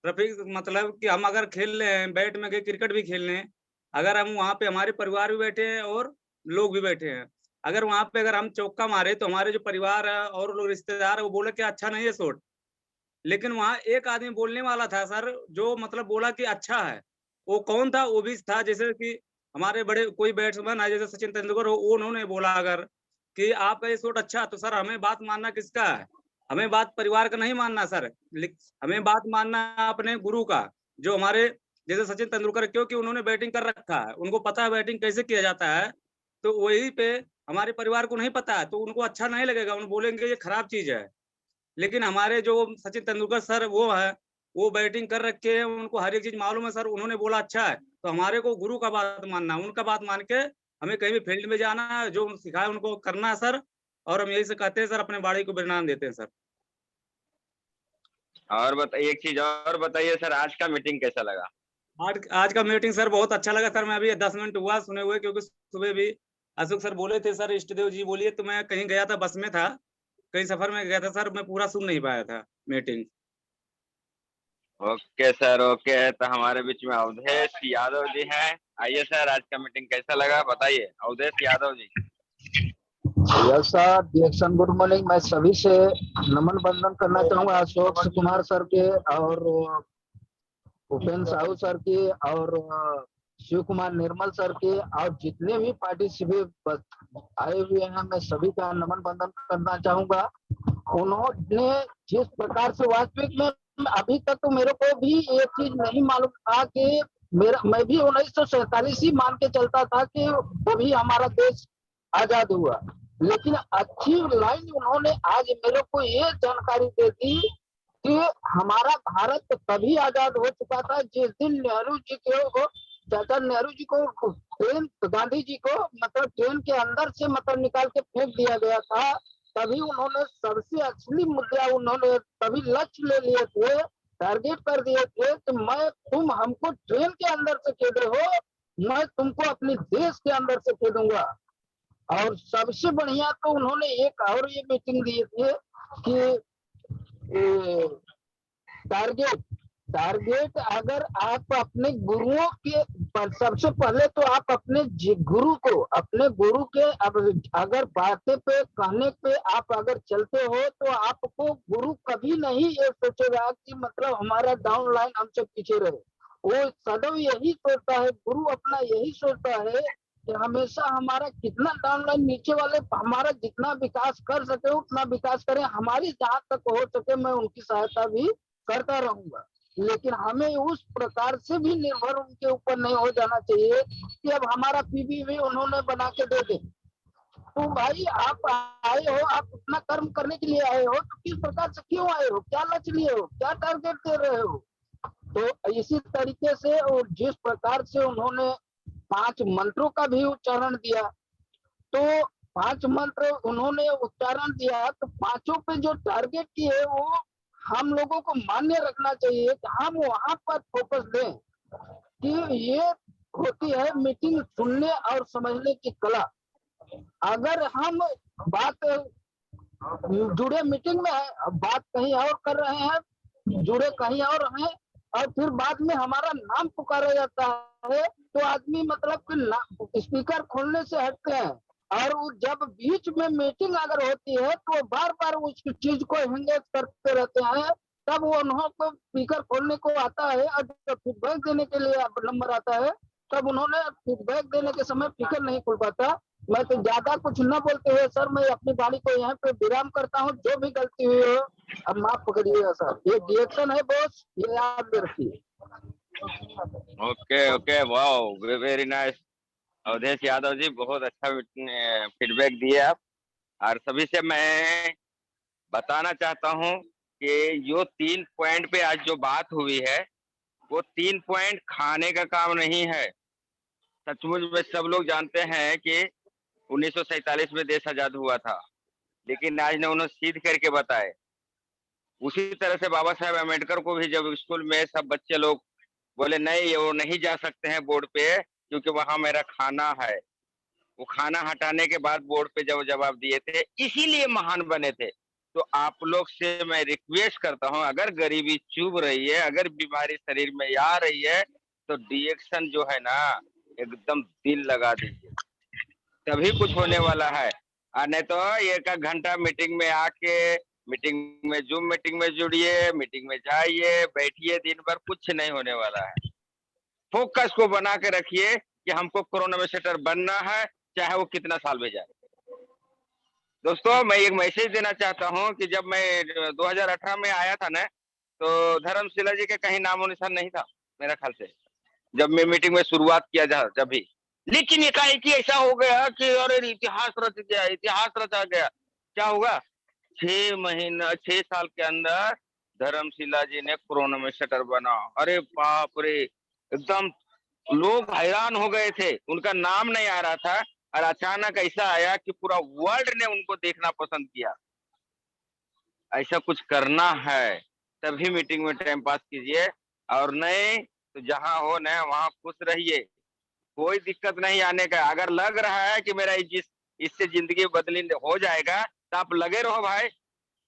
रफीक मतलब कि हम अगर खेल रहे हैं, बैट में गए क्रिकेट भी खेल रहे हैं, अगर हम वहाँ पे हमारे परिवार भी बैठे हैं और लोग भी बैठे हैं, अगर वहाँ पे अगर हम चौका मारे तो हमारे जो परिवार है और लोग रिश्तेदार है वो बोले कि अच्छा नहीं है शॉट। लेकिन वहाँ एक आदमी बोलने वाला था सर, जो मतलब बोला कि अच्छा है। वो कौन था? वो भी था जैसे कि हमारे बड़े कोई बैट्समैन है जैसे सचिन तेंदुलकर हो, उन्होंने बोला अगर कि आपका ये शॉट अच्छा, तो सर हमें बात मानना किसका है? हमें बात परिवार का नहीं मानना सर, हमें बात मानना है अपने गुरु का, जो हमारे जैसे सचिन तेंदुलकर, क्योंकि उन्होंने बैटिंग कर रखा है, उनको पता है बैटिंग कैसे किया जाता है। तो वही पे हमारे परिवार को नहीं पता है, तो उनको अच्छा नहीं लगेगा, उन बोलेंगे ये खराब चीज है। लेकिन हमारे जो सचिन तेंदुलकर सर वो है, वो बैटिंग कर रखे हैं, उनको हर एक चीज मालूम है सर, उन्होंने बोला अच्छा है, तो हमारे को गुरु का बात मानना है, उनका बात मान के हमें कहीं भी फील्ड में जाना है, जो सिखाए उनको करना है सर। और हम यही से कहते हैं सर, अपने बाड़ी को बलिदान देते हैं सर। और बताइए, एक चीज और बताइए सर, आज का मीटिंग कैसा लगा? आज का मीटिंग सर बहुत अच्छा लगा सर। मैं अभी 10 मिनट हुआ सुने हुए, क्योंकि सुबह भी अशोक सर बोले थे सर इष्टदेव जी बोलिए, तो मैं कहीं गया था, बस में था, कहीं सफर में गया था सर, मैं पूरा सुन नहीं पाया था मीटिंग। Okay sir, okay. तो हमारे बीच में अवधेश यादव जी हैं। आइए सर, आज का मीटिंग कैसा लगा बताइए, अवधेश यादव जी। यस सर, डिएक्शन गुड मॉर्निंग। मैं सभी से नमन बंदन करना चाहूंगा, अशोक कुमार सर के और उपेंद्र साहू सर के और शिव कुमार निर्मल सर के और जितने भी पार्टिसिपेट आए हुए हैं, मैं सभी का नमन बंदन करना चाहूंगा। उन्होंने जिस प्रकार से वास्तविक में अभी तक तो मेरे को भी एक चीज नहीं मालूम था कि मैं भी 1947 ही मान के चलता था कि तभी हमारा देश आजाद हुआ, लेकिन अच्छी लाइन उन्होंने आज मेरे को ये जानकारी दे दी कि हमारा भारत तभी आजाद हो चुका था जिस दिन नेहरू जी को, चाचा नेहरू जी को ट्रेन, गांधी जी को मतलब ट्रेन के अंदर से मतलब निकाल के फेंक दिया गया था। तभी उन्होंने सबसे असली मुद्दा उन्होंने तभी लक्ष्य ले लिए थे, टारगेट कर दिए थे कि मैं तुम हमको ट्रेन के अंदर से खेदे हो, मैं तुमको अपने देश के अंदर से खेदूंगा। और सबसे बढ़िया तो उन्होंने एक और ये मीटिंग दी थी कि टारगेट अगर आप अपने गुरुओं के, सबसे पहले तो आप अपने गुरु को, अपने गुरु के अगर बातें पे कहने पे आप अगर चलते हो तो आपको गुरु कभी नहीं ये सोचेगा कि मतलब हमारा डाउन लाइन हमसे पीछे रहे। वो सदैव यही सोचता है, गुरु अपना यही सोचता है कि हमेशा हमारा कितना डाउन लाइन नीचे वाले हमारा जितना विकास कर सके उतना विकास करें, हमारी जहां तक हो सके मैं उनकी सहायता भी करता रहूंगा। लेकिन हमें उस प्रकार से भी निर्भर उनके ऊपर नहीं हो जाना चाहिए कि अब हमारा पीबी भी उन्होंने बना के दे दे। तो भाई आप आए हो, आप अपना कर्म करने के लिए आए हो, तो किस प्रकार से क्यों आए हो, क्या लक्ष्य लिए हो, क्या टारगेट दे रहे हो। तो इसी तरीके से और जिस प्रकार से उन्होंने 5 मंत्रों का भी उच्चारण दिया, तो 5 मंत्र उन्होंने उच्चारण दिया, तो पांचों पे जो टारगेट किए वो हम लोगों को मान्य रखना चाहिए कि हम वहां पर फोकस दें कि ये होती है मीटिंग सुनने और समझने की कला। अगर हम बात जुड़े मीटिंग में है, बात कहीं और कर रहे हैं, जुड़े कहीं और हैं, और फिर बाद में हमारा नाम पुकारा जाता है, तो आदमी मतलब कि स्पीकर खोलने से हटते हैं। और जब बीच में मीटिंग अगर होती है तो बार बार उस चीज को एंगेज करते रहते हैं, तब वो उन्होंने स्पीकर खोलने को आता है और जब फीडबैक देने के लिए नंबर आता है तब उन्होंने फीडबैक देने के समय स्पीकर नहीं खोल पाता। मैं तो ज्यादा कुछ न बोलते हुए सर मैं अपनी वाणी को यहाँ पे विराम करता हूँ। जो भी गलती हुई हो अब माफ करिएगा सर, ये डिएक्शन है बॉस, ये याद रखिए। Okay okay, wow, very nice Awadhesh Yadav ji, बहुत अच्छा फीडबैक दिए आप। और सभी से मैं बताना चाहता हूं कि जो 3 पॉइंट पे आज जो बात हुई है वो 3 पॉइंट खाने का काम नहीं है। सचमुच में सब लोग जानते हैं कि 1947 में देश आजाद हुआ था, लेकिन आज ने उन्होंने सीध करके बताए। उसी तरह से बाबा साहेब अम्बेडकर को भी जब स्कूल में सब बच्चे लोग बोले नहीं वो नहीं जा सकते हैं बोर्ड पे क्योंकि वहां मेरा खाना है, वो खाना हटाने के बाद बोर्ड पे जब जवाब दिए थे, इसीलिए महान बने थे। तो आप लोग से मैं रिक्वेस्ट करता हूं, अगर गरीबी चुभ रही है, अगर बीमारी शरीर में आ रही है, तो डिएक्शन जो है ना एकदम दिल लगा दीजिए, तभी कुछ होने वाला है। और नहीं तो एक घंटा मीटिंग में आके मीटिंग में जूम मीटिंग में जुड़िए, मीटिंग में जाइए, बैठिए, दिन भर कुछ नहीं होने वाला है। फोकस को बना के रखिए कि हमको कोरोना एम्बेसडर बनना है, चाहे वो कितना साल में जाए। दोस्तों मैं एक मैसेज देना चाहता हूं कि जब मैं 2018 में आया था ना, तो धर्मशिला जी के कहीं नामो निशान नहीं था मेरा ख्याल से, जब मैं मीटिंग में शुरुआत किया था जब भी। लेकिन एकाएक ऐसा हो गया कि अरे इतिहास रच गया, इतिहास रचा गया। क्या होगा, 6 साल के अंदर धर्मशिला जी ने कोरोना में शटर बना। अरे बाप रे, एकदम लोग हैरान हो गए थे, उनका नाम नहीं आ रहा था और अचानक ऐसा आया कि पूरा वर्ल्ड ने उनको देखना पसंद किया। ऐसा कुछ करना है तभी मीटिंग में टाइम पास कीजिए, और नहीं तो जहां हो ना वहां खुश रहिए, कोई दिक्कत नहीं आने का। अगर लग रहा है कि मेरा इससे जिंदगी बदली हो जाएगा तो आप लगे रहो भाई।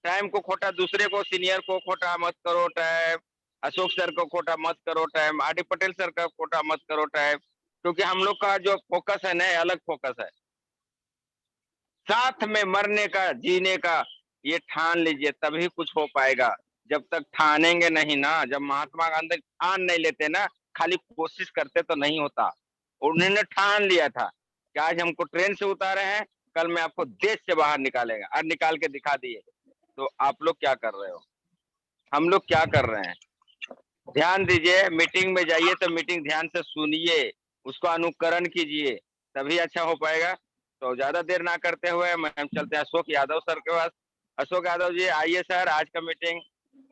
टाइम को खोटा, दूसरे को सीनियर को खोटा मत करो टाइम, अशोक सर को खोटा मत करो time, are D Patel sir का खोटा मत करो टाइम, क्योंकि हम लोग का जो फोकस है ना अलग फोकस है। साथ में मरने का, जीने का ये ठान लीजिए, तभी कुछ हो पाएगा। जब तक ठानेंगे नहीं ना, जब महात्मा गांधी ठान नहीं लेते ना, खाली कोशिश करते तो नहीं होता। उन्होंने ठान लिया था कि आज हमको ट्रेन से उतारे हैं, कल मैं आपको देश से बाहर निकालेगा, और निकाल के दिखा दिए। तो आप लोग क्या कर रहे हो, हम लोग क्या कर रहे हैं? ध्यान दीजिए, मीटिंग में जाइए तो मीटिंग ध्यान से सुनिए, उसको अनुकरण कीजिए, तभी अच्छा हो पाएगा। तो ज्यादा देर ना करते हुए हम चलते हैं अशोक यादव सर के पास। अशोक यादव जी आइए सर, आज का मीटिंग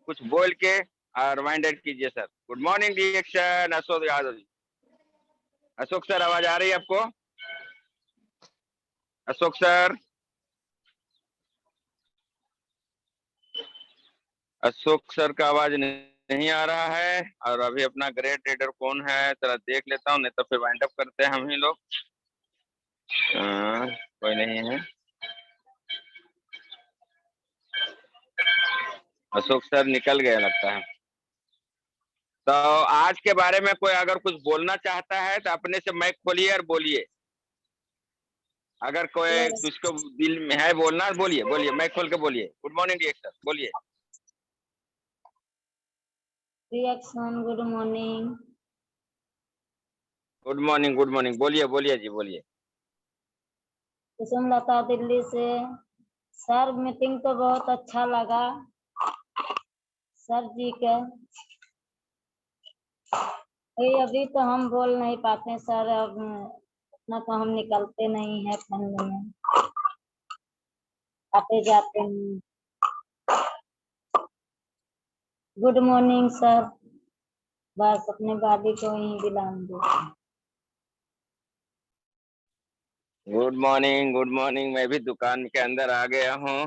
कुछ बोल के और रिमाइंडर कीजिए सर। गुड मॉर्निंग डिएक्शन अशोक यादव जी। अशोक सर आवाज आ रही है आपको? अशोक सर, अशोक सर का आवाज नहीं आ रहा है। और अभी अपना ग्रेट लीडर कौन है जरा देख लेता हूँ, नहीं तो फिर वाइंड अप करते हैं हम ही लोग। कोई नहीं है। अशोक सर निकल गए लगता है। तो आज के बारे में कोई अगर कुछ बोलना चाहता है तो अपने से माइक खोलिए और बोलिए। अगर कोई उसको दिल में है बोलना, बोलिए बोलिए, माइक खोल के बोलिए। गुड मॉर्निंग डिएक्शन, बोलिए। डिएक्शन good morning. Good morning, good morning, बोलिए बोलिए जी बोलिए। कुसुम लता दिल्ली से। सर मीटिंग तो बहुत अच्छा लगा सर जी के। अभी तो हम बोल नहीं पाते सर, अब इतना तो हम निकलते नहीं है फंड में, आते जाते हैं। गुड मॉर्निंग सर, बस अपने गाड़ी को यहीं विराम दो। Good morning, good morning. मैं भी दुकान के अंदर आ गया हूँ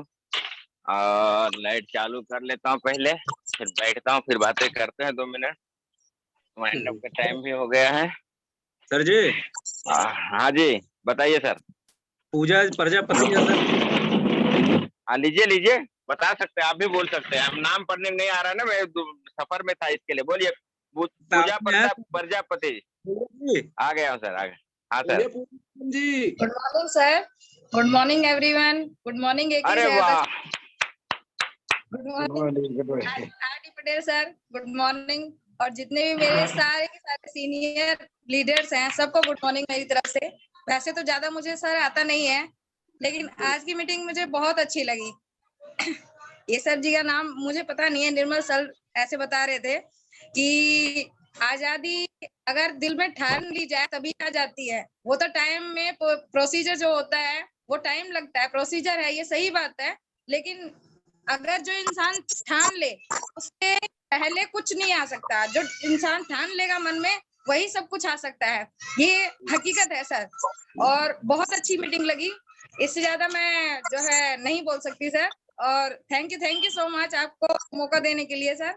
और लाइट चालू कर लेता हूँ पहले, फिर बैठता हूँ, फिर बातें करते हैं 2 मिनट। वाइंड अप का टाइम भी हो गया है सर जी। हाँ जी बताइए सर। पूजा प्रजापति है सर। हाँ लीजिए लीजिए, बता सकते हैं, आप भी बोल सकते हैं। हम नाम पढ़ने नहीं आ रहा ना, मैं सफर में था इसके लिए। बोलिए। पूजा प्रजापति आ गया हूँ सर, आ गया। हाँ सर जी। Good morning sir. Good morning everyone. Good morning. अरे वाह, good morning R D. Patel sir, good morning. और जितने भी मेरे सारे के सारे सीनियर लीडर्स हैं सबको गुड मॉर्निंग मेरी तरफ से। वैसे तो ज्यादा मुझे सर आता नहीं है, लेकिन आज की मीटिंग मुझे बहुत अच्छी लगी। ये सर जी का नाम मुझे पता नहीं है, निर्मल सर ऐसे बता रहे थे कि आजादी अगर दिल में ठान ली जाए तभी आ जाती है। वो तो टाइम में प्रोसीजर जो होता है वो टाइम लगता है, प्रोसीजर है, ये सही बात है। लेकिन अगर जो इंसान ठान ले उसके पहले कुछ नहीं आ सकता। जो इंसान ठान लेगा मन में वही सब कुछ आ सकता है, ये हकीकत है सर। और बहुत अच्छी मीटिंग लगी। इससे ज्यादा मैं जो है नहीं बोल सकती सर। और थैंक यू सो मच आपको मौका देने के लिए sir.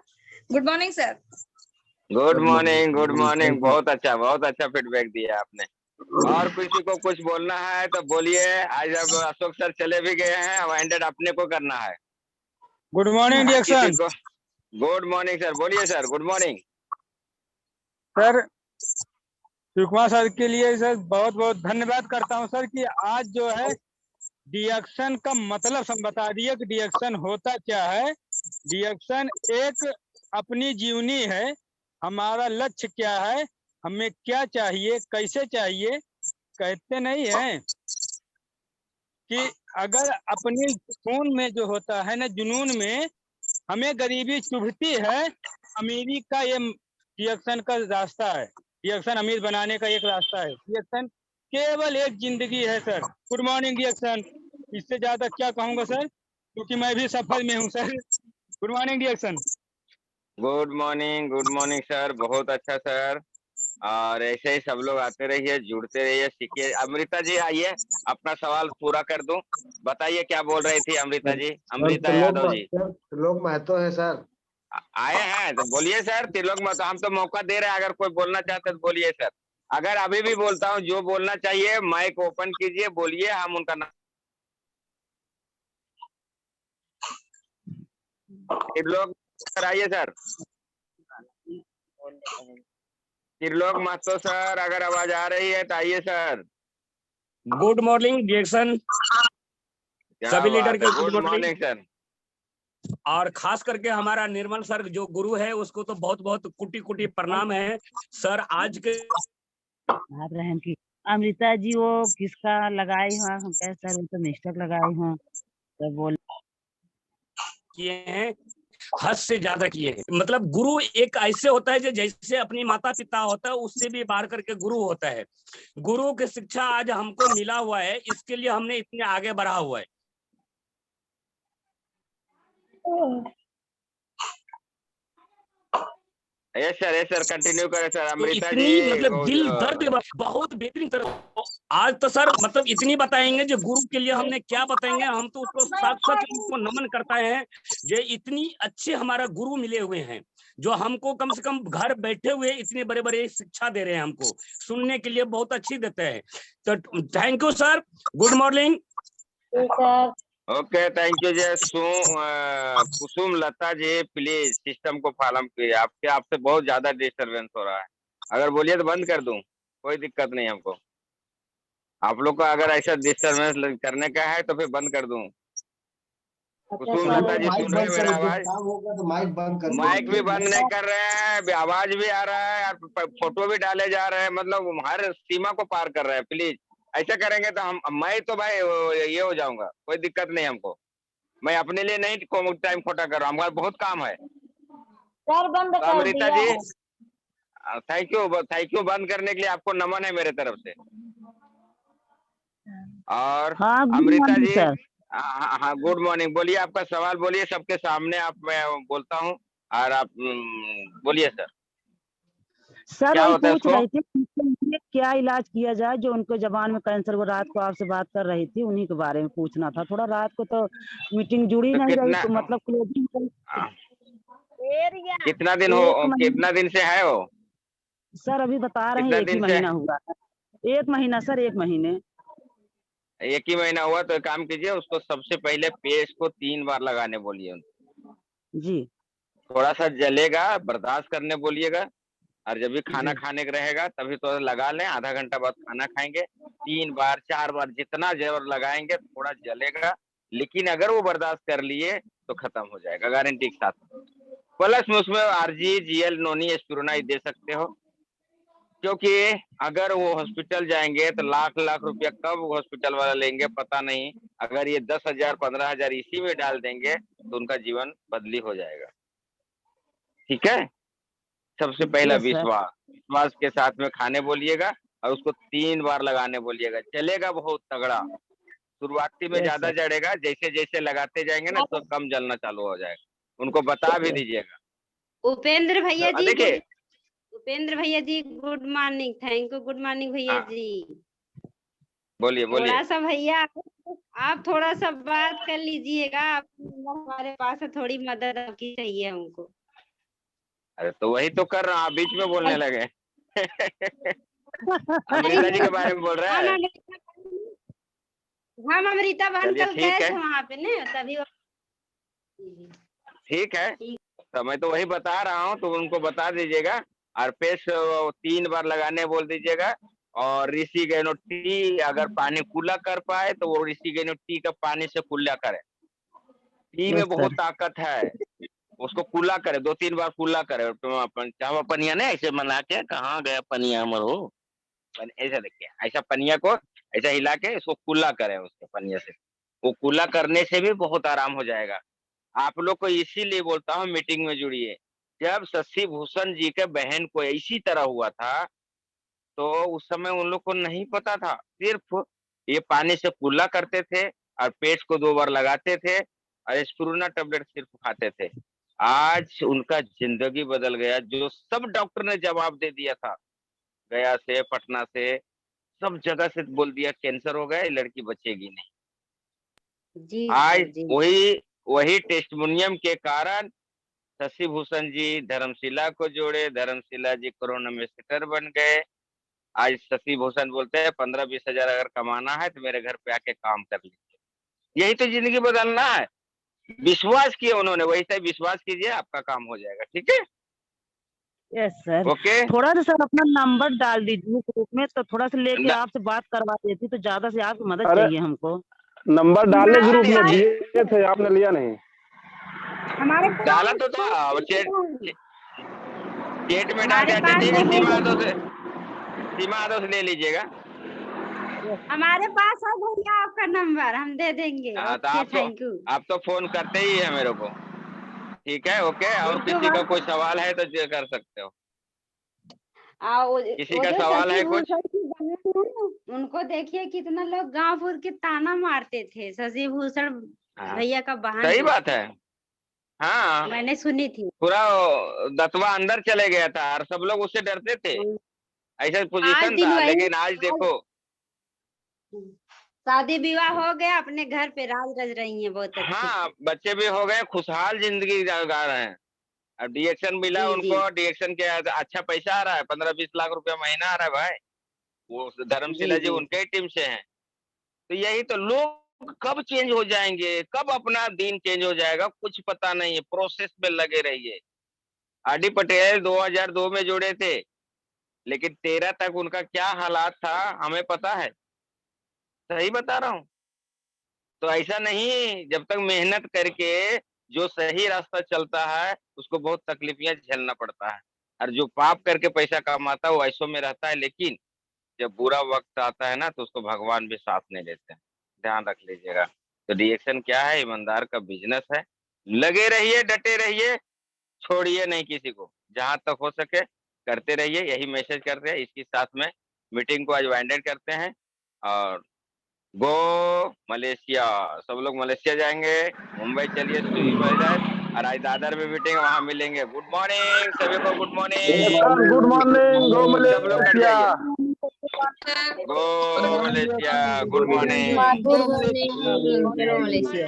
Good morning sir. Good morning, बहुत अच्छा फीडबैक दिया आपने। और किसी को कुछ बोलना है तो बोलिए। आज अब अशोक सर चले भी गए हैं, अब एंडेड अपने को करना है। गुड मॉर्निंग डिएक्शन। गुड मॉर्निंग सर, बोलिए sir. Good morning sir. Shivkumar sir के लिए सर बहुत बहुत धन्यवाद करता हूं सर कि आज जो है डिएक्शन का मतलब सब बता दिए कि डिएक्शन होता क्या है। डिएक्शन एक अपनी जीवनी है, हमारा लक्ष्य क्या है, हमें क्या चाहिए, कैसे चाहिए। कहते नहीं है कि अगर अपने खून में जो होता है ना, जुनून में हमें गरीबी चुभती है, अमीरी का ये डिएक्शन का रास्ता है। डिएक्शन अमीर बनाने का एक रास्ता है। डिएक्शन केवल एक जिंदगी है सर। Good morning डिएक्शन। इससे ज्यादा क्या कहूंगा सर, क्योंकि मैं भी सफर में हूँ सर। गुड मॉर्निंग डिएक्शन। गुड मॉर्निंग सर, बहुत अच्छा सर। और ऐसे ही सब लोग आते रहिए, जुड़ते रहिए, सीखिए। अमृता जी आइए, अपना सवाल पूरा कर दूं। बताइए क्या बोल रही थी अमृता जी। अमृता यादव जी त्रिलोक महतो है सर। आए हैं तो बोलिए सर। त्रिलोक महतो, हम तो मौका दे रहे हैं, अगर कोई बोलना चाहते तो बोलिए सर। अगर अभी भी बोलता हूँ, जो बोलना चाहिए माइक ओपन कीजिए, बोलिए। हम उनका नाम त्रिलोक सर, आइए सर। त्रिलोक महतो सर, अगर आवाज आ रही है तो आइए सर। गुड मॉर्निंग डिएक्शन सभी लीडर के। Good morning sir. और खास करके हमारा निर्मल सर जो गुरु है, उसको तो बहुत बहुत कोटि कोटि प्रणाम है सर। आज के रहन की अमृता जी वो किसका लगाई हुआ हम कह सर, वो तो मिस्टेक लगाई हुआ तो बोल किए हैं, हद से ज्यादा किए हैं। मतलब गुरु एक ऐसे होता है जो जैसे अपनी माता पिता होता है, उससे भी बाहर करके गुरु होता है। गुरु की शिक्षा आज हमको मिला हुआ है, इसके लिए हमने इतने आगे बढ़ा हुआ है। यस सर, कंटिन्यू करें सर। तो अमृता इतनी जी मतलब दिल दर्द बहुत बेहतरीन तरह आज तो सर मतलब इतनी बताएंगे जो गुरु के लिए हमने क्या बताएंगे। हम तो उसको साथ उनको नमन करता है जो इतनी अच्छे हमारा गुरु मिले हुए हैं, जो हमको कम से कम घर बैठे हुए इतने बड़े बड़े शिक्षा दे रहे हैं, हमको सुनने के लिए बहुत अच्छी देते हैं। तो thank you sir. Good morning sir. Okay, thank you ji. Kusum Lata ji please system को फॉलो कीजिए। आपसे बहुत ज्यादा डिस्टरबेंस हो रहा है। अगर बोलिए तो बंद कर दूं, कोई दिक्कत नहीं हमको। आप लोग को अगर ऐसा डिस्टरबेंस करने का है तो फिर बंद कर दूं। कुसुम लता जी सुन रहे हैं मेरा आवाज? काम होगा तो माइक बंद कर माइक भी बंद नहीं कर रहे हैं, आवाज भी आ रहा है, फोटो भी डाले जा रहे हैं, मतलब हर सीमा को पार कर रहे हैं। प्लीज ऐसा करेंगे तो मैं तो भाई ये हो जाऊंगा। कोई दिक्कत नहीं हमको। मैं अपने लिए नहीं टाइम खोटा कर रहा हूँ, हमारा बहुत काम है। सर बंद तो कर अमृता दिया जी है। थैंक यू बंद करने के लिए। आपको नमन है मेरे तरफ से। और हाँ, अमृता जी सर। हाँ गुड मॉर्निंग। बोलिए, आपका सवाल बोलिए सबके सामने। मैं बोलता हूँ और आप बोलिए सर। सर क्या वही होता है पूछ उसको? रही थी कि क्या इलाज किया जाए, जो उनको जबान में कैंसर। वो रात को आपसे बात कर रही थी, उन्हीं के बारे में पूछना था थोड़ा। रात को तो मीटिंग जुड़ी तो नहीं रही, कितना तो मतलब क्लोजिंग कितना दिन से है वो? सर अभी बता रहे हैं कितना 1 ही दिन से? महीना हुआ है। 1 महीना सर, 1 महीने। 1 ही महीना हुआ तो एक काम कीजिए, उसको सबसे पहले पेस्ट को 3 बार लगाने बोलिए जी। थोड़ा सा जलेगा, बर्दाश्त करने बोलिएगा। और जब भी खाना खाने का रहेगा तभी तो लगा लें। आधा घंटा बाद खाना खाएंगे, 3 बार 4 बार जितना जोर लगाएंगे थोड़ा जलेगा, लेकिन अगर वो बर्दाश्त कर लिए तो खत्म हो जाएगा गारंटी के साथ। प्लस में उसमें आरजी, जीएल, नोनी, एस्पिरुनाइड दे सकते हो, क्योंकि अगर वो हॉस्पिटल जाएंगे तो लाख लाख रुपया कब हॉस्पिटल वाला लेंगे पता नहीं। अगर ये 10,000 15,000 इसी में डाल देंगे तो उनका जीवन बदली हो जाएगा। ठीक है, सबसे पहला विश्वास के साथ में खाने बोलिएगा और उसको 3 बार लगाने बोलिएगा। चलेगा बहुत तगड़ा। शुरुआती में ज्यादा जड़ेगा, जैसे जैसे लगाते जाएंगे ना तो कम जलना चालू हो जाएगा। उनको बता भी दीजिएगा। उपेंद्र भैया जी, देखिए उपेंद्र भैया जी good morning. Thank you. Good morning भैया जी। बोलिए थोड़ा सा भैया आप थोड़ा सा बात कर लीजिएगा, हमारे पास है, थोड़ी मदद आपकी चाहिए हमको। अरे तो वही तो कर रहा हूँ, आप बीच में बोलने लगे। अमृता जी के बारे में बोल रहा है। हम अमृता बहन चलिए कल ठीक गए है, थे वहाँ पे ना, तभी ठीक है। तो मैं तो वही बता रहा हूँ, तो उनको बता दीजिएगा। और पेस्ट 3 बार लगाने बोल दीजिएगा। और ऋषि गेनो टी अगर पानी कुल्ला कर पाए तो वो ऋषि गेनो टी का पानी से कुल्ला करे। टी में यस बहुत सर। ताकत है, उसको कुल्ला करे, 2-3 बार कुल्ला करे। तो अपन चाहो पनिया ने ऐसे बना के, कहाँ गया पनिया हमर हो, ऐसा देखिए, ऐसा पनिया को ऐसा हिला के इसको कुल्ला करें उसके पनिया से। वो कुल्ला करने से भी बहुत आराम हो जाएगा। आप लोग को इसीलिए बोलता हूँ मीटिंग में जुड़िए। जब शशि भूषण जी के बहन को इसी तरह हुआ था, तो उस समय उन लोग को नहीं पता था, सिर्फ ये पानी से कुल्ला करते थे और पेट को 2 बार लगाते थे और स्प्रूना टेबलेट सिर्फ खाते थे। आज उनका जिंदगी बदल गया, जो सब डॉक्टर ने जवाब दे दिया था, गया से, पटना से, सब जगह से बोल दिया कैंसर हो गया, ये लड़की बचेगी नहीं। जी आज सर जी। वही टेस्टिमोनियम के कारण शशि भूषण जी धर्मशिला को जोड़े, धर्मशिला जी कोरोना एम्बेसडर बन गए। आज शशि भूषण बोलते हैं 15-20 हजार अगर कमाना है तो मेरे घर पे आके काम कर लीजिए। यही तो जिंदगी बदलना है। विश्वास किया उन्होंने, वही से विश्वास कीजिए, आपका काम हो जाएगा। ठीक है, यस सर। ओके। थोड़ा सा सर अपना नंबर डाल दीजिए ग्रुप में, तो थोड़ा सा लेके आपसे बात करवा देती, तो ज्यादा से आपकी मदद चाहिए हमको। नंबर डाले ग्रुप में, दिए थे आपने, लिया नहीं। डाला तो था, चेट में डाल के ठीक है। सीमा यादव से ले लीजिएगा। हमारे पास है भैया आपका नंबर, हम दे देंगे। हाँ, तो थैंक यू। आप तो फोन करते ही है मेरे को। ठीक है, ओके। और किसी का कोई सवाल है तो जो कर सकते हो। किसी का सवाल है कुछ? उनको देखिए कितना लोग गांव के ताना मारते थे, शशि भूषण भैया का बहन। सही बात है, हाँ मैंने सुनी थी। पूरा दतवा अंदर चले गया था और सब लोग उससे डरते थे, ऐसा पोजीशन था। लेकिन आज देखो, शादी विवाह हो गया, अपने घर पे राज रच रही हैं बहुत अच्छे। हाँ, बच्चे भी हो गए, खुशहाल जिंदगी गा रहे हैं। अब डीएक्शन मिला उनको, डीएक्शन के अच्छा पैसा आ रहा है, 15-20 लाख रुपया महीना आ रहा है भाई। वो धर्मशिला जी उनके ही टीम से हैं। तो यही तो, लोग कब चेंज हो जाएंगे, कब अपना दिन चेंज हो जाएगा, कुछ पता नहीं है। प्रोसेस में लगे रहिए। आर डी पटेल 2002 में जुड़े थे, लेकिन 13 तक उनका क्या हालात था हमें पता है। सही बता रहा हूँ। तो ऐसा नहीं, जब तक मेहनत करके जो सही रास्ता चलता है उसको बहुत तकलीफियां झेलना पड़ता है। और जो पाप करके पैसा कमाता है वो ऐसो में रहता है, लेकिन जब बुरा वक्त आता है ना तो उसको भगवान भी साथ नहीं लेते हैं। ध्यान रख लीजिएगा। तो डीएक्शन क्या है, ईमानदार का बिजनेस है। लगे रहिए, डटे रहिए, छोड़िए नहीं किसी को, जहां तक हो सके करते रहिए। यही मैसेज करते हैं। इसके साथ में मीटिंग को आज वाइंडेड करते हैं। और गो मलेशिया, सब लोग मलेशिया जाएंगे, मुंबई चलिए, और आज दादर में मीटिंग, वहां मिलेंगे। गुड मॉर्निंग सभी को, गुड मॉर्निंग। गुड मॉर्निंग, गो सब लोग कट मलेशिया। जाइए। गो मलेशिया, गुड मॉर्निंग। मलेशिया।